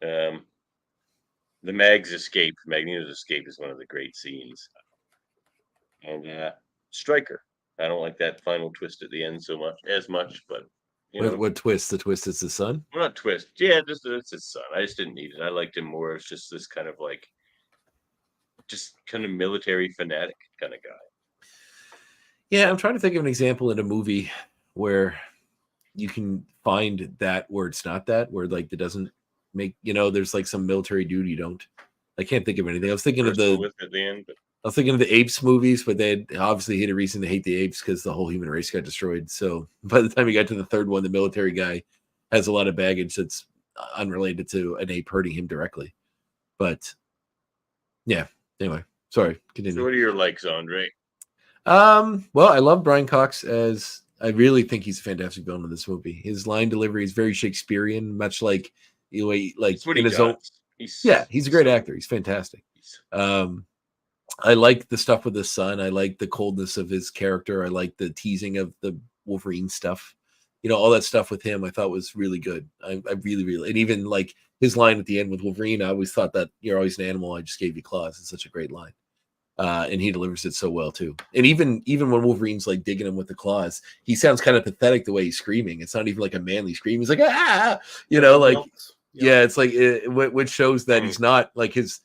The Mag's escape, Magneto's escape, is one of the great scenes. And Stryker. I don't like that final twist at the end as much, but what twist? The twist is the son? Well, not twist. Yeah, it's his son. I just didn't need it. I liked him more as just this kind of just kind of military fanatic kind of guy. Yeah, I'm trying to think of an example in a movie where you can find that where it's not that, where it doesn't make, there's some military dude you don't. I can't think of anything. I was thinking of the Apes movies, but they obviously had a reason to hate the apes because the whole human race got destroyed. So by the time you got to the third one, the military guy has a lot of baggage that's unrelated to an ape hurting him directly. But yeah, anyway, sorry. Continue. So what are your likes, André? Well, I love Brian Cox I really think he's a fantastic villain in this movie. His line delivery is very Shakespearean, much like in his own. He's a great actor. He's fantastic. I like the stuff with his son. I like the coldness of his character. I like the teasing of the Wolverine stuff. All that stuff with him I thought was really good. I really, really, and even his line at the end with Wolverine, I always thought that you're always an animal. I just gave you claws. It's such a great line. And he delivers it so well too. And even when Wolverine's like digging him with the claws, he sounds kind of pathetic the way he's screaming. It's not even like a manly scream. He's like, ah, like, yeah, it's like which shows that he's not like his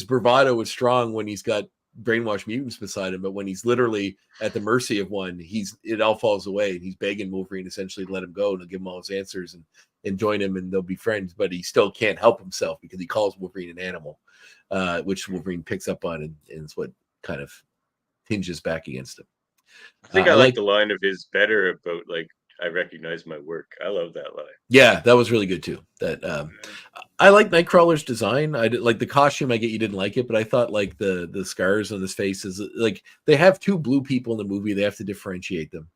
bravado is strong when he's got brainwashed mutants beside him, but when he's literally at the mercy of one, it all falls away, and he's begging Wolverine essentially to let him go and to give him all his answers and join him, and they'll be friends. But he still can't help himself because he calls Wolverine an animal, which Wolverine picks up on, and is what kind of hinges back against him. I think I like the line of his better about like, I recognize my work. I love that line. Yeah, that was really good too. That I like Nightcrawler's design. I did like the costume. I get you didn't like it, but I thought like the scars on his face is like, they have two blue people in the movie. They have to differentiate them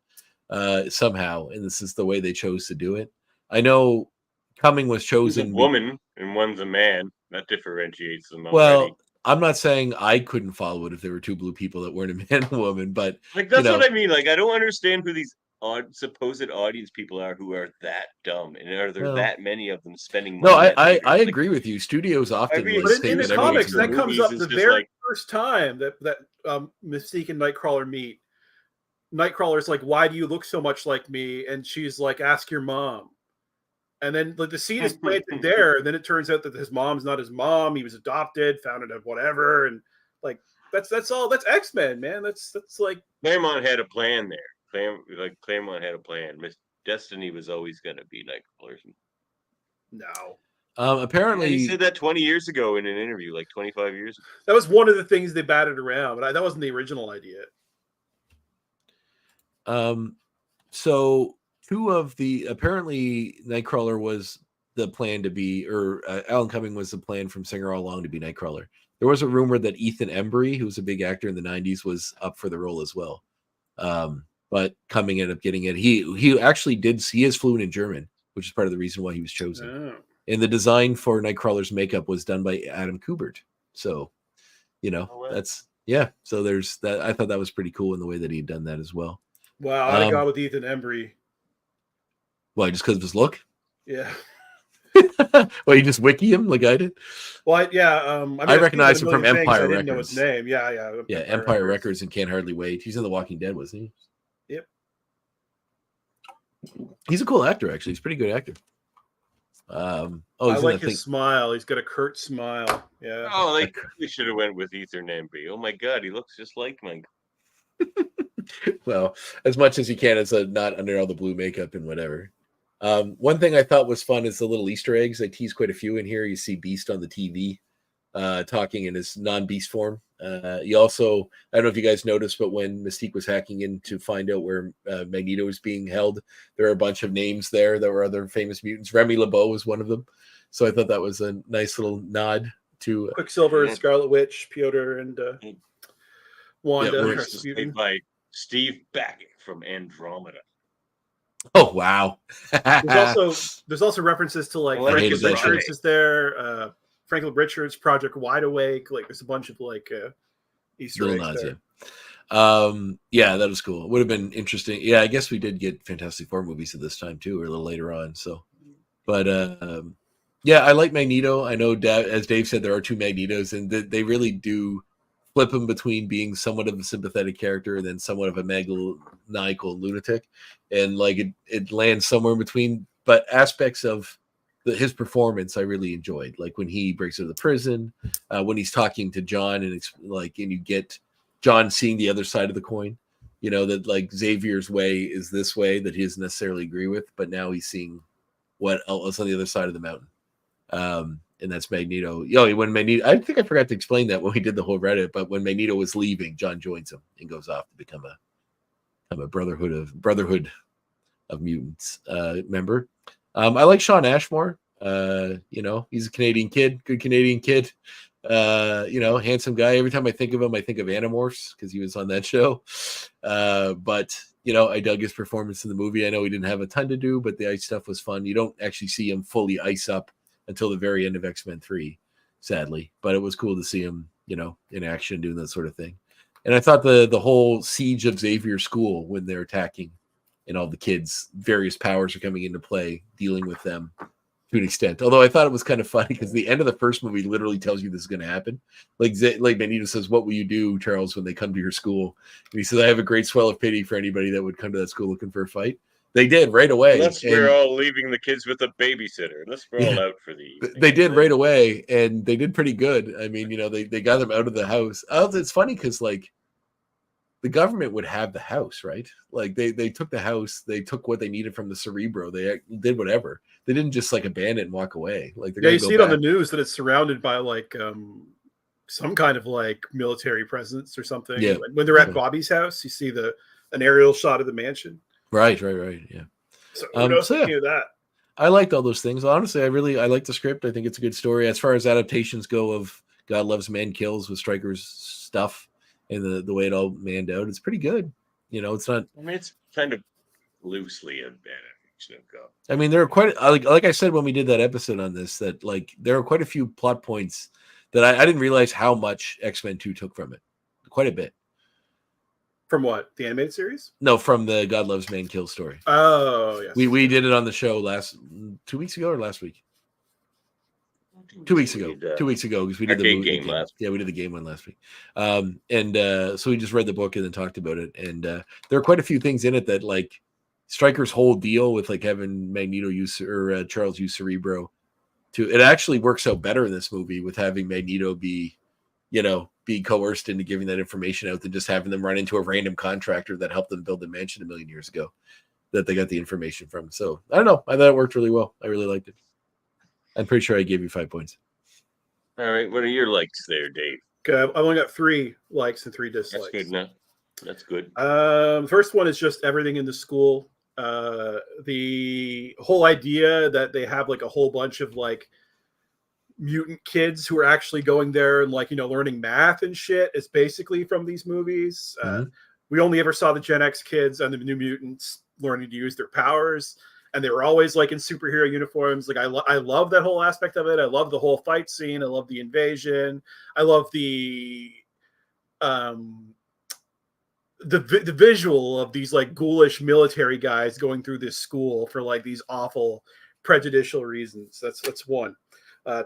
somehow, and this is the way they chose to do it. I know Cumming was chosen. One's a woman and one's a man. That differentiates them. Well, already. I'm not saying I couldn't follow it if there were two blue people that weren't a man and a woman, but like that's what I mean. Like I don't understand who these supposed audience people are who are that dumb, and are there that many of them spending money? No, I agree with you. Studios often, but in the comics, that comes up the very first time that Mystique and Nightcrawler meet. Nightcrawler's like, "Why do you look so much like me?" And she's like, "Ask your mom." And then like the seed is planted there, and then it turns out that his mom's not his mom. He was adopted, found it at whatever, and like that's all. That's X-Men, man. That's like Claremont had a plan there. Claremont had a plan. Miss Destiny was always going to be Nightcrawler. No. Apparently, he said that 20 years ago in an interview, like 25 years ago. That was one of the things they batted around, but that wasn't the original idea. So apparently Nightcrawler was the plan to be, or Alan Cumming was the plan from Singer all along to be Nightcrawler. There was a rumor that Ethan Embry, who was a big actor in the 90s, was up for the role as well. But Cumming ended up getting it. He actually he is fluent in German, which is part of the reason why he was chosen. Oh. And the design for Nightcrawler's makeup was done by Adam Kubert. So, that's, yeah. So there's that. I thought that was pretty cool in the way that he had done that as well. Wow. I'd have gone with Ethan Embry. Why? Just because of his look? Yeah. Well, you just wiki him like I did? Well, I recognize him from Empire Records. I didn't know his name. Yeah. Empire Records and Can't Hardly Wait. He's in The Walking Dead, wasn't he? Yep. He's a cool actor, actually. He's a pretty good actor. I like his smile. He's got a curt smile. Yeah. Oh, we should have went with Ethan Embry. Oh my God, he looks just like Mike. Well, as much as you can, it's not under all the blue makeup and whatever. One thing I thought was fun is the little Easter eggs. They tease quite a few in here. You see Beast on the TV talking in his non-Beast form. You also, I don't know if you guys noticed, but when Mystique was hacking in to find out where Magneto was being held, there are a bunch of names there that were other famous mutants. Remy LeBeau was one of them. So I thought that was a nice little nod to Quicksilver and Scarlet Witch, Piotr and Wanda. Played by Steve Backett from Andromeda. Oh wow! there's also references to like Franklin Richards is there. Franklin Richards, Project Wide Awake. Like there's a bunch of like Easter eggs there. Yeah, that was cool. It would have been interesting. Yeah, I guess we did get Fantastic Four movies at this time too, or a little later on. So, but yeah, I like Magneto. I know, as Dave said, there are two Magnetos, and they really do flip him between being somewhat of a sympathetic character and then somewhat of a maniacal lunatic, and like it lands somewhere in between. But aspects of his performance I really enjoyed, like when he breaks out of the prison, when he's talking to John, and it's like, and you get John seeing the other side of the coin, that like Xavier's way is this way that he doesn't necessarily agree with, but now he's seeing what else on the other side of the mountain. And that's Magneto. When Magneto, I think I forgot to explain that when we did the whole Reddit, but when Magneto was leaving, John joins him and goes off to become a brotherhood of mutants member. I like Sean Ashmore. He's a Canadian kid, good Canadian kid. Handsome guy. Every time I think of him, I think of Animorphs because he was on that show. But I dug his performance in the movie. I know he didn't have a ton to do, but the ice stuff was fun. You don't actually see him fully ice up until the very end of X-Men 3, sadly. But it was cool to see him, in action doing that sort of thing. And I thought the whole siege of Xavier School when they're attacking and all the kids, various powers are coming into play, dealing with them, to an extent. Although I thought it was kind of funny because the end of the first movie literally tells you this is going to happen. Like Magneto says, "What will you do, Charles, when they come to your school?" And he says, "I have a great swell of pity for anybody that would come to that school looking for a fight." They did right away. Unless we're all leaving the kids with a babysitter. Unless we're all out for the evening. They did right away, and they did pretty good. I mean, they got them out of the house. Oh, it's funny because like the government would have the house, right? Like they took the house, they took what they needed from the Cerebro, they did whatever. They didn't just like abandon it and walk away. Like you see it on the news that it's surrounded by like some kind of like military presence or something. Yeah. When they're at Bobby's house, you see an aerial shot of the mansion. Right. Yeah. So who knows of that? I liked all those things. Honestly, I like the script. I think it's a good story. As far as adaptations go of God Loves Man Kills with Stryker's stuff and the way it all manned out, it's pretty good. It's not. I mean, it's kind of loosely an adaptation of God. I mean, there are quite like I said when we did that episode on this, that like there are quite a few plot points that I didn't realize how much X-Men 2 took from it. Quite a bit. From what? The animated series? No, from the God Loves Man Kills story. Oh, yes. We did it on the show 2 weeks ago or last week? 2 weeks ago. 2 weeks ago, because we did the game last. Yeah, we did the game one last week. So we just read the book and then talked about it. And there are quite a few things in it that like Stryker's whole deal with like having Magneto use or Charles use Cerebro. It actually works out better in this movie with having Magneto be coerced into giving that information out than just having them run into a random contractor that helped them build the mansion 1 million years ago that they got the information from. So I don't know. I thought it worked really well. I really liked it. I'm pretty sure I gave you 5 points. All right. What are your likes there, Dave? Okay, I've only got 3 likes and 3 dislikes. That's good enough. That's good. The first one is just everything in the school. The whole idea that they have like a whole bunch of like mutant kids who are actually going there and like learning math and shit is basically from these movies. We only ever saw the Gen X kids and the New Mutants learning to use their powers, and they were always like in superhero uniforms. Like I love that whole aspect of it. I love the whole fight scene. I love the invasion. I love the visual of these like ghoulish military guys going through this school for like these awful prejudicial reasons. That's one.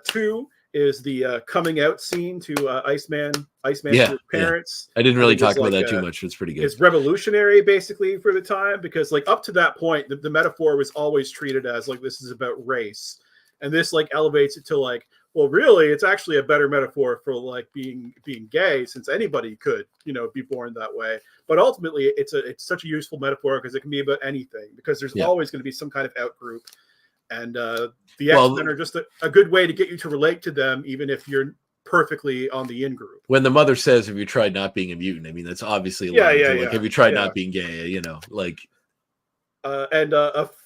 2 is the coming out scene to Iceman to his parents. I didn't really talk about that too much. It's pretty good. It's revolutionary basically for the time, because like up to that point, the metaphor was always treated as like this is about race, and this like elevates it to like, well, really, it's actually a better metaphor for like being gay, since anybody could be born that way. But ultimately, it's such a useful metaphor because it can be about anything, because there's always going to be some kind of out group. And the X-Men are just a good way to get you to relate to them, even if you're perfectly on the in group. When the mother says, "Have you tried not being a mutant?" I mean, that's obviously like, have you tried not being gay? Like. And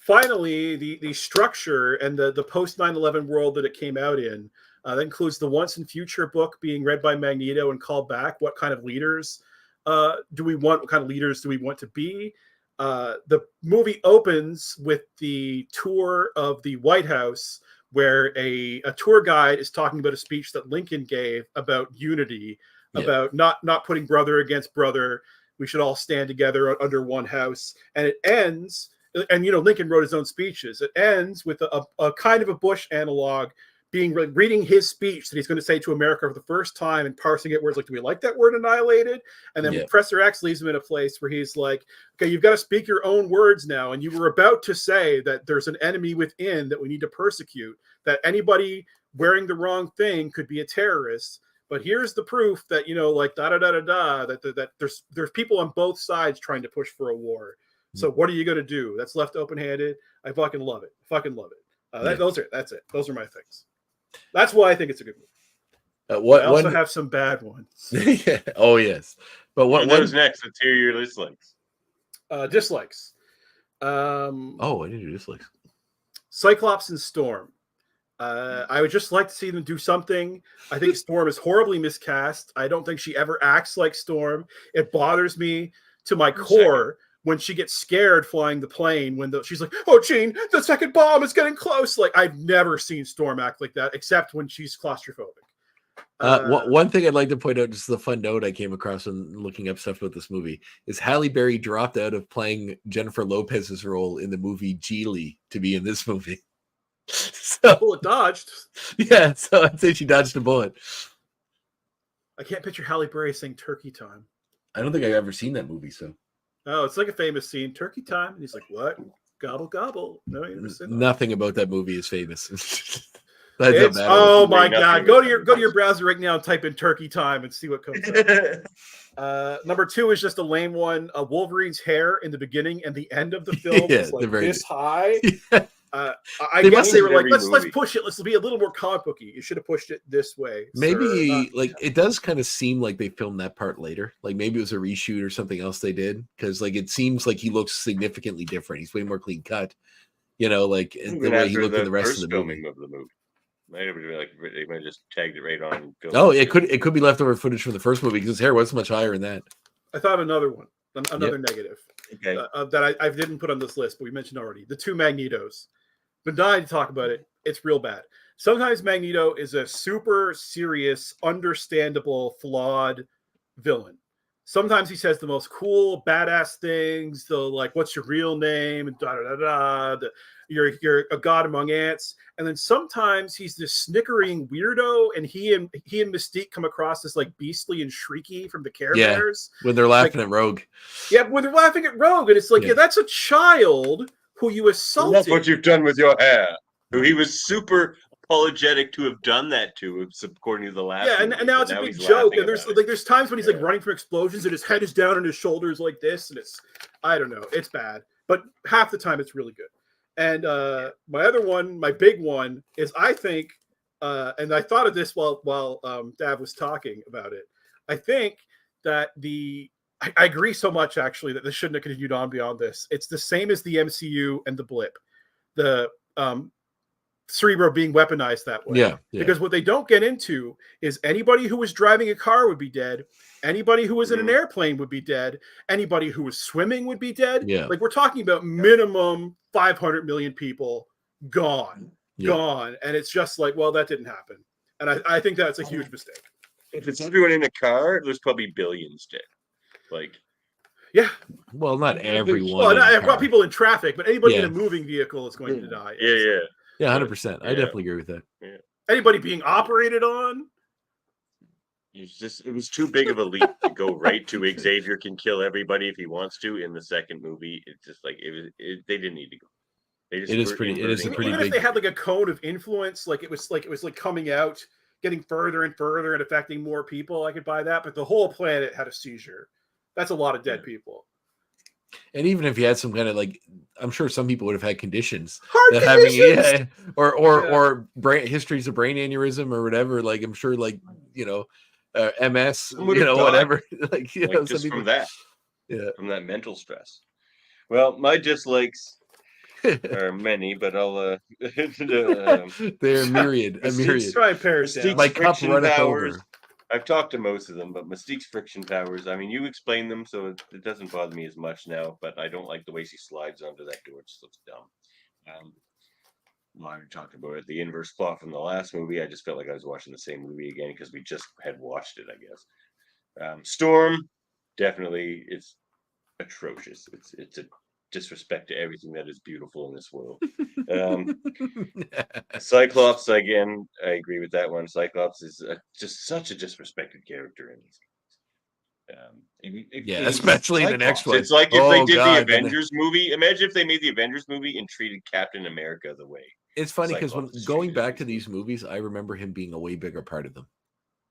finally, the structure and the post 9/11 world that it came out in that includes the Once and Future book being read by Magneto and called back. What kind of leaders do we want? What kind of leaders do we want to be? The movie opens with the tour of the White House, where a tour guide is talking about a speech that Lincoln gave about unity, about not putting brother against brother. We should all stand together under one house. And it ends, and Lincoln wrote his own speeches. It ends with a kind of a Bush analog, reading his speech that he's going to say to America for the first time and parsing it, where it's like, do we like that word annihilated? And then Professor X leaves him in a place where he's like, okay, you've got to speak your own words now. And you were about to say that there's an enemy within that we need to persecute, that anybody wearing the wrong thing could be a terrorist. But here's the proof that, like that there's people on both sides trying to push for a war. So what are you going to do? That's left open-handed. I fucking love it. That's it. Those are my things. That's why I think it's a good movie. I also have some bad ones. Oh, yes. But what goes next? Let's hear your dislikes. Dislikes. I didn't do dislikes. Cyclops and Storm. I would just like to see them do something. I think Storm is horribly miscast. I don't think she ever acts like Storm. It bothers me to my core when she gets scared flying the plane, she's like, oh, Jean, the second bomb is getting close. Like, I've never seen Storm act like that, except when she's claustrophobic. One thing I'd like to point out, just the fun note I came across when looking up stuff about this movie, is Halle Berry dropped out of playing Jennifer Lopez's role in the movie Geely to be in this movie. Bullet dodged. Yeah, so I'd say she dodged a bullet. I can't picture Halle Berry saying turkey time. I don't think I've ever seen that movie, so. Oh, it's like a famous scene, turkey time. And he's like, what? Gobble, gobble. No, you never said that. Nothing about that movie is famous. Oh my God. Go to your browser right now and type in turkey time and see what comes up. Number 2 is just a lame one. Wolverine's hair in the beginning and the end of the film is like this high. I guess they were like, let's push it. Let's be a little more comic booky. You should have pushed it this way. Maybe it does kind of seem like they filmed that part later. Like maybe it was a reshoot or something else they did, because like it seems like he looks significantly different. He's way more clean cut. Like the way he looked in the rest of the movie. Might have been like they might have just tagged it right on. Oh, it could be leftover footage from the first movie because his hair was much higher in that. I thought of another one, another negative that I didn't put on this list, but we mentioned already. The 2 Magnetos. Been dying to talk about it. It's real bad. Sometimes Magneto is a super serious, understandable, flawed villain. Sometimes he says the most cool, badass things. The like, "What's your real name?" and da da da da. You're a god among ants. And then sometimes he's this snickering weirdo, and he and Mystique come across as like beastly and shrieky from the Care Bears when they're laughing at Rogue. Yeah, when they're laughing at Rogue, and it's like, that's a child who you assaulted. That's what you've done with your hair. Who he was super apologetic to have done that to, according to the last. Yeah, and now it's a big joke. And there's times when he's like running from explosions and his head is down on his shoulders like this, and it's, I don't know, it's bad. But half the time it's really good. And my other one, my big one, is I think, and I thought of this while Dav was talking about it. I think that I agree so much actually that this shouldn't have continued on beyond this. It's the same as the MCU and the blip, the Cerebro being weaponized that way. Yeah. Because what they don't get into is anybody who was driving a car would be dead. Anybody who was in an airplane would be dead. Anybody who was swimming would be dead. Yeah. Like we're talking about minimum 500 million people gone. And it's just like, well, that didn't happen. And I think that's a huge mistake. If it's everyone in a car, there's probably billions dead. Like, yeah. Well, not everyone. Well, I've got people in traffic, but anybody in a moving vehicle is going to die. Yeah, 100%. I definitely agree with that. Yeah. Anybody being operated on? It was too big of a leap to go right to Xavier can kill everybody if he wants to in the second movie. It's just like they didn't need to go. It is a pretty even big. If they had like a cone of influence, like it was like coming out, getting further and further and affecting more people, I could buy that. But the whole planet had a seizure. That's a lot of dead people. And even if you had some kind of like, I'm sure some people would have had conditions that having, or brain histories of brain aneurysm or whatever. Like I'm sure, like MS, whatever. Like just some people, from that, from that mental stress. Well, my dislikes are many, but I'll they're myriad. Try pairs down. My cup runneth over. I've talked to most of them, but Mystique's friction powers, I mean, you explain them, so it doesn't bother me as much now, but I don't like the way she slides onto that door. It just looks dumb. I talked about it. The inverse plot from the last movie, I just felt like I was watching the same movie again because we just had watched it, I guess. Storm, definitely, it's atrocious. It's a disrespect to everything that is beautiful in this world. Cyclops, again, I agree with that one. Cyclops is just such a disrespected character in these. Especially in the next one. It's like if they did the Avengers movie. Imagine if they made the Avengers movie and treated Captain America the way. It's funny because when going back to these movies, I remember him being a way bigger part of them.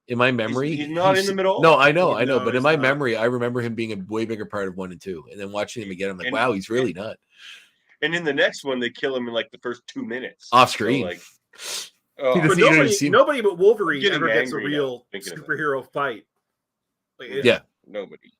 In my memory, he's not in the middle. No, I know, but in my memory, I remember him being a way bigger part of 1 and 2, and then watching him again, I'm like, wow, he's really not. And in the next one, they kill him in like the first 2 minutes off screen. So, but nobody but Wolverine ever gets a real superhero fight. Nobody.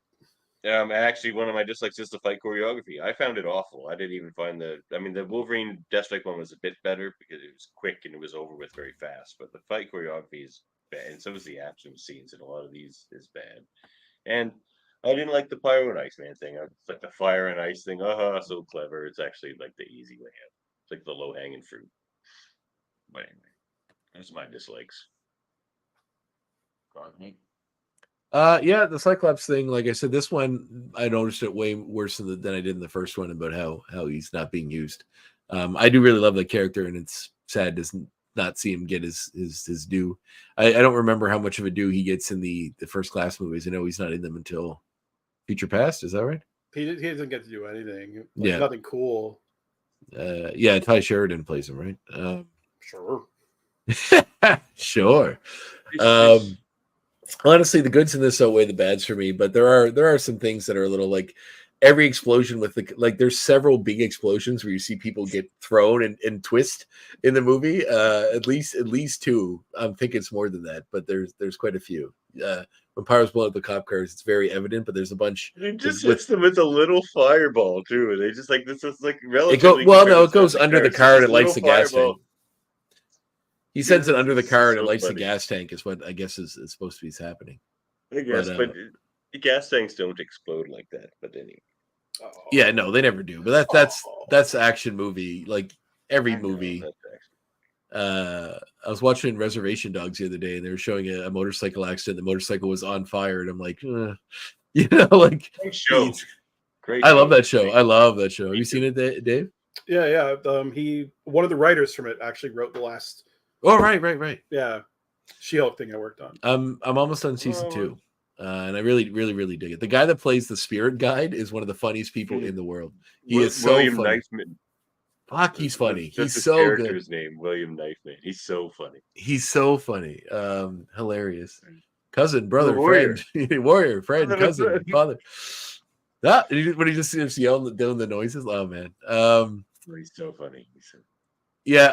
Actually, one of my dislikes is the fight choreography. I found it awful. I didn't even find the Wolverine Deathstrike one was a bit better because it was quick and it was over with very fast. But the fight choreography is bad, and so is the action scenes in a lot of these is bad. And I didn't like the Pyro and Iceman thing. It's like the fire and ice thing. So clever. It's actually like the easy way out. It's like the low hanging fruit. But anyway, that's my dislikes. The Cyclops thing, like I said, this one I noticed it way worse than I did in the first one about how he's not being used. I do really love the character, and it's sad to not see him get his due. I don't remember how much of a due he gets in the First Class movies. I know he's not in them until Future Past. Is that right? He doesn't get to do anything. Yeah. Nothing cool. Yeah, Ty Sheridan plays him, right? Sure. Sure. Honestly, the goods in this outweigh the bads for me, but there are some things that are a little like every explosion with there's several big explosions where you see people get thrown and twist in the movie. At least two. I'm thinking it's more than that, but there's quite a few. When Pyro's blowing up the cop cars, it's very evident, but there's a bunch. It just hits them with a little fireball too. They just like this is like relatively. It goes under the car and it lights the gas tank. He sends it under the car and it lights the gas tank. Is what I guess is supposed to be happening. I guess, but the gas tanks don't explode like that. But anyway. Yeah, no, they never do. But that's action movie. Like every movie. I was watching Reservation Dogs the other day, and they were showing a motorcycle accident. The motorcycle was on fire, and I'm like, like great show. Great. I love that show. I love that show. Have you seen it, Dave? Yeah. One of the writers from it actually wrote the last. Oh, right. Yeah, She-Hulk thing I worked on. I'm almost on season 2. And I really, really, really dig it. The guy that plays the spirit guide is one of the funniest people in the world. He is so William funny. Knifeman. Fuck, he's funny. That's He's so good. Character's name, William Knifeman. He's so funny. He's so funny. Hilarious. Cousin, brother, warrior. friend, warrior, friend, cousin, father. When he just yelling doing the noises. Oh man. He's so funny. Yeah,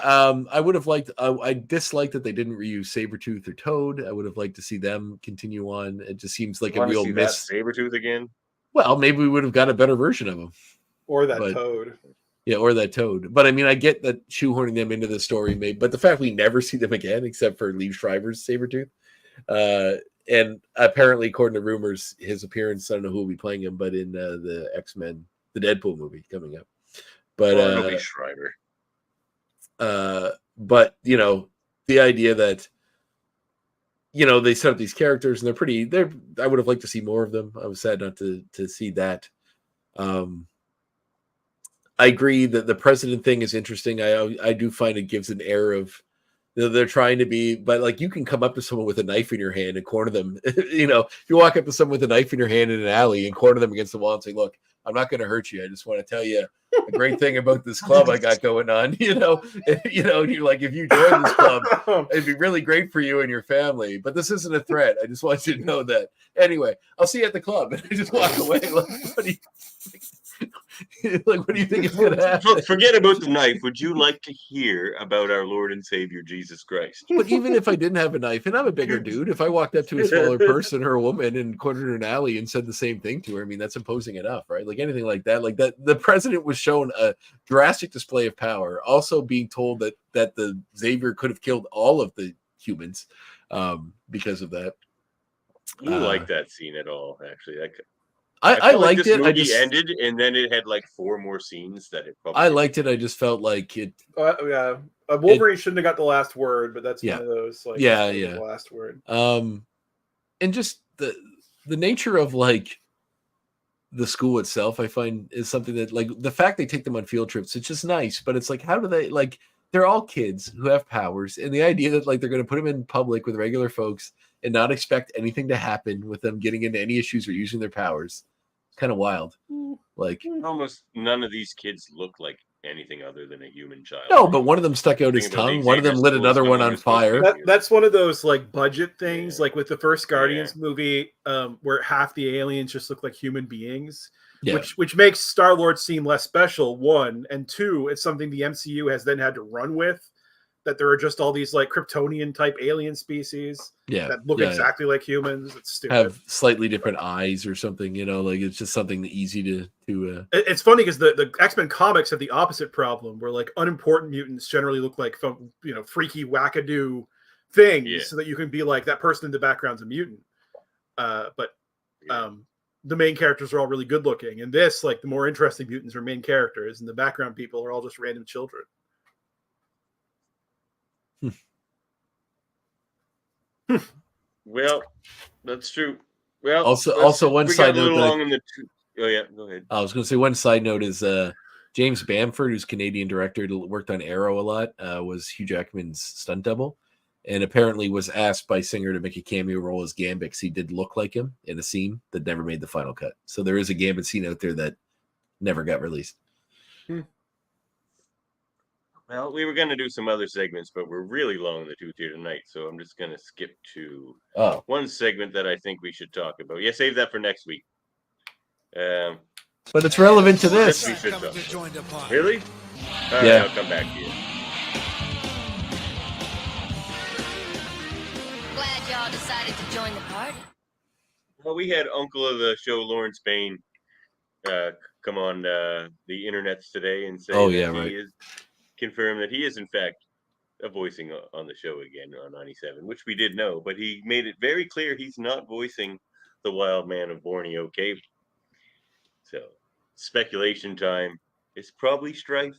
I would have liked. I disliked that they didn't reuse Sabretooth or Toad. I would have liked to see them continue on. It just seems like a real miss. Sabretooth again. Well, maybe we would have got a better version of him. Or that Toad. Yeah, or that Toad. But I mean, I get that shoehorning them into the story, but the fact we never see them again, except for Liev Schreiber's Sabretooth. And apparently, according to rumors, his appearance, I don't know who will be playing him, but in the X-Men, the Deadpool movie coming up. But it'll be Schreiber. But the idea that they set up these characters and I would have liked to see more of them. I was sad not to see that. I agree that the president thing is interesting. I do find it gives an air of they're trying to be, but like you can come up to someone with a knife in your hand and corner them. If you walk up to someone with a knife in your hand in an alley and corner them against the wall and say, "Look, I'm not going to hurt you. I just want to tell you a great thing about this club I got going on." You're like, if you join this club, it'd be really great for you and your family. But this isn't a threat. I just want you to know that. Anyway, I'll see you at the club. And I just walk away. What do you think is going to happen? Forget about the knife. Would you like to hear about our Lord and Savior Jesus Christ? But even if I didn't have a knife, and I'm a bigger dude, if I walked up to a smaller person or a woman and cornered an alley and said the same thing to her, I mean, that's imposing enough, right? Like anything like that. The president was shown a drastic display of power, also being told that the Xavier could have killed all of the humans because of that. You like that scene at all, actually? I liked this it. Movie just ended, and then it had like 4 more scenes that it probably. I liked it. I just felt like it. Yeah, Wolverine shouldn't have got the last word, but that's one of those. Like, the last word. And just the nature of like the school itself, I find is something that like the fact they take them on field trips. It's just nice, but it's like how do they like? They're all kids who have powers, and the idea that like they're going to put them in public with regular folks and not expect anything to happen with them getting into any issues or using their powers. It's kind of wild. Like almost none of these kids look like anything other than a human child. No, but one of them stuck out his tongue. One of them lit another one on fire. That's one of those like budget things, like with the first Guardians movie, where half the aliens just look like human beings. Yeah. Which makes Star-Lord seem less special, 1, and 2, it's something the MCU has then had to run with, that there are just all these like Kryptonian type alien species that look exactly like humans. It's stupid. Have slightly different eyes or something, like it's just something easy to It's funny because the X-Men comics have the opposite problem, where like unimportant mutants generally look like freaky wackadoo things, so that you can be like that person in the background's a mutant. The main characters are all really good looking. And this, like, the more interesting mutants are main characters, and the background people are all just random children. Well, that's true. Well, also one side note. Oh yeah, go ahead. I was going to say one side note is James Bamford, who's Canadian director, worked on Arrow a lot, was Hugh Jackman's stunt double, and apparently was asked by Singer to make a cameo role as Gambit because he did look like him in a scene that never made the final cut. So there is a Gambit scene out there that never got released. Well, we were going to do some other segments, but we're really long in the tooth here tonight, so I'm just going to skip to one segment that I think we should talk about. Yeah, save that for next week. But it's relevant to this. We should talk. Really? All Yeah. right, I'll come back to you. Glad y'all decided to join the party. Well, we had uncle of the show, Lawrence Bain, come on the internets today and say he is confirmed that he is in fact a voicing on the show again on 97, which we did know, but he made it very clear he's not voicing the wild man of Borneo Cave. So speculation time. It's probably Strife,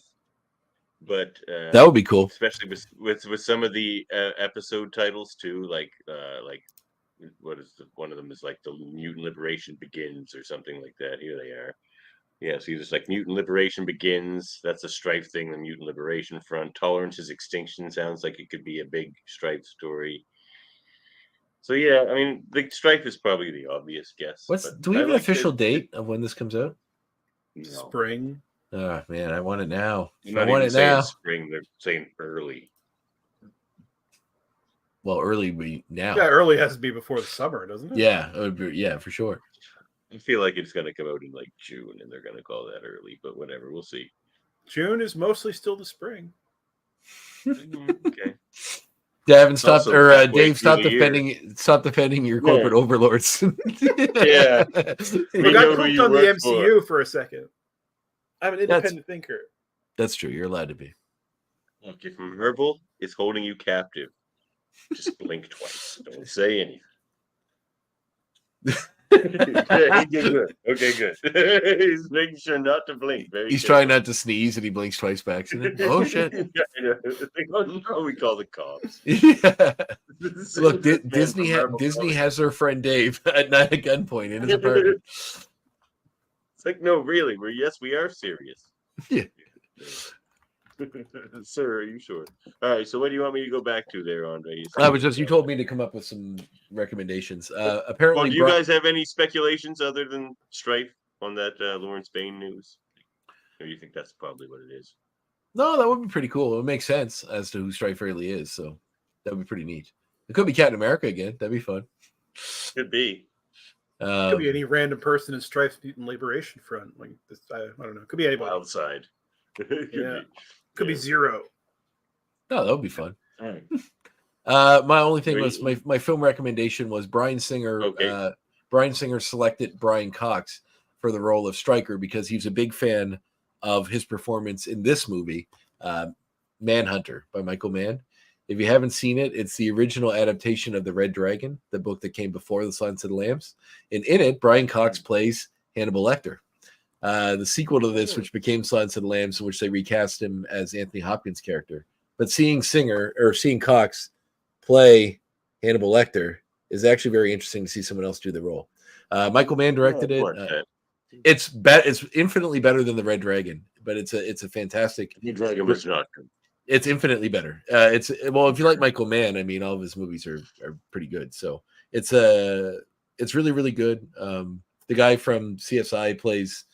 but that would be cool, especially with some of the episode titles too, like what is one of them is like the Mutant Liberation Begins or something like that. Here they are. Yeah, so he's like Mutant Liberation Begins. That's a Strife thing. The Mutant Liberation Front. Tolerance is Extinction sounds like it could be a big Strife story. So yeah, I mean, the Strife is probably the obvious guess. Do we have an official date of when this comes out? No. Spring. Oh man, I want it now. I want it now. Spring. They're saying early. Well, early now. Yeah, early has to be before the summer, doesn't it? Yeah, it would be, yeah, for sure. I feel like it's going to come out in like June, and they're going to call that early. But whatever, we'll see. June is mostly still the spring. Okay. Davan, Dave, stop defending your corporate overlords. Yeah. We got cooked on the MCU for a second. I'm an independent thinker. That's true. You're allowed to be. Look, if Marvel is holding you captive, just blink twice. Don't say anything. Okay, good. He's making sure not to blink. He's trying not to sneeze, and he blinks twice by accident. Oh shit! Oh, we call the cops. Yeah. Look, Disney has their friend Dave at night at gunpoint in his apartment. It's like, no, really, we are serious. Yeah. Sir, are you sure? All right, so what do you want me to go back to there, Andre? You told me to come up with some recommendations. Apparently, do you guys have any speculations other than Strife on that Lawrence Bain news? Or you think that's probably what it is? No, that would be pretty cool. It would make sense as to who Strife really is, so that would be pretty neat. It could be Captain America again. That'd be fun. Could be. Could be any random person in Strife's Mutant Liberation Front. Like this, I don't know. Could be anybody. Outside. Could be Zero. No, that would be fun. All right. My only thing was my film recommendation was Bryan Singer. Okay. Bryan Singer selected Brian Cox for the role of Stryker because he's a big fan of his performance in this movie, Manhunter by Michael Mann. If you haven't seen it, it's the original adaptation of The Red Dragon, the book that came before The Silence of the Lambs. And in it, Brian Cox plays Hannibal Lecter. The sequel to this, which became Silence of the Lambs, in which they recast him as Anthony Hopkins' character. But seeing Cox play Hannibal Lecter is actually very interesting to see someone else do the role. Michael Mann directed it. It's infinitely better than The Red Dragon, but it's a fantastic. The Dragon was not good. It's infinitely better. If you like Michael Mann, I mean, all of his movies are pretty good. So it's really, really good. The guy from CSI plays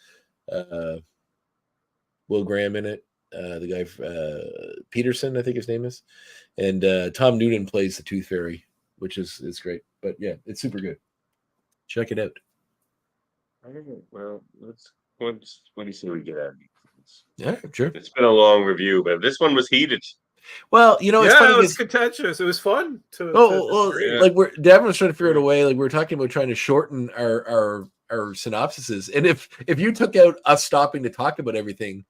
Will Graham in it. The guy Peterson, I think his name is, and Tom Noonan plays the Tooth Fairy, which is great. But yeah, it's super good. Check it out. Well, what do you say we get out of it? Yeah, sure. It's been a long review, but this one was heated. Well, it's funny. It was contentious. It was fun. Like Davan was trying to figure out a way. Like we're talking about trying to shorten our synopsises, and if you took out us stopping to talk about everything,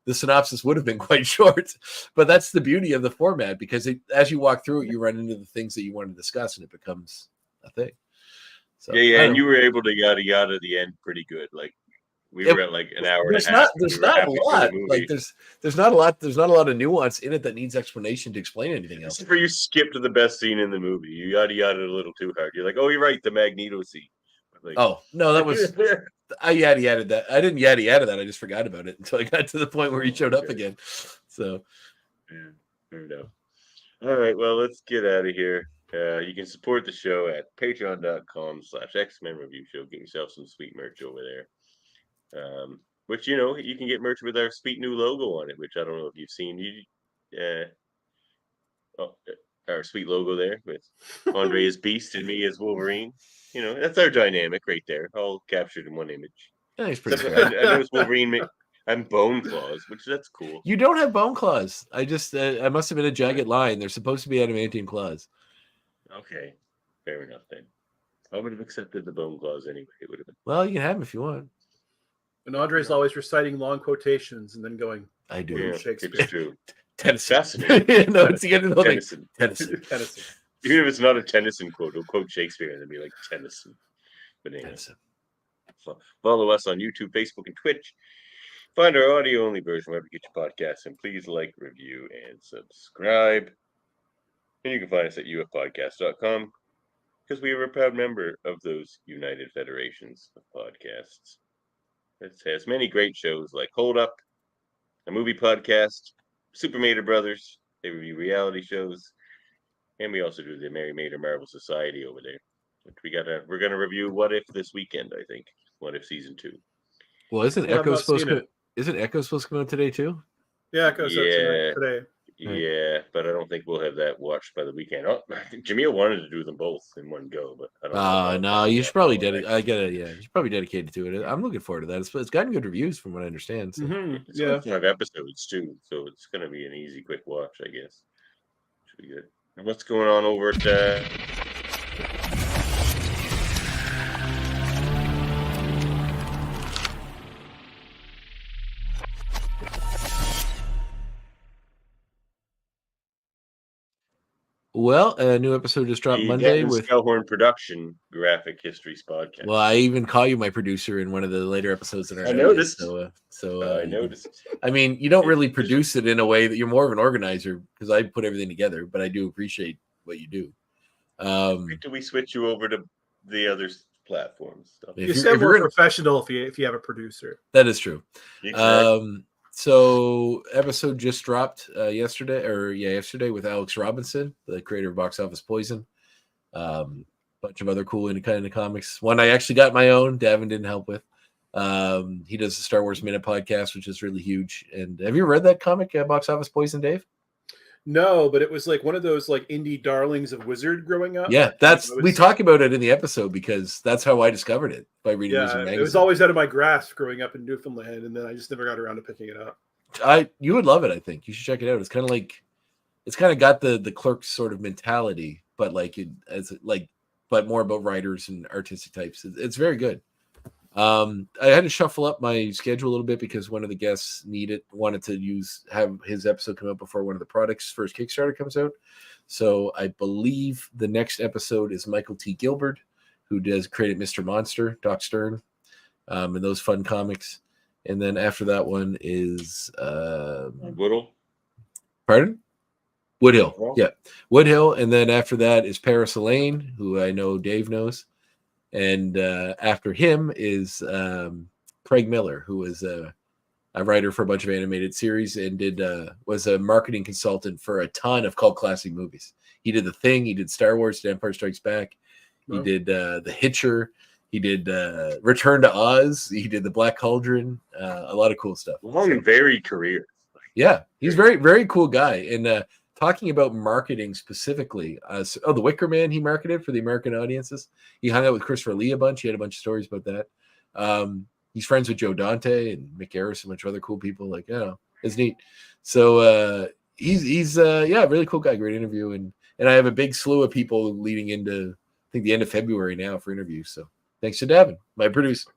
the synopsis would have been quite short. But that's the beauty of the format, because as you walk through it, you run into the things that you want to discuss, and it becomes a thing. So, and you were able to yada yada the end pretty good. Like we were at like an hour and a half. There's not a lot. Like there's not a lot. There's not a lot of nuance in it that needs explanation to explain anything else. For you skip to the best scene in the movie. You yada yada a little too hard. You're like, oh, you're right, the Magneto scene. Like, Oh no, that was I Yaddy added that. I didn't Yaddy added that. I just forgot about it until I got to the point where he showed up again. So yeah, fair enough. All right, well, let's get out of here. You can support the show at patreon.com/X-Men Review Show. Get yourself some sweet merch over there. Which, you can get merch with our sweet new logo on it, which I don't know if you've seen. Our sweet logo there with André as Beast and me as Wolverine. That's our dynamic right there, all captured in one image. yeah, he's pretty Except smart. I noticed Wolverine. I'm Bone Claws, which that's cool. You don't have bone claws. I just I must have been a jagged line. They're supposed to be adamantium claws. Okay, fair enough then. I would have accepted the Bone Claws anyway. It would have been. Well, you can have them if you want. And Andre's always reciting long quotations and then going, I do. Yeah, Shakespeare. it's true. Tennyson. Fascinating. No, it's the end of the whole thing. Tennyson. Tennyson. Tennyson. Even if it's not a Tennyson quote, it'll quote Shakespeare and it'll be like Tennyson. But anyway, Tennyson. follow us on YouTube, Facebook, and Twitch. Find our audio-only version wherever you get your podcasts, and please like, review, and subscribe. And you can find us at ufpodcast.com because we are a proud member of those United Federations of Podcasts. It has many great shows like Hold Up, a movie podcast, Super Mater Brothers. They review reality shows, and we also do the Mary Mater Marvel Society over there. Which we're gonna review What If this weekend. I think What If season 2. Well, isn't Well, I've Echo not supposed seen to? Isn't Echo supposed to come out today too? Yeah, it goes out Yeah. today. Yeah, but I don't think we'll have that watched by the weekend. I think Jaemeel wanted to do them both in one go, but I don't know. No, you should probably I get it. Yeah, you should probably dedicate to it. I'm looking forward to that. It's gotten good reviews from what I understand. So. Mhm, It's yeah. 5 episodes too, so it's gonna be an easy, quick watch, I guess. Should be good. And what's going on over at Well, a new episode just dropped the Monday Davan with. Skelhorn Production Graphic Histories podcast? Well, I even call you my producer in one of the later episodes in our. I noticed. I noticed. I mean, you don't really produce it in a way that you're more of an organizer because I put everything together, but I do appreciate what you do. Wait till we switch you over to the other platforms. Stuff. You sound more professional if you have a producer. That is true. Exactly. So episode just dropped yesterday with Alex Robinson, the creator of Box Office Poison. Bunch of other cool independent comics. One I actually got my own. Davan didn't help with. He does the Star Wars Minute podcast, which is really huge. And have you read that comic, Box Office Poison, Dave? No, but it was like one of those like indie darlings of Wizard growing up. Yeah, we talk about it in the episode because that's how I discovered it, by reading Wizard magazine. It was always out of my grasp growing up in Newfoundland, and then I just never got around to picking it up. You would love it. I think you should check it out. It's kind of got the Clerks sort of mentality, but but more about writers and artistic types. It's very good. I had to shuffle up my schedule a little bit because one of the guests wanted to have his episode come out before one of the products' first Kickstarter comes out. So I believe the next episode is Michael T. Gilbert, who created Mr. Monster, Doc Stern, and those fun comics. And then after that one is Woodhill. Pardon? Woodhill. Yeah, Woodhill. And then after that is Paris Elaine, who I know Dave knows. And after him is Craig Miller, who is a writer for a bunch of animated series and was a marketing consultant for a ton of cult classic movies. He did The Thing, he did Star Wars, Empire Strikes Back, he did The Hitcher, he did Return to Oz, he did The Black Cauldron, a lot of cool stuff. Long and varied career. Yeah, he's very, very cool guy. And talking about marketing specifically, The Wicker Man he marketed for the American audiences. He hung out with Christopher Lee a bunch. He had a bunch of stories about that. He's friends with Joe Dante and Mick Garris and a bunch of other cool people. It's neat. So he's a really cool guy. Great interview. And I have a big slew of people leading into, I think, the end of February now for interviews. So thanks to Davan, my producer.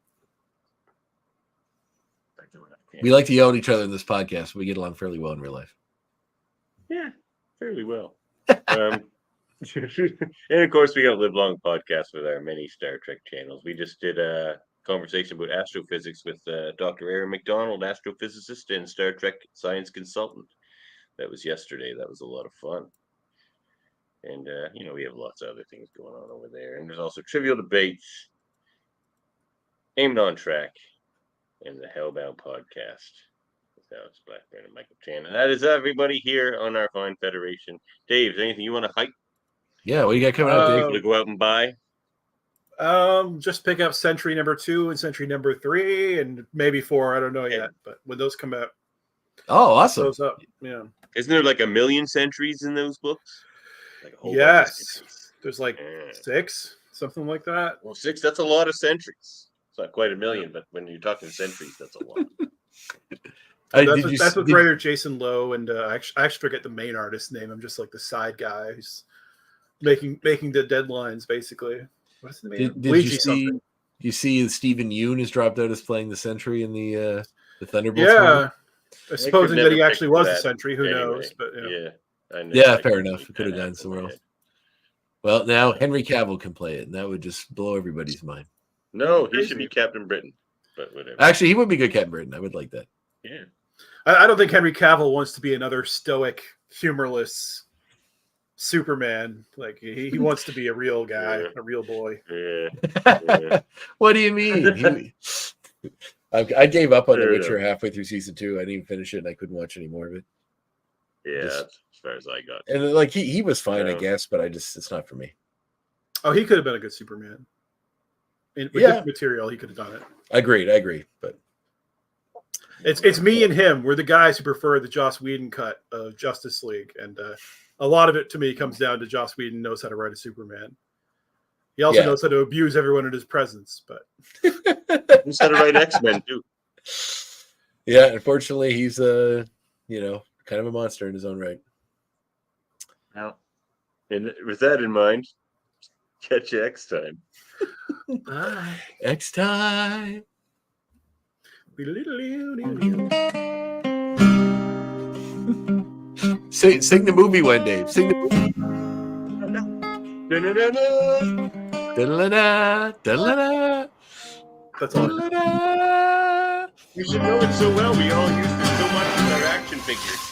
We like to yell at each other in this podcast. We get along fairly well in real life. Yeah, fairly well. And of course, we got a Live Long podcast with our many Star Trek channels. We just did a conversation about astrophysics with Dr. Aaron McDonald, astrophysicist and Star Trek science consultant. That was yesterday. That was a lot of fun. And, we have lots of other things going on over there. And there's also Trivial Debates Aimed on Track and the Hellbound podcast. That was Blackburn and Michael Chan. And that is everybody here on our fine federation. Dave, is there anything you want to hype? Yeah, what do you got coming up, Dave? People to go out and buy? Just pick up Century #2 and Century #3 and maybe 4. I don't know yet, but when those come out, Oh, awesome. those up. Yeah. Isn't there like 1,000,000 centuries in those books? Like a whole bunch of Yes. centuries. There's like Yeah. 6, something like that. Well, 6, that's a lot of centuries. It's not quite 1,000,000, but when you're talking centuries, that's a lot. That's with writer Jason Lowe, and I actually forget the main artist's name. I'm just like the side guy who's making the deadlines, basically. What's the name? Did you see Stephen Yoon has dropped out as playing the Sentry in the Thunderbolts Yeah. could Supposing that never he actually pick was that a Sentry. Who anyway. knows? But Yeah. I know. Yeah, I fair couldn't enough. keep It could have that gone out of somewhere my else. head. Well, now Henry Cavill can play it, and that would just blow everybody's mind. No, he should be Captain Britain, but whatever. Actually, he would be good Captain Britain. I would like that. Yeah. I don't think Henry Cavill wants to be another stoic, humorless Superman. Like he wants to be a real guy, Yeah. a real boy. Yeah. What do you mean? I gave up on The Fair Witcher halfway through season 2. I didn't even finish it, and I couldn't watch any more of it. Yeah, Just- that's as far as I got. And like he was fine, I Yeah. guess, but it's not for me. Oh, he could have been a good Superman. With Yeah. different material, he could have done it. I agree, but It's me and him. We're the guys who prefer the Joss Whedon cut of Justice League, and a lot of it to me comes down to Joss Whedon knows how to write a Superman. He also knows how to abuse everyone in his presence. But He's got to write X-Men too. yeah, unfortunately, he's kind of a monster in his own right. Now, and with that in mind, catch you X time. Next time. Sing the movie one, Dave. Sing the movie. Da-la-la, da-la-la, That's all. da-la-la. You should know it so well. We all used it so much with our action figures.